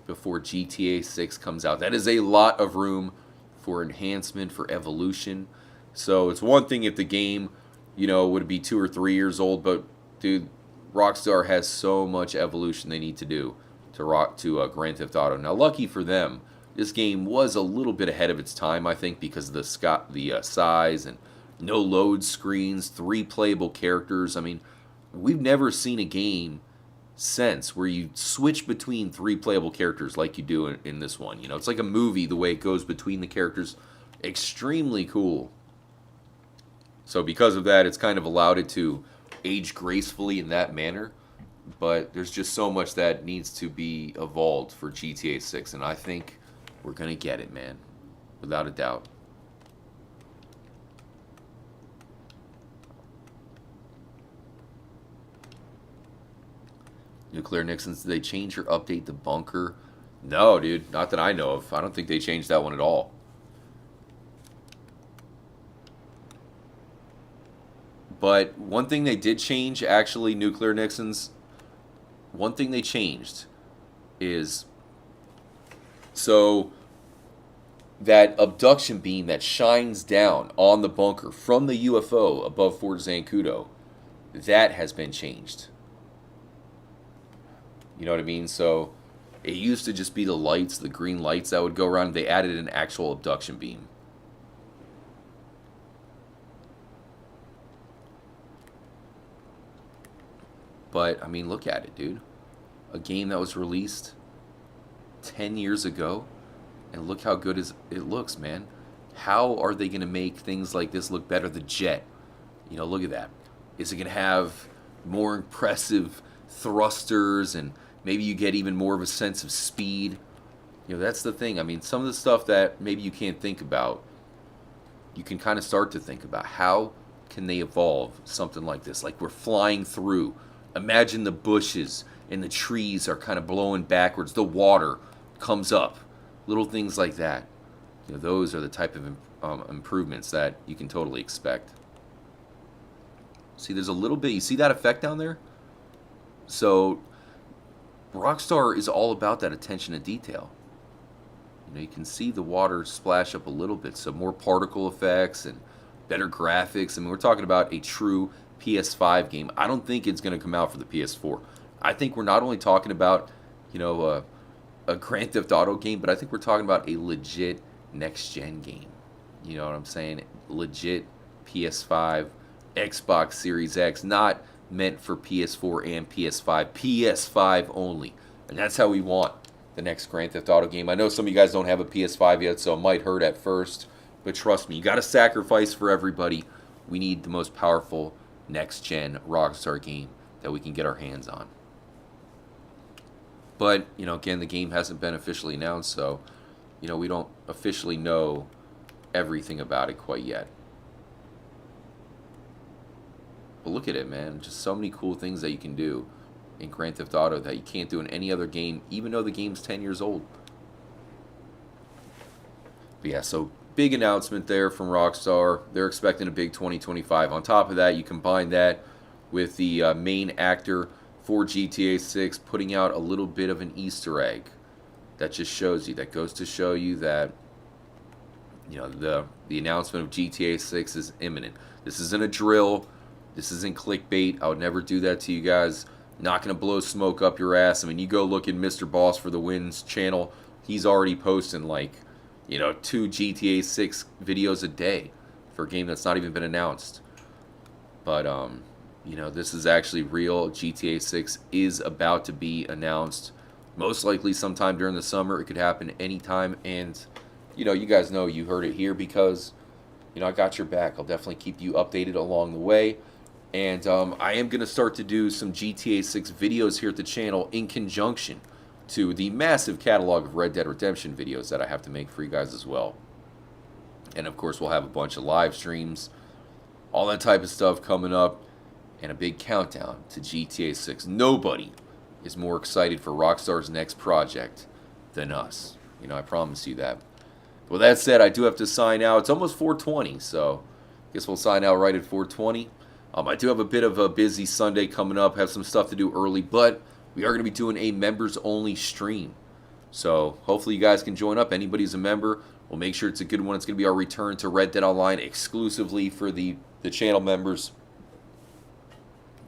Speaker 1: before GTA 6 comes out. That is a lot of room for enhancement, for evolution. So it's one thing if the game, you know, would be 2 or 3 years old, but dude, Rockstar has so much evolution they need to do to Grand Theft Auto. Now, lucky for them, this game was a little bit ahead of its time, I think, because of the size and no load screens, 3 playable characters. I mean, we've never seen a game since where you switch between 3 playable characters like you do in this one. You know, it's like a movie the way it goes between the characters. Extremely cool. So because of that, it's kind of allowed it to age gracefully in that manner. But there's just so much that needs to be evolved for GTA 6, and I think we're going to get it, man. Without a doubt. Nuclear Nixons, did they change or update the bunker? No, dude. Not that I know of. I don't think they changed that one at all. But one thing they did change, actually, Nuclear Nixons, one thing they changed is, so that abduction beam that shines down on the bunker from the UFO above Fort Zancudo, that has been changed. You know what I mean? So it used to just be the lights, the green lights that would go around. They added an actual abduction beam. But, I mean, look at it, dude. A game that was released 10 years ago, and look how good it looks, man. How are they going to make things like this look better? The jet. You know, look at that. Is it going to have more impressive thrusters, and maybe you get even more of a sense of speed? You know, that's the thing. I mean, some of the stuff that maybe you can't think about you can kind of start to think about how can they evolve something like this. Like we're flying through. Imagine the bushes and the trees are kind of blowing backwards. The water comes up. Little things like that. Those are the type of improvements that you can totally expect. See, there's a little bit. You see that effect down there? So Rockstar is all about that attention to detail. You can see the water splash up a little bit, so more particle effects and better graphics. I mean, we're talking about a true PS5 game. I don't think it's going to come out for the PS4. I think we're not only talking about, a Grand Theft Auto game, but I think we're talking about a legit next-gen game. You know what I'm saying? Legit PS5, Xbox Series X, not meant for PS4 and PS5. PS5 only. And that's how we want the next Grand Theft Auto game. I know some of you guys don't have a PS5 yet, so it might hurt at first. But trust me, you got to sacrifice for everybody. We need the most powerful next-gen Rockstar game that we can get our hands on. But, again, the game hasn't been officially announced, so, we don't officially know everything about it quite yet. But look at it, man. Just so many cool things that you can do in Grand Theft Auto that you can't do in any other game, even though the game's 10 years old. But yeah, so big announcement there from Rockstar. They're expecting a big 2025. On top of that, you combine that with the main actor for GTA 6 putting out a little bit of an Easter egg that just shows you, that goes to show you that, the announcement of GTA 6 is imminent. This isn't a drill. This isn't clickbait. I would never do that to you guys. Not going to blow smoke up your ass. I mean, you go look at Mr. Boss for the Win's channel. He's already posting 2 GTA 6 videos a day for a game that's not even been announced. But, this is actually real. GTA 6 is about to be announced. Most likely sometime during the summer. It could happen anytime. And, you guys know you heard it here because, I got your back. I'll definitely keep you updated along the way. And I am going to start to do some GTA 6 videos here at the channel in conjunction to the massive catalog of Red Dead Redemption videos that I have to make for you guys as well. And of course, we'll have a bunch of live streams, all that type of stuff coming up, and a big countdown to GTA 6. Nobody is more excited for Rockstar's next project than us. I promise you that. With that said, I do have to sign out. It's almost 4:20, so I guess we'll sign out right at 4:20. I do have a bit of a busy Sunday coming up, have some stuff to do early, but we are going to be doing a members-only stream. So hopefully you guys can join up. Anybody who's a member, we'll make sure it's a good one. It's going to be our return to Red Dead Online exclusively for the channel members.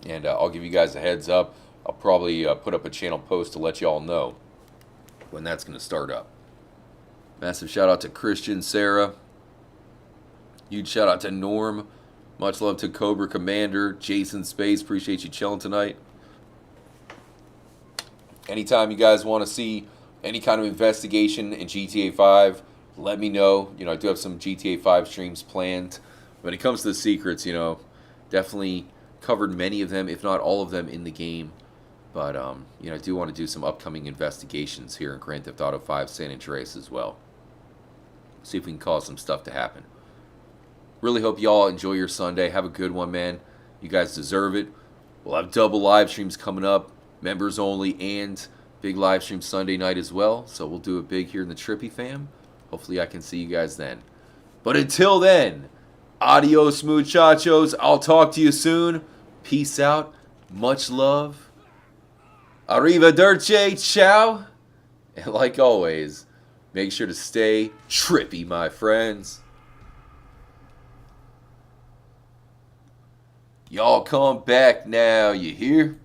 Speaker 1: And I'll give you guys a heads up. I'll probably put up a channel post to let you all know when that's going to start up. Massive shout out to Christian, Sarah. Huge shout out to Norm. Much love to Cobra Commander, Jason Space. Appreciate you chilling tonight. Anytime you guys want to see any kind of investigation in GTA 5, let me know. I do have some GTA 5 streams planned. When it comes to the secrets, definitely covered many of them, if not all of them, in the game. But, I do want to do some upcoming investigations here in Grand Theft Auto 5 San Andreas as well. See if we can cause some stuff to happen. Really hope y'all enjoy your Sunday. Have a good one, man. You guys deserve it. We'll have double live streams coming up, members only, and big live stream Sunday night as well. So we'll do it big here in the Trippy fam. Hopefully I can see you guys then. But until then, adios muchachos. I'll talk to you soon. Peace out. Much love. Arrivederci. Ciao. And like always, make sure to stay trippy, my friends. Y'all come back now, you hear?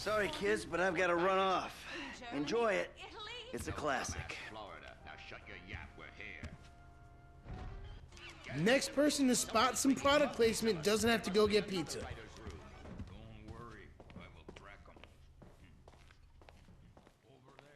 Speaker 2: Sorry, kids, but I've got to run off. Enjoy it. It's a classic.
Speaker 3: Florida. Now shut your yap. We're here.
Speaker 4: Next person to spot some product placement doesn't have to go get pizza.
Speaker 3: Don't worry. I will track them. Over there.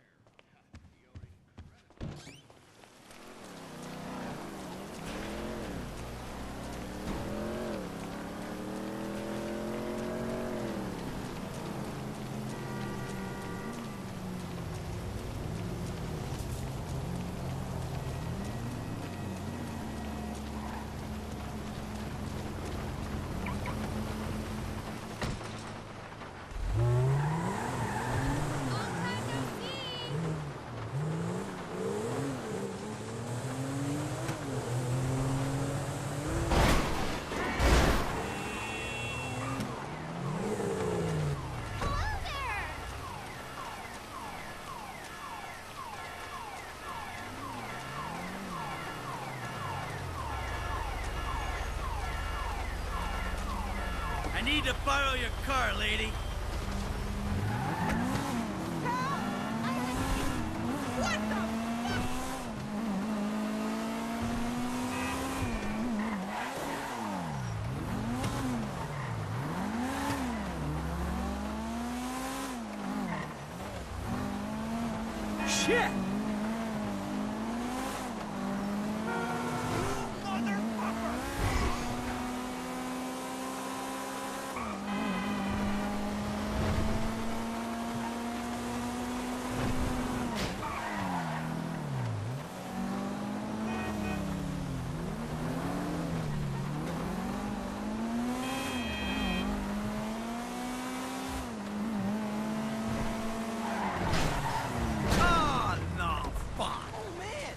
Speaker 5: I need to borrow your car, lady.
Speaker 6: What the fuck?
Speaker 5: Shit! Oh, no, fuck!
Speaker 6: Oh, man.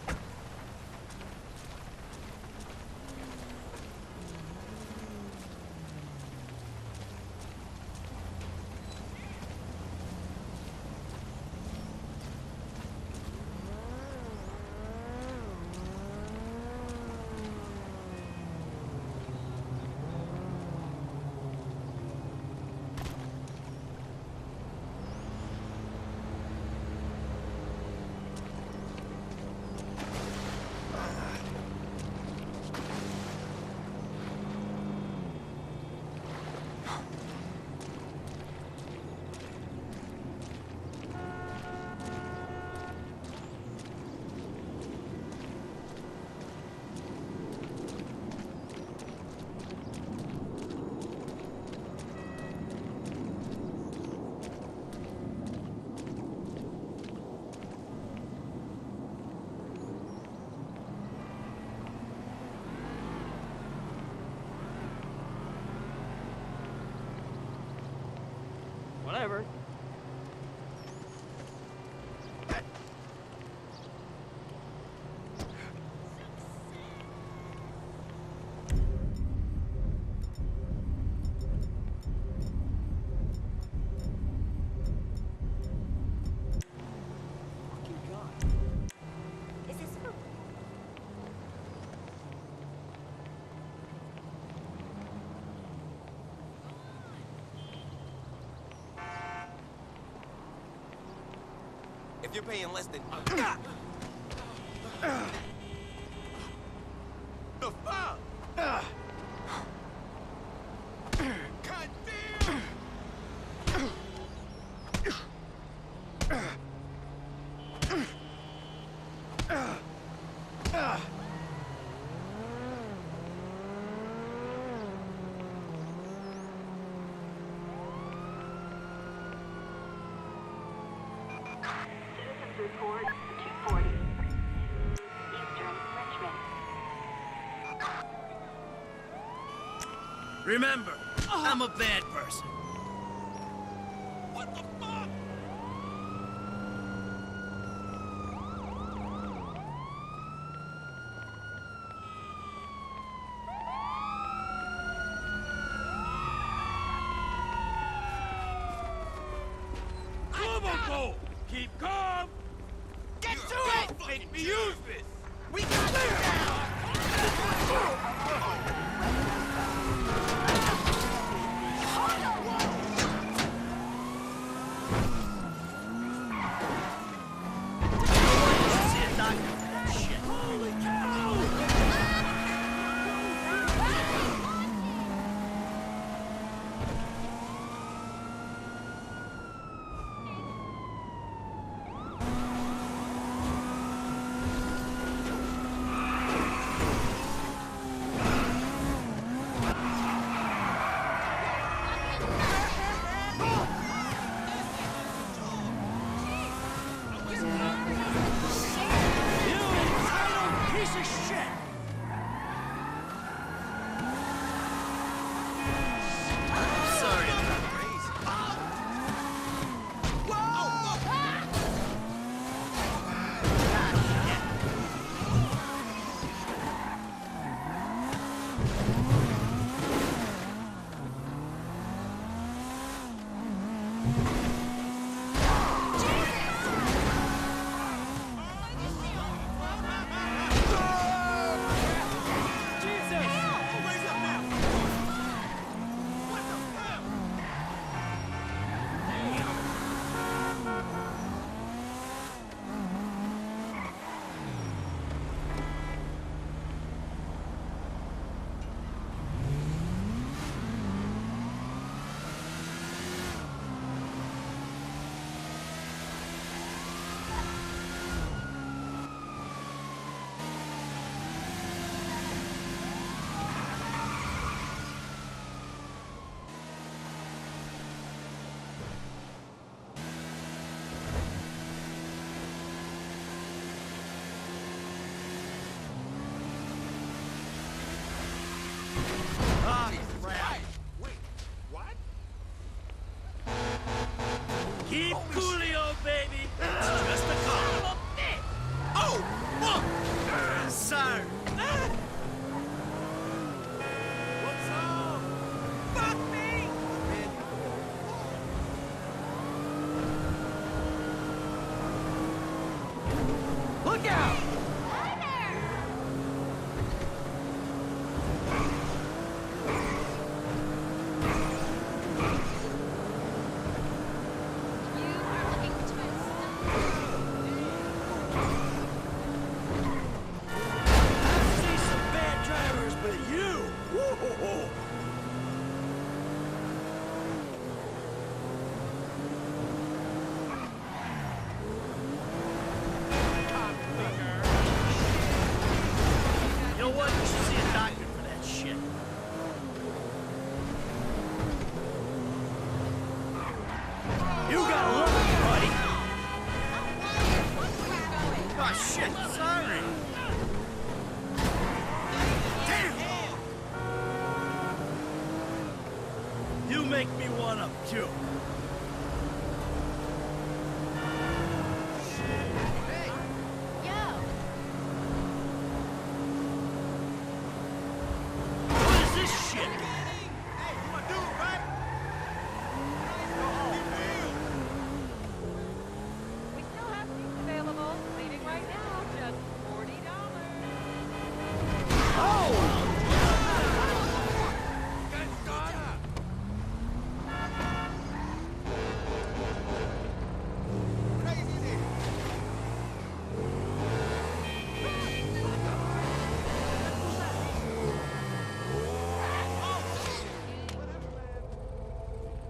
Speaker 5: Whatever.
Speaker 6: Is this food?
Speaker 7: If you're paying less than... The fuck? God damn!
Speaker 8: Citizens report 240 Eastern Richmond.
Speaker 5: Remember, I'm a bad person.
Speaker 7: What the fuck?
Speaker 5: Go! Keep calm!
Speaker 7: Get to it!
Speaker 5: Make me use this!
Speaker 7: We got you now!
Speaker 5: shit! Sorry! Damn! You make me wanna puke. What is this shit?
Speaker 6: We still have seats available. Leaving right now. Just $40.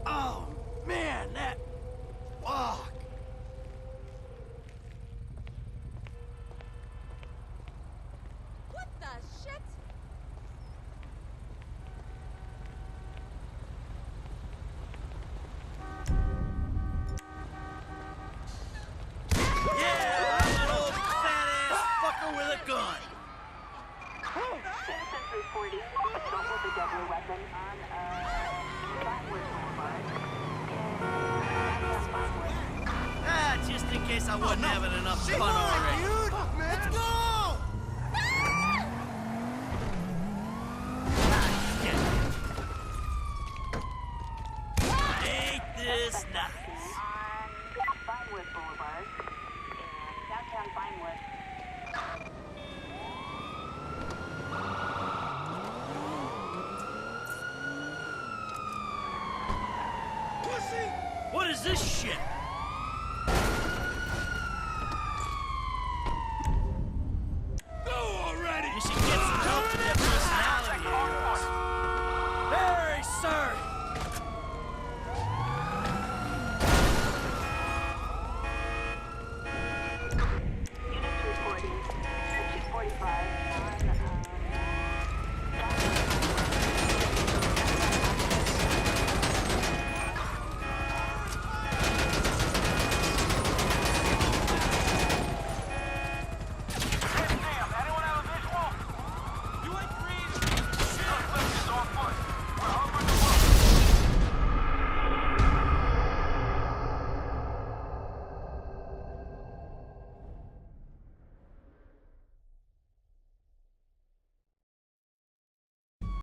Speaker 5: Oh, man, that... Fuck!
Speaker 6: What the shit?
Speaker 5: Yeah, I'm an old fat-ass fucker with a gun!
Speaker 8: Citizen 340, assault with a deadly weapon on Vinewood Boulevard. That's on Vinewood.
Speaker 5: Ah, just in case I wasn't having enough fun already.
Speaker 7: Dude, let's go!
Speaker 5: Ain't this nice?
Speaker 8: On Vinewood Boulevard in downtown Vinewood.
Speaker 5: What is this shit?